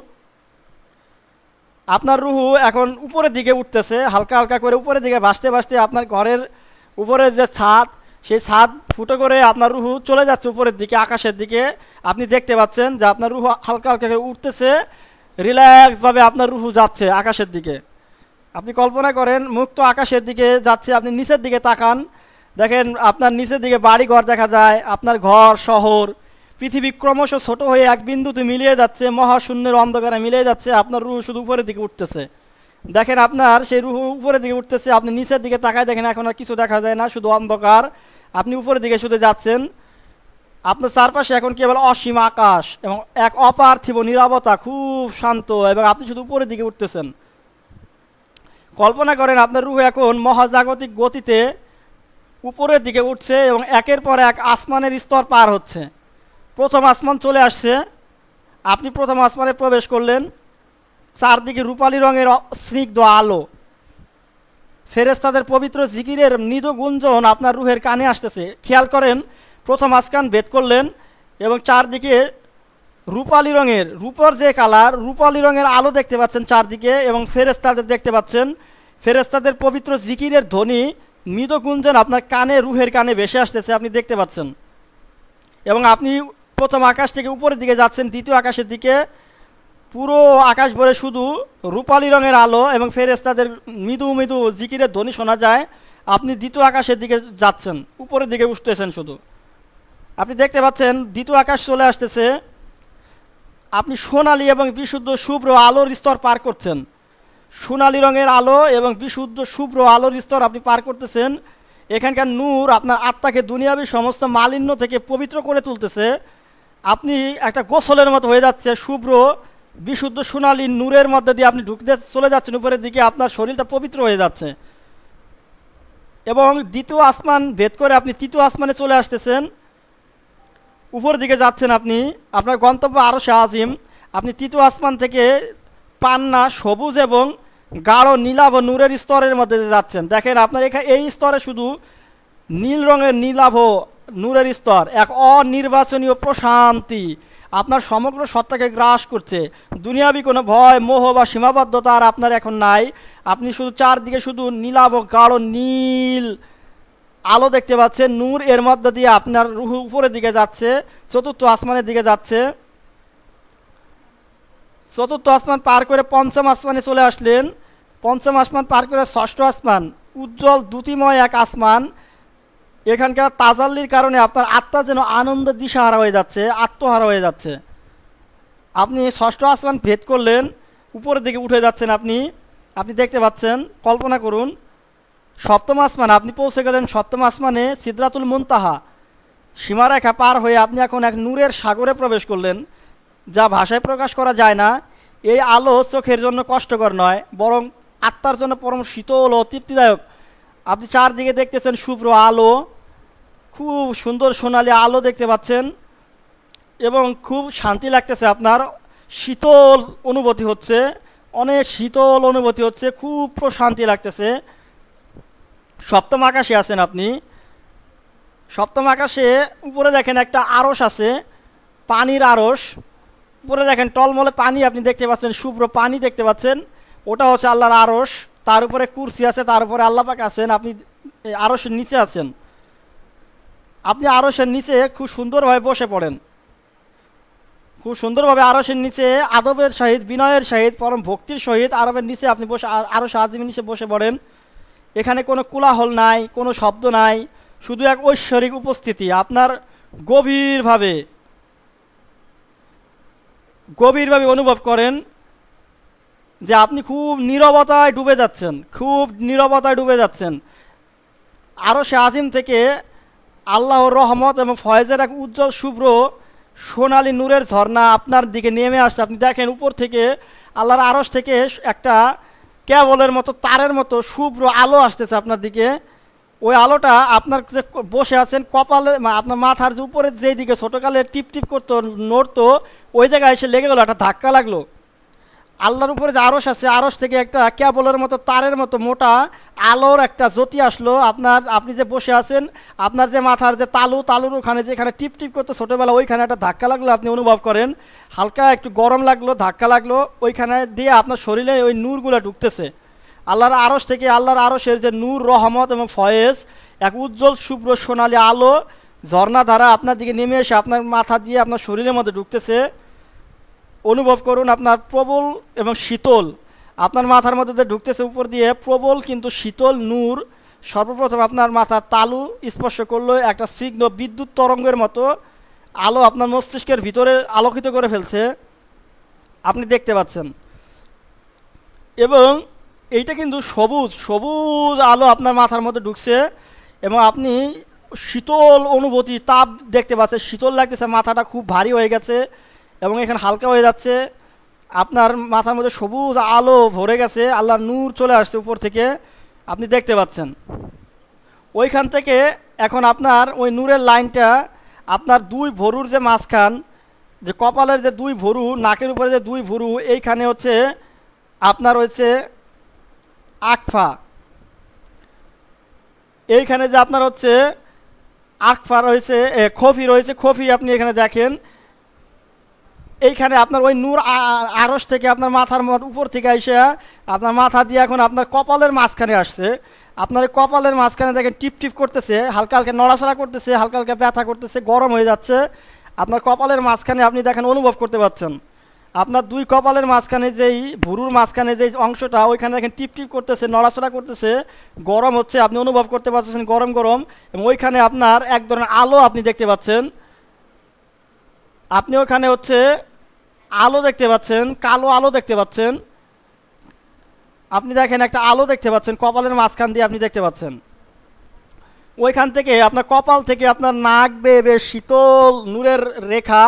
আপনার রুহু এখন উপরের দিকে উঠতেছে, হালকা হালকা করে উপরের দিকে ভাসতে ভাসতে আপনার ঘরের উপরের যে ছাদ, সেই ছাদ ফুটো করে আপনার রুহু চলে যাচ্ছে উপরের দিকে, আকাশের দিকে। আপনি দেখতে পাচ্ছেন যে আপনার রুহু হালকা হালকা করে উঠতেছে, রিল্যাক্সভাবে আপনার রুহু যাচ্ছে আকাশের দিকে। আপনি কল্পনা করেন মুক্ত আকাশের দিকে যাচ্ছে, আপনি নিচের দিকে তাকান, দেখেন আপনার নিচের দিকে বাড়ি ঘর দেখা যায়, আপনার ঘর শহর পৃথিবী ক্রমশ ছোট হয়ে এক বিন্দুতে মিলিয়ে যাচ্ছে, মহাশূন্যের অন্ধকারে মিলিয়ে যাচ্ছে, আপনার রুহু শুধু উপরের দিকে উঠতেছে। দেখেন আপনার সেই রুহু উপরের দিকে উঠতেছে, আপনি নিচের দিকে তাকায় দেখেন এখন আর কিছু দেখা যায় না, শুধু অন্ধকার, আপনি উপরের দিকে শুধু যাচ্ছেন। আপনার চারপাশে এখন কেবল অসীম আকাশ এবং এক অপার্থিব নীরবতা, খুব শান্ত, এবং আপনি শুধু উপরের দিকে উঠতেছেন। কল্পনা করেন আপনার রুহু এখন মহাজাগতিক গতিতে উপরের দিকে উঠছে এবং একের পর এক আসমানের স্তর পার হচ্ছে। প্রথম আসমান চলে আসছে, আপনি প্রথম আসমানে প্রবেশ করলেন, চারদিকে রূপালী রঙের স্নিগ্ধ আলো, ফেরেশতাদের পবিত্র জিকিরের মৃদু গুঞ্জন আপনার রুহের কানে আসতেছে। খেয়াল করেন প্রথম আসমান ভেদ করলেন এবং চারদিকে রূপালী রঙের, রূপর যে কালার, রূপালী রঙের আলো দেখতে পাচ্ছেন চারদিকে, এবং ফেরেশতাদের দেখতে পাচ্ছেন। ফেরেশতাদের পবিত্র জিকিরের ধ্বনি মৃদু গুঞ্জন আপনার কানে, রুহের কানে ভেসে আসতেছে, আপনি দেখতে পাচ্ছেন। এবং আপনি প্রথম আকাশ থেকে উপরের দিকে যাচ্ছেন দ্বিতীয় আকাশের দিকে, পুরো আকাশ ভরে শুধু রূপালী রঙের আলো এবং ফেরেশতাদের মৃদু মৃদু জিকিরের ধ্বনি শোনা যায়। আপনি দ্বিতীয় আকাশের দিকে যাচ্ছেন, উপরের দিকে উঠতেছেন শুধু। আপনি দেখতে পাচ্ছেন দ্বিতীয় আকাশ চলে আসতেছে, আপনি সোনালী এবং বিশুদ্ধ শুভ্র আলোর স্তর পার করছেন। সোনালী রঙের আলো এবং বিশুদ্ধ শুভ্র আলোর স্তর আপনি পার করতেছেন। এখানকার নূর আপনার আত্মাকে দুনিয়াবী সমস্ত মালিন্য থেকে পবিত্র করে তুলতেছে। আপনি একটা গোসলের মতো হয়ে যাচ্ছে, শুভ্র বিশুদ্ধ সোনালী নূরের মধ্যে দিয়ে আপনি ঢুকতে চলে যাচ্ছেন উপরের দিকে, আপনার শরীরটা পবিত্র হয়ে যাচ্ছে। এবং দ্বিতীয় আসমান ভেদ করে আপনি তৃতীয় আসমানে চলে আসতেছেন, উপর দিকে যাচ্ছেন। আপনি আপনার গন্তব্য আরশে আজিম। আপনি তৃতীয় আসমান থেকে পান্না সবুজ এবং গাঢ় নীলাভ নূরের স্তরের মধ্যে দিয়ে যাচ্ছেন। দেখেন আপনার এখানে এই স্তরে শুধু নীল রঙের নীলাভ নূরের স্তর, এক অনির্বাচনীয় প্রশান্তি আপনার সমগ্র সত্তাকে গ্রাস করছে। দুনিয়াবি কোনো ভয় মোহ বা সীমাবদ্ধতা আর আপনার এখন নাই। আপনি শুধু চারদিকে শুধু নীলাভ গাঢ় নীল আলো দেখতে পাচ্ছেন, নূর এর মধ্য দিয়ে আপনার রুহ উপরের দিকে যাচ্ছে, চতুর্থ আসমানের দিকে যাচ্ছে। চতুর্থ আসমান পার করে পঞ্চম আসমানে চলে আসলেন। পঞ্চম আসমান পার করে ষষ্ঠ আসমান, উজ্জ্বল দ্যুতিময় এক আসমান। এখানকার তাজাল্লির কারণে আপনার আত্মা যেন আনন্দ দিশাহারা হয়ে যাচ্ছে, আত্মহারা হয়ে যাচ্ছে। আপনি ষষ্ঠ আসমান ভেদ করলেন, উপরের দিকে উঠে যাচ্ছেন। আপনি দেখতে পাচ্ছেন, কল্পনা করুন সপ্তম আসমান, আপনি পৌঁছে গেলেন সপ্তম আসমানে সিদরাতুল মুনতাহা। সীমারেখা পার হয়ে আপনি এখন এক নূরের সাগরে প্রবেশ করলেন, যা ভাষায় প্রকাশ করা যায় না। এই আলো চোখের জন্য কষ্টকর নয়, বরং আত্মার জন্য পরম শীতল ও তৃপ্তিদায়ক। আপনি চারদিকে দেখতেছেন শুভ্র আলো, খুব সুন্দর সোনালি আলো দেখতে পাচ্ছেন এবং খুব শান্তি লাগতেছে। আপনার শীতল অনুভূতি হচ্ছে, অনেক শীতল অনুভূতি হচ্ছে, খুব প্রশান্তি লাগতেছে। সপ্তম আকাশে আছেন আপনি। সপ্তম আকাশে উপরে দেখেন একটা আরশ আছে, পানির আরশ। উপরে দেখেন টলমলে পানি আপনি দেখতে পাচ্ছেন, শুভ্র পানি দেখতে পাচ্ছেন, ওটা হচ্ছে আল্লাহর আরশ। তার উপরে কুরসি আছে, তার উপরে আল্লাহ পাক আছেন, আপনি আরশের নিচে আছেন। আপনি আরশের নিচে খুব সুন্দরভাবে বসে পড়েন, খুব সুন্দরভাবে আরশের নিচে আদবের সহিত বিনয়ের সহিত পরম ভক্তির সহিত আরবের নিচে আপনি বসে আরশ আজিমের নিচে বসে পড়েন। এখানে কোনো কোলাহল নাই, কোনো শব্দ নাই, শুধু এক ঐশ্বরিক উপস্থিতি। আপনার গভীরভাবে অনুভব করেন যে আপনি খুব নীরবতায় ডুবে যাচ্ছেন, খুব নীরবতায় ডুবে যাচ্ছেন। আরশে আজিম থেকে আল্লাহর রহমত এবং ফয়েজের এক উজ্জ্বল শুভ্র সোনালী নূরের ঝর্ণা আপনার দিকে নেমে আসছে। আপনি দেখেন উপর থেকে আল্লাহর আরশ থেকে একটা কেবলের মতো তারের মতো শুভ্র আলো আসতেছে আপনার দিকে। ওই আলোটা আপনার যে বসে আছেন কপালে, আপনার মাথার যে উপরে যেই দিকে ছোটোকালে টিপ টিপ করতো নড়তো, ওই জায়গায় এসে লেগে গেলো, একটা ধাক্কা লাগলো। আল্লাহর উপরে যে আরশ আছে, আরশ থেকে একটা কেবলের মতো তারের মতো মোটা আলোর একটা জ্যোতি আসলো। আপনি যে বসে আছেন, আপনার যে মাথার যে তালুর ওখানে যেখানে টিপ টিপ করতো ছোটোবেলা, ওইখানে একটা ধাক্কা লাগলো, আপনি অনুভব করেন। হালকা একটু গরম লাগলো, ধাক্কা লাগলো, ওইখানে দিয়ে আপনার শরীরে ওই নূরগুলো ঢুকতেছে। আল্লাহর আরশ থেকে আল্লাহর আরশের যে নূর রহমত এবং ফয়েজ, এক উজ্জ্বল শুভ্র সোনালী আলো ঝর্ণা ধারা আপনার দিকে নেমে এসে আপনার মাথা দিয়ে আপনার শরীরের মধ্যে ঢুকতেছে। অনুভব করুন আপনার প্রবল এবং শীতল আপনার মাথার মধ্যে ঢুকতেছে উপর দিয়ে, প্রবল কিন্তু শীতল নূর সর্বপ্রথম আপনার মাথার তালু স্পর্শ করলো। একটা তীক্ষ্ণ বিদ্যুৎ তরঙ্গের মতো আলো আপনার মস্তিষ্কের ভিতরে আলোকিত করে ফেলছে, আপনি দেখতে পাচ্ছেন। এবং এইটা কিন্তু সবুজ আলো আপনার মাথার মধ্যে ঢুকছে এবং আপনি শীতল অনুভূতি, তাপ দেখতে পাচ্ছেন, শীতল লাগতেছে, মাথাটা খুব ভারী হয়ে গেছে এবং এখানে হালকা হয়ে যাচ্ছে। আপনার মাথার মধ্যে সবুজ আলো ভরে গেছে, আল্লাহর নূর চলে আসছে উপর থেকে, আপনি দেখতে পাচ্ছেন। ওইখান থেকে এখন আপনার ওই নূরের লাইনটা আপনার দুই ভরুর যে মাঝখান, যে কপালের যে দুই ভরু, নাকের উপরে যে দুই ভরু, এইখানে হচ্ছে আপনার হচ্ছে আকফা। এইখানে যে আপনার হচ্ছে আকফা রয়েছে, খফি রয়েছে, খফি আপনি এখানে দেখেন। এইখানে আপনার ওই নূর আরশ থেকে আপনার মাথার উপর থেকে এসে আপনার মাথা দিয়ে এখন আপনার কপালের মাঝখানে আসছে। আপনার কপালের মাঝখানে দেখেন টিপ টিপ করতেছে, হালকা হালকা নড়াচড়া করতেছে, হালকা হালকা ব্যথা করতেছে, গরম হয়ে যাচ্ছে। আপনার কপালের মাঝখানে আপনি দেখেন অনুভব করতে পারছেন। আপনার দুই কপালের মাঝখানে যেই ভুরুর মাঝখানে যেই অংশটা ওইখানে দেখেন টিপ টিপ করতেছে, নড়াচড়া করতেছে, গরম হচ্ছে, আপনি অনুভব করতে পারছেন গরম গরম। এবং ওইখানে আপনার এক ধরনের আলো আপনি দেখতে পাচ্ছেন। আপনি ওখানে হচ্ছে আলো দেখতে পাচ্ছেন, কালো আলো দেখতে পাচ্ছেন। আপনি দেখেন একটা আলো দেখতে পাচ্ছেন কপালের মাঝখান দিয়ে আপনি দেখতে পাচ্ছেন। ওইখান থেকে আপনার কপাল থেকে আপনার নাক বেয়ে বেশ শীতল নূরের রেখা,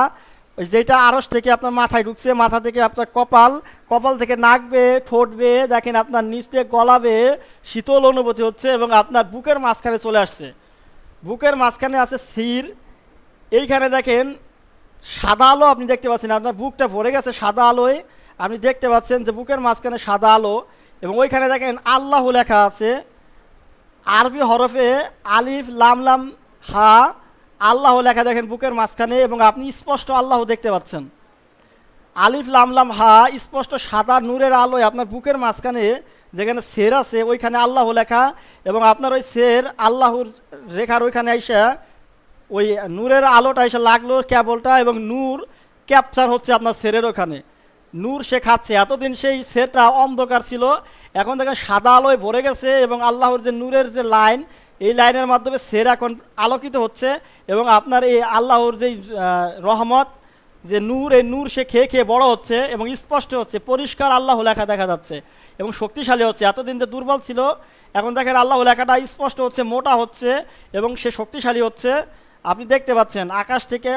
ওই যেটা আড়স থেকে আপনার মাথায় ঢুকছে, মাথা থেকে আপনার কপাল, কপাল থেকে নাক বেয়ে ঠোঁট বেয়ে দেখেন আপনার নিচ থেকে গলা বেয়ে শীতল অনুভূতি হচ্ছে এবং আপনার বুকের মাঝখানে চলে আসছে। বুকের মাঝখানে আছে শির। এইখানে দেখেন সাদা আলো আপনি দেখতে পাচ্ছেন, আপনার বুকটা ভরে গেছে সাদা আলোয়। আপনি দেখতে পাচ্ছেন যে বুকের মাঝখানে সাদা আলো এবং ওইখানে দেখেন আল্লাহ লেখা আছে আরবি হরফে, আলিফ লাম লাম হা, আল্লাহ লেখা দেখেন বুকের মাঝখানে এবং আপনি স্পষ্ট আল্লাহ দেখতে পাচ্ছেন। আলিফ লাম লাম হা স্পষ্ট সাদা নূরের আলোয় আপনার বুকের মাঝখানে যেখানে সের আছে ওইখানে আল্লাহ লেখা এবং আপনার ওই সের আল্লাহর রেখার ওইখানে আইসা ওই নূরের আলোটা এসে লাগলো কেবলটা এবং নূর ক্যাপচার হচ্ছে আপনার সেরের ওখানে। নূর সে খাচ্ছে, এতদিন সেই সেরটা অন্ধকার ছিল, এখন দেখেন সাদা আলোয় ভরে গেছে এবং আল্লাহর যে নূরের যে লাইন, এই লাইনের মাধ্যমে সের এখন আলোকিত হচ্ছে এবং আপনার এই আল্লাহর যেই রহমত যে নূর, এই নূর সে খেয়ে খেয়ে বড় হচ্ছে এবং স্পষ্ট হচ্ছে, পরিষ্কার আল্লাহ লেখা দেখা যাচ্ছে এবং শক্তিশালী হচ্ছে। এতদিন যে দুর্বল ছিল এখন দেখেন আল্লাহ লেখাটা স্পষ্ট হচ্ছে, মোটা হচ্ছে এবং সে শক্তিশালী হচ্ছে। আপনি দেখতে পাচ্ছেন আকাশ থেকে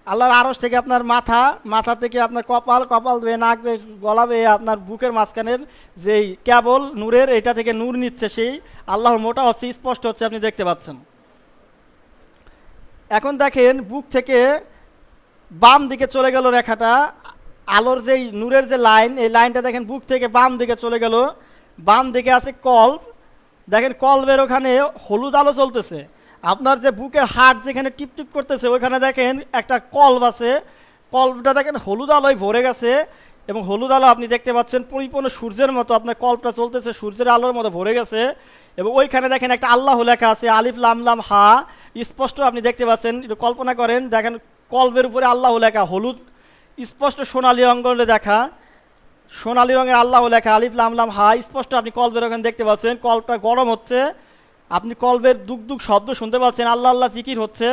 আল্লাহর আরশ থেকে আপনার মাথা, মাথা থেকে আপনার কপাল, কপাল বেয়ে নাক বেয়ে গলা বেয়ে আপনার বুকের মাঝখানের যেই কেবল নূরের, এটা থেকে নূর নিচ্ছে, সেই আল্লাহর মোটা হচ্ছে, স্পষ্ট হচ্ছে, আপনি দেখতে পাচ্ছেন। এখন দেখেন বুক থেকে বাম দিকে চলে গেল রেখাটা, আলোর যেই নূরের যে লাইন, এই লাইনটা দেখেন বুক থেকে বাম দিকে চলে গেল। বাম দিকে আছে কল্ব, দেখেন কল্বের ওখানে হলুদ আলো চলতেছে। আপনার যে বুকের হাড় যেখানে টিপ টিপ করতেছে ওইখানে দেখেন একটা কল্ব আছে, কল্বটা দেখেন হলুদ আলোয় ভরে গেছে এবং হলুদ আলো আপনি দেখতে পাচ্ছেন পরিপূর্ণ সূর্যের মতো আপনার কল্বটা চলতেছে, সূর্যের আলোর মতো ভরে গেছে এবং ওইখানে দেখেন একটা আল্লাহ লেখা আছে আলিফ লাম লাম হা, স্পষ্ট আপনি দেখতে পাচ্ছেন। একটু কল্পনা করেন, দেখেন কল্বের উপরে আল্লাহ লেখা হলুদ, স্পষ্ট সোনালী অঙ্গলে দেখা, সোনালী রঙের আল্লাহ লেখা আলিফ লাম লাম হা, স্পষ্ট আপনি কল্বের ওখানে দেখতে পাচ্ছেন। কল্বটা গরম হচ্ছে, আপনি কল্বের দুক দুক শব্দ শুনতে পাচ্ছেন, আল্লাহ আল্লাহ জিকির হচ্ছে।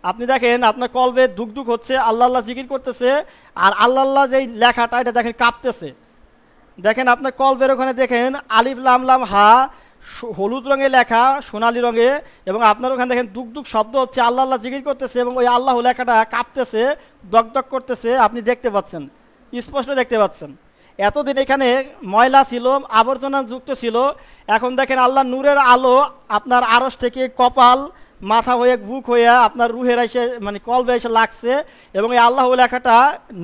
আপনি দেখেন আপনার কল্বের দুক দুক হচ্ছে, আল্লাহ আল্লাহ জিকির করতেছে আর আল্লাহ আল্লাহ যেই লেখাটা এটা দেখেন কাঁপতেছে। দেখেন আপনার কল্বের ওখানে দেখেন আলিফ লাম লাম হা হলুদ রঙে লেখা সোনালী রঙে এবং আপনার ওখানে দেখেন দুক দুক শব্দ হচ্ছে, আল্লাহ আল্লাহ জিকির করতেছে এবং ওই আল্লাহ লেখাটা কাঁপতেছে, দগদগ করতেছে, আপনি দেখতে পাচ্ছেন, স্পষ্ট দেখতে পাচ্ছেন। এতদিন এখানে ময়লা ছিল, আবর্জনা যুক্ত ছিল, এখন দেখেন আল্লাহ নূরের আলো আপনার আরশ থেকে কপাল, মাথা হয়ে বুক হয়ে আপনার রুহের এসে মানে কলবে এসে লাগছে এবং এই আল্লাহ লেখাটা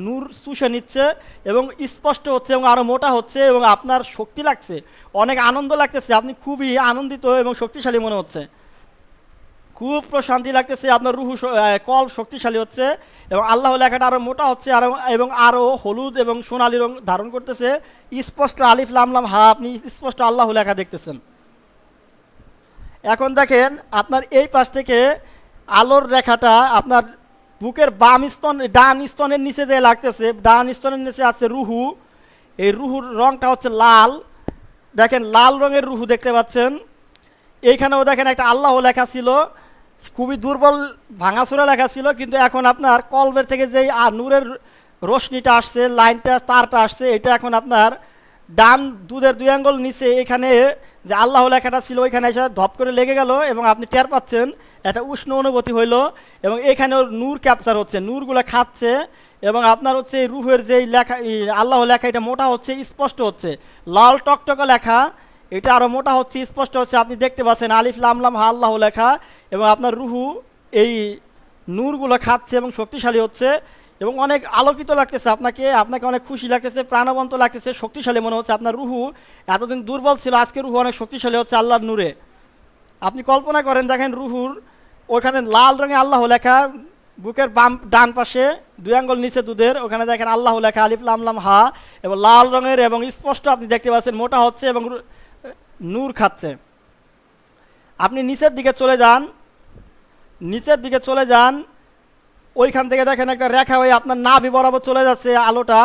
নূর চুষে নিচ্ছে এবং স্পষ্ট হচ্ছে এবং আরও মোটা হচ্ছে এবং আপনার শক্তি লাগছে, অনেক আনন্দ লাগতেছে, আপনি খুবই আনন্দিত এবং শক্তিশালী মনে হচ্ছে, খুব প্রশান্তি লাগতেছে, আপনার রুহু কল শক্তিশালী হচ্ছে এবং আল্লাহ লেখাটা আরও মোটা হচ্ছে আরও এবং আরও হলুদ এবং সোনালি রং ধারণ করতেছে, স্পষ্ট আলিফ লাম লাম হা আপনি স্পষ্ট আল্লাহ লেখা দেখতেছেন। এখন দেখেন আপনার এই পাশ থেকে আলোর রেখাটা আপনার বুকের বাম স্তন, ডান স্তনের নিচে যে লাগতেছে, ডান স্তনের নিচে আছে রুহু, এই রুহুর রংটা হচ্ছে লাল, দেখেন লাল রঙের রুহু দেখতে পাচ্ছেন। এইখানেও দেখেন একটা আল্লাহ লেখা ছিল, খুবই দুর্বল ভাঙাচোরা লেখা ছিল, কিন্তু এখন আপনার কলবের থেকে যেই নূরের রশ্মিটা আসছে, লাইনটা তারটা আসছে, এটা এখন আপনার ডান দুধের 2 আঙ্গুল নিচে এখানে যে আল্লাহ লেখাটা ছিল ওইখানে এসে ধপ করে লেগে গেল এবং আপনি টের পাচ্ছেন একটা উষ্ণ অনুভূতি হইল এবং এখানেও নূর ক্যাপচার হচ্ছে, নূরগুলো খাচ্ছে এবং আপনার হচ্ছে এই রুহের যেই লেখা আল্লাহ লেখা এটা মোটা হচ্ছে, স্পষ্ট হচ্ছে, লাল টকটকা লেখা এটা আরও মোটা হচ্ছে, স্পষ্ট হচ্ছে, আপনি দেখতে পাচ্ছেন আলিফ লাম লাম হা আল্লাহ লেখা এবং আপনার রুহু এই নূরগুলো খাচ্ছে এবং শক্তিশালী হচ্ছে এবং অনেক আলোকিত লাগতেছে, আপনাকে আপনাকে অনেক খুশি লাগতেছে, প্রাণবন্ত লাগতেছে, শক্তিশালী মনে হচ্ছে। আপনার রুহু এতদিন দুর্বল ছিল, আজকে রুহু অনেক শক্তিশালী হচ্ছে আল্লাহর নূরে। আপনি কল্পনা করেন, দেখেন রুহুর ওখানে লাল রঙে আল্লাহ লেখা, বুকের বাম ডান পাশে 2 আঙ্গুল নিচে দুধের ওখানে দেখেন আল্লাহ লেখা আলিফ লাম লাম হা এবং লাল রঙের এবং স্পষ্ট আপনি দেখতে পাচ্ছেন, মোটা হচ্ছে এবং নূর খাচ্ছে। আপনি নিচের দিকে চলে যান, নিচের দিকে চলে যান, ওইখান থেকে দেখেন একটা রেখা হয়ে আপনার নাভি বরাবর চলে যাচ্ছে আলোটা,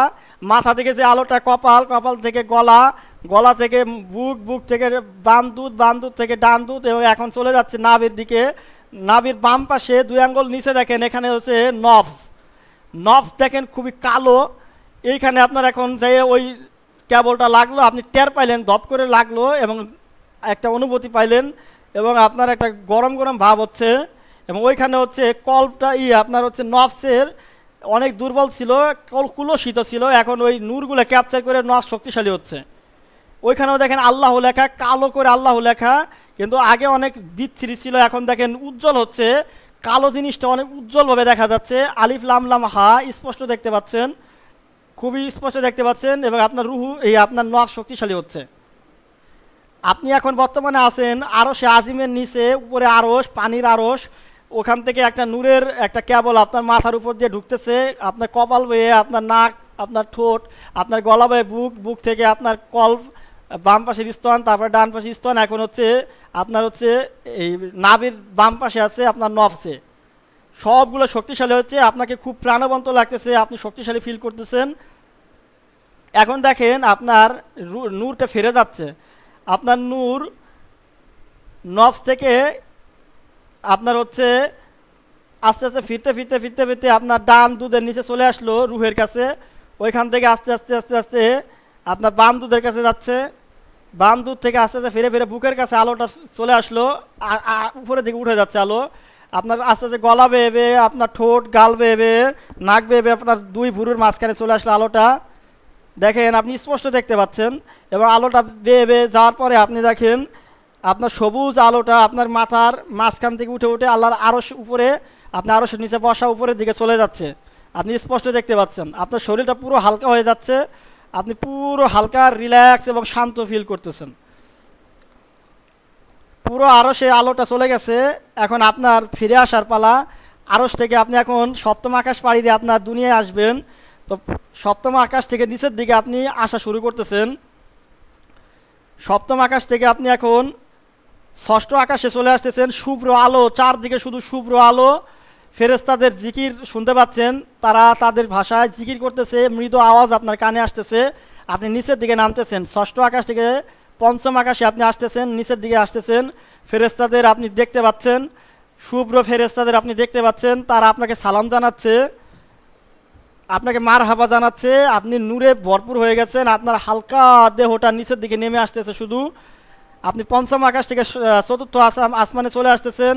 মাথা থেকে যে আলোটা কপাল, কপাল থেকে গলা, গলা থেকে বুক, বুক থেকে বাম দুধ, বাম দুধ থেকে ডান দুধ, এবং এখন চলে যাচ্ছে নাভির দিকে। নাভির বাম পাশে 2 আঙ্গুল নিচে দেখেন এখানে হচ্ছে নভস, নভস দেখেন খুবই কালো। এইখানে আপনার এখন যে ওই কেবলটা লাগলো, আপনি টের পাইলেন, ধপ করে লাগলো এবং একটা অনুভূতি পাইলেন, এবং আপনার একটা গরম গরম ভাব হচ্ছে। এবং ওইখানে হচ্ছে কল্পটা আপনার হচ্ছে নফসের অনেক দুর্বল ছিল, কুলসিত ছিল, এখন ওই নূরগুলো ক্যাপচার করে নফস শক্তিশালী হচ্ছে। ওইখানেও দেখেন আল্লাহ লেখা, কালো করে আল্লাহ লেখা, কিন্তু আগে অনেক বিচ্ছিরি ছিল, এখন দেখেন উজ্জ্বল হচ্ছে, কালো জিনিসটা অনেক উজ্জ্বলভাবে দেখা যাচ্ছে। আলিফ লাম লাম হা স্পষ্ট দেখতে পাচ্ছেন, খুবই স্পষ্ট দেখতে পাচ্ছেন, এবং আপনার রুহু আপনার নফস শক্তিশালী হচ্ছে। আপনি এখন বর্তমানে আছেন আরশে আজিমের নিচে, উপরে আরশ, পানির আরশ, ওখান থেকে একটা নূরের একটা কেবল আপনার মাথার উপর দিয়ে ঢুকতেছে, আপনার কপাল বেয়ে আপনার নাক, আপনার ঠোঁট, আপনার গলা বেয়ে বুক, বুক থেকে আপনার কল্প, বাম পাশের স্তন, তারপর ডান পাশের স্তন, এখন হচ্ছে আপনার হচ্ছে এই নাভির বাম পাশে আছে আপনার নফসে। সবগুলো শক্তিশালী হচ্ছে, আপনাকে খুব প্রাণবন্ত লাগতেছে, আপনি শক্তিশালী ফিল করতেছেন। এখন দেখেন আপনার নূরটা ফিরে যাচ্ছে, আপনার নূর নফস থেকে আপনার হচ্ছে আস্তে আস্তে ফিরতে ফিরতে ফিরতে ফিরতে আপনার ডান দুধের নিচে চলে আসলো রুহের কাছে। ওইখান থেকে আস্তে আস্তে আস্তে আস্তে আপনার বাম দুধের কাছে যাচ্ছে, বাম দুধ থেকে আস্তে আস্তে ফিরে ফিরে বুকের কাছে আলোটা চলে আসলো, উপরের দিকে উঠে যাচ্ছে আলো। আপনার আস্তে আস্তে গলা বেয়ে বেয়ে আপনার ঠোঁট, গাল বেয়ে বেয়ে, নাক বেয়ে বেয়ে আপনার 2 ভুরুর মাঝখানে চলে আসলো আলোটা। দেখেন আপনি স্পষ্ট দেখতে পাচ্ছেন, এবং আলোটা বেয়ে বেয়ে যাওয়ার পরে আপনি দেখেন আপনার সবুজ আলোটা আপনার মাথার মাঝখান থেকে উঠে উঠে আল্লাহর আরশ উপরে, আপনার আরশের নিচে বসা উপরের দিকে চলে যাচ্ছে, আপনি স্পষ্ট দেখতে পাচ্ছেন। আপনার শরীরটা পুরো হালকা হয়ে যাচ্ছে, আপনি পুরো হালকা রিল্যাক্স এবং শান্ত ফিল করতেছেন। পুরো আরশে আলোটা চলে গেছে, এখন আপনার ফিরে আসার পালা। আরশ থেকে আপনি এখন সপ্তম আকাশ পাড়ি দিয়ে আপনার দুনিয়ায় আসবেন। তো সপ্তম আকাশ থেকে নিচের দিকে আপনি আসা শুরু করতেছেন। সপ্তম আকাশ থেকে আপনি এখন ষষ্ঠ আকাশে চলে আসতেছেন। শুভ্র আলো, চারদিকে শুধু শুভ্র আলো, ফেরেশতাদের জিকির শুনতে পাচ্ছেন, তারা তাদের ভাষায় জিকির করতেছে, মৃদু আওয়াজ আপনার কানে আসতেছে। আপনি নিচের দিকে নামতেছেন, ষষ্ঠ আকাশ থেকে পঞ্চম আকাশে আপনি আসতেছেন, নিচের দিকে আসতেছেন। ফেরেশতাদের আপনি দেখতে পাচ্ছেন, শুভ্র ফেরেশতাদের আপনি দেখতে পাচ্ছেন, তারা আপনাকে সালাম জানাচ্ছে, আপনাকে মারহাবা জানাচ্ছে। আপনি নূরে ভরপুর হয়ে গেছেন, আপনার হালকা দেহটা নিচের দিকে নেমে আসতেছে শুধু। আপনি পঞ্চম আকাশ থেকে চতুর্থ আসমানে চলে আসতেছেন,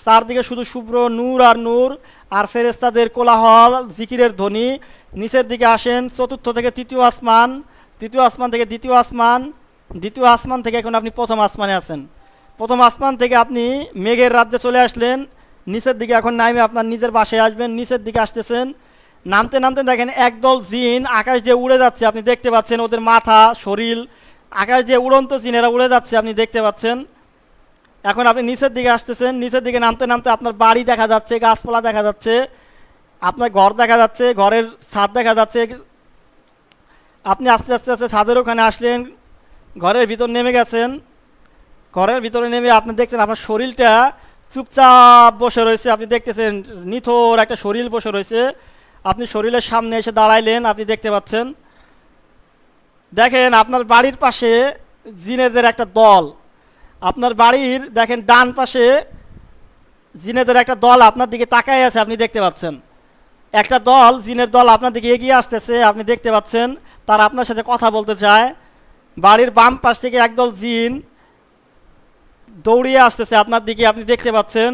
চারদিকে শুধু শুভ্র নূর আর নূর, আর ফেরেশতাদের কোলাহল, জিকিরের ধ্বনি। নিচের দিকে আসেন, চতুর্থ থেকে তৃতীয় আসমান, তৃতীয় আসমান থেকে দ্বিতীয় আসমান, দ্বিতীয় আসমান থেকে এখন আপনি প্রথম আসমানে আছেন। প্রথম আসমান থেকে আপনি মেঘের রাজ্যে চলে আসলেন, নিচের দিকে এখন নামে আপনার নিজের বাসায় আসবেন। নিচের দিকে আসতেছেন, নামতে নামতে দেখেন একদল জিন আকাশ দিয়ে উড়ে যাচ্ছে, আপনি দেখতে পাচ্ছেন ওদের মাথা, শরীর আকাশ দিয়ে উড়ন্ত জিনেরা উড়ে যাচ্ছে, আপনি দেখতে পাচ্ছেন। এখন আপনি নিচের দিকে আসতেছেন, নিচের দিকে নামতে নামতে আপনার বাড়ি দেখা যাচ্ছে, গাছপালা দেখা যাচ্ছে, আপনার ঘর দেখা যাচ্ছে, ঘরের ছাদ দেখা যাচ্ছে। আপনি আস্তে আস্তে আস্তে ছাদের ওখানে আসলেন, ঘরের ভিতর নেমে গেছেন। ঘরের ভিতরে নেমে আপনি দেখছেন আপনার শরীরটা চুপচাপ বসে রয়েছে, আপনি দেখতেছেন নিথর একটা শরীর বসে রয়েছে। আপনি শরীরের সামনে এসে দাঁড়াইলেন, আপনি দেখতে পাচ্ছেন। দেখেন আপনার বাড়ির পাশে জিনেদের একটা দল, আপনার বাড়ির দেখেন ডান পাশে জিনেদের একটা দল আপনার দিকে তাকায় আছে, আপনি দেখতে পাচ্ছেন। একটা দল, জিনের দল আপনার দিকে এগিয়ে আসতেছে, আপনি দেখতে পাচ্ছেন। তারা আপনার সাথে কথা বলতে চায়। বাড়ির বাম পাশ থেকে একদল জিন দৌড়িয়ে আসতেছে আপনার দিকে, আপনি দেখতে পাচ্ছেন।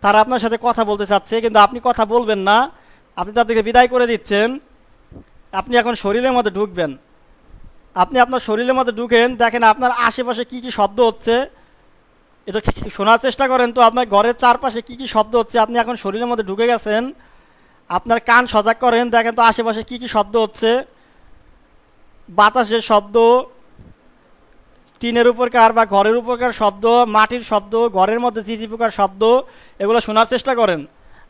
তারা আপনার সাথে কথা বলতে চাচ্ছে, কিন্তু আপনি কথা বলবেন না, আপনি তাদেরকে বিদায় করে দিচ্ছেন। আপনি এখন শরীরের মধ্যে ঢুকবেন। আপনি আপনার শরীরের মধ্যে ঢুকেন, দেখেন আপনার আশেপাশে কি কি শব্দ হচ্ছে, এটা শোনার চেষ্টা করেন তো আপনার ঘরের চারপাশে কি কি শব্দ হচ্ছে। আপনি এখন শরীরের মধ্যে ঢুকে গেছেন, আপনার কান সজাগ করেন, দেখেন তো আশেপাশে কি কি শব্দ হচ্ছে। বাতাসের শব্দ, টিনের উপরকার বা ঘরের উপরকার শব্দ, মাটির শব্দ, ঘরের মধ্যে ঝিঝি পোকার শব্দ, এগুলো শোনার চেষ্টা করেন।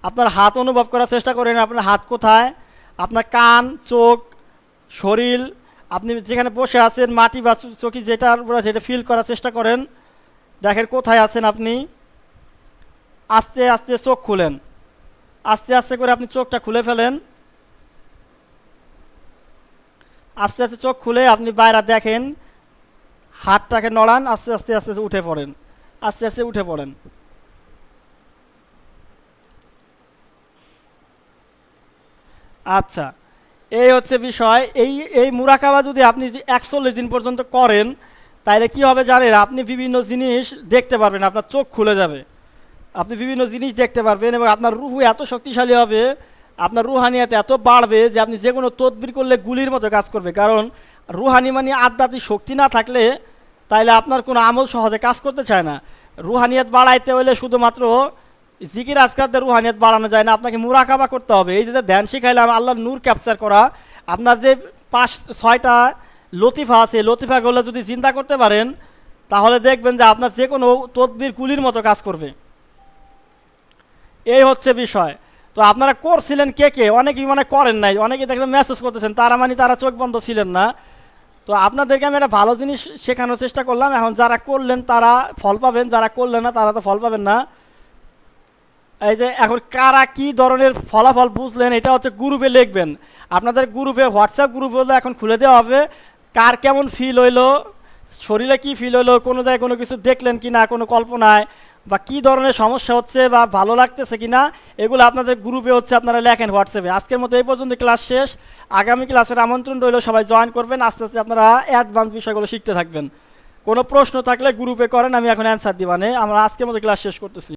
আপনার হাত অনুভব করার চেষ্টা করেন, আপনার হাত কোথায়, আপনার কান, চোখ, শরীর, আপনি যেখানে বসে আছেন মাটি বা চোখি যেটার উপরে সেটা ফিল করার চেষ্টা করেন। দেখেন কোথায় আছেন আপনি। আস্তে আস্তে চোখ খুলেন, আস্তে আস্তে করে আপনি চোখটা খুলে ফেলেন। আস্তে আস্তে চোখ খুলে আপনি বাইরে দেখেন, হাতটাকে নড়ান, আস্তে আস্তে আস্তে আস্তে উঠে পড়েন, আস্তে আস্তে উঠে পড়েন। আচ্ছা, এই হচ্ছে বিষয়। এই মুরাকাবা যদি আপনি 41 দিন পর্যন্ত করেন, তাহলে কি হবে জানেন, আপনি বিভিন্ন জিনিস দেখতে পারবেন, আপনার চোখ খুলে যাবে, আপনি বিভিন্ন জিনিস দেখতে পারবেন এবং আপনার রুহু এত শক্তিশালী হবে, আপনার রুহানিয়াতে এত বাড়বে যে আপনি যে কোনো তদবির করলে গুলির মতো কাজ করবে। কারণ রুহানি মানে আধ্যাত্মিক শক্তি না থাকলে তাইলে আপনার কোনো আমল সহজে কাজ করতে চায় না। রুহানিয়াত বাড়াইতে হলে শুধুমাত্র জিকির আজকারদের রুহানিয়াত বাড়ানো যায় না, আপনাকে মুরাকাবা করতে হবে। এই যে ধ্যান শিখাইলাম, আল্লাহর নূর ক্যাপচার করা, আপনার যে 5-6টা লতিফা আছে, লতিফাগুলো যদি চিন্তা করতে পারেন তাহলে দেখবেন যে আপনার যে কোনো তদবির গুলির মতো কাজ করবে। এই হচ্ছে বিষয়। তো আপনারা করছিলেন কে কে? অনেকেই মানে করেন নাই, অনেকে দেখলেন মেসেজ করতেছেন, তারা মানে তারা চোখ বন্ধ ছিলেন না। তো আপনাদেরকে আমি একটা ভালো জিনিস শেখানোর চেষ্টা করলাম। এখন যারা করলেন তারা ফল পাবেন, যারা করলেন না তারা তো ফল পাবেন না। এই যে এখন কারা কি ধরনের ফলাফল বুঝলেন এটা হচ্ছে গ্রুপে লিখবেন। আপনাদের গ্রুপে, হোয়াটসঅ্যাপ গ্রুপ হলে এখন খুলে দেওয়া হবে, কার কেমন ফিল হইলো, শরীরে কি ফিল হইলো, কোনো জায়গায় কোনো কিছু দেখলেন কি না, কোনো কল্পনায়, বা কী ধরনের সমস্যা হচ্ছে বা ভালো লাগতেছে কি না, এগুলো আপনাদের গ্রুপে হচ্ছে আপনারা লেখেন হোয়াটসঅ্যাপে। আজকের মতো এই পর্যন্ত ক্লাস শেষ। আগামী ক্লাসের আমন্ত্রণ রইল, সবাই জয়েন করবেন। আস্তে আস্তে আপনারা অ্যাডভান্স বিষয়গুলো শিখতে থাকবেন। কোনো প্রশ্ন থাকলে গ্রুপে করেন, আমি এখন অ্যান্সার দিবানে। আমরা আজকের মতো ক্লাস শেষ করতেছি।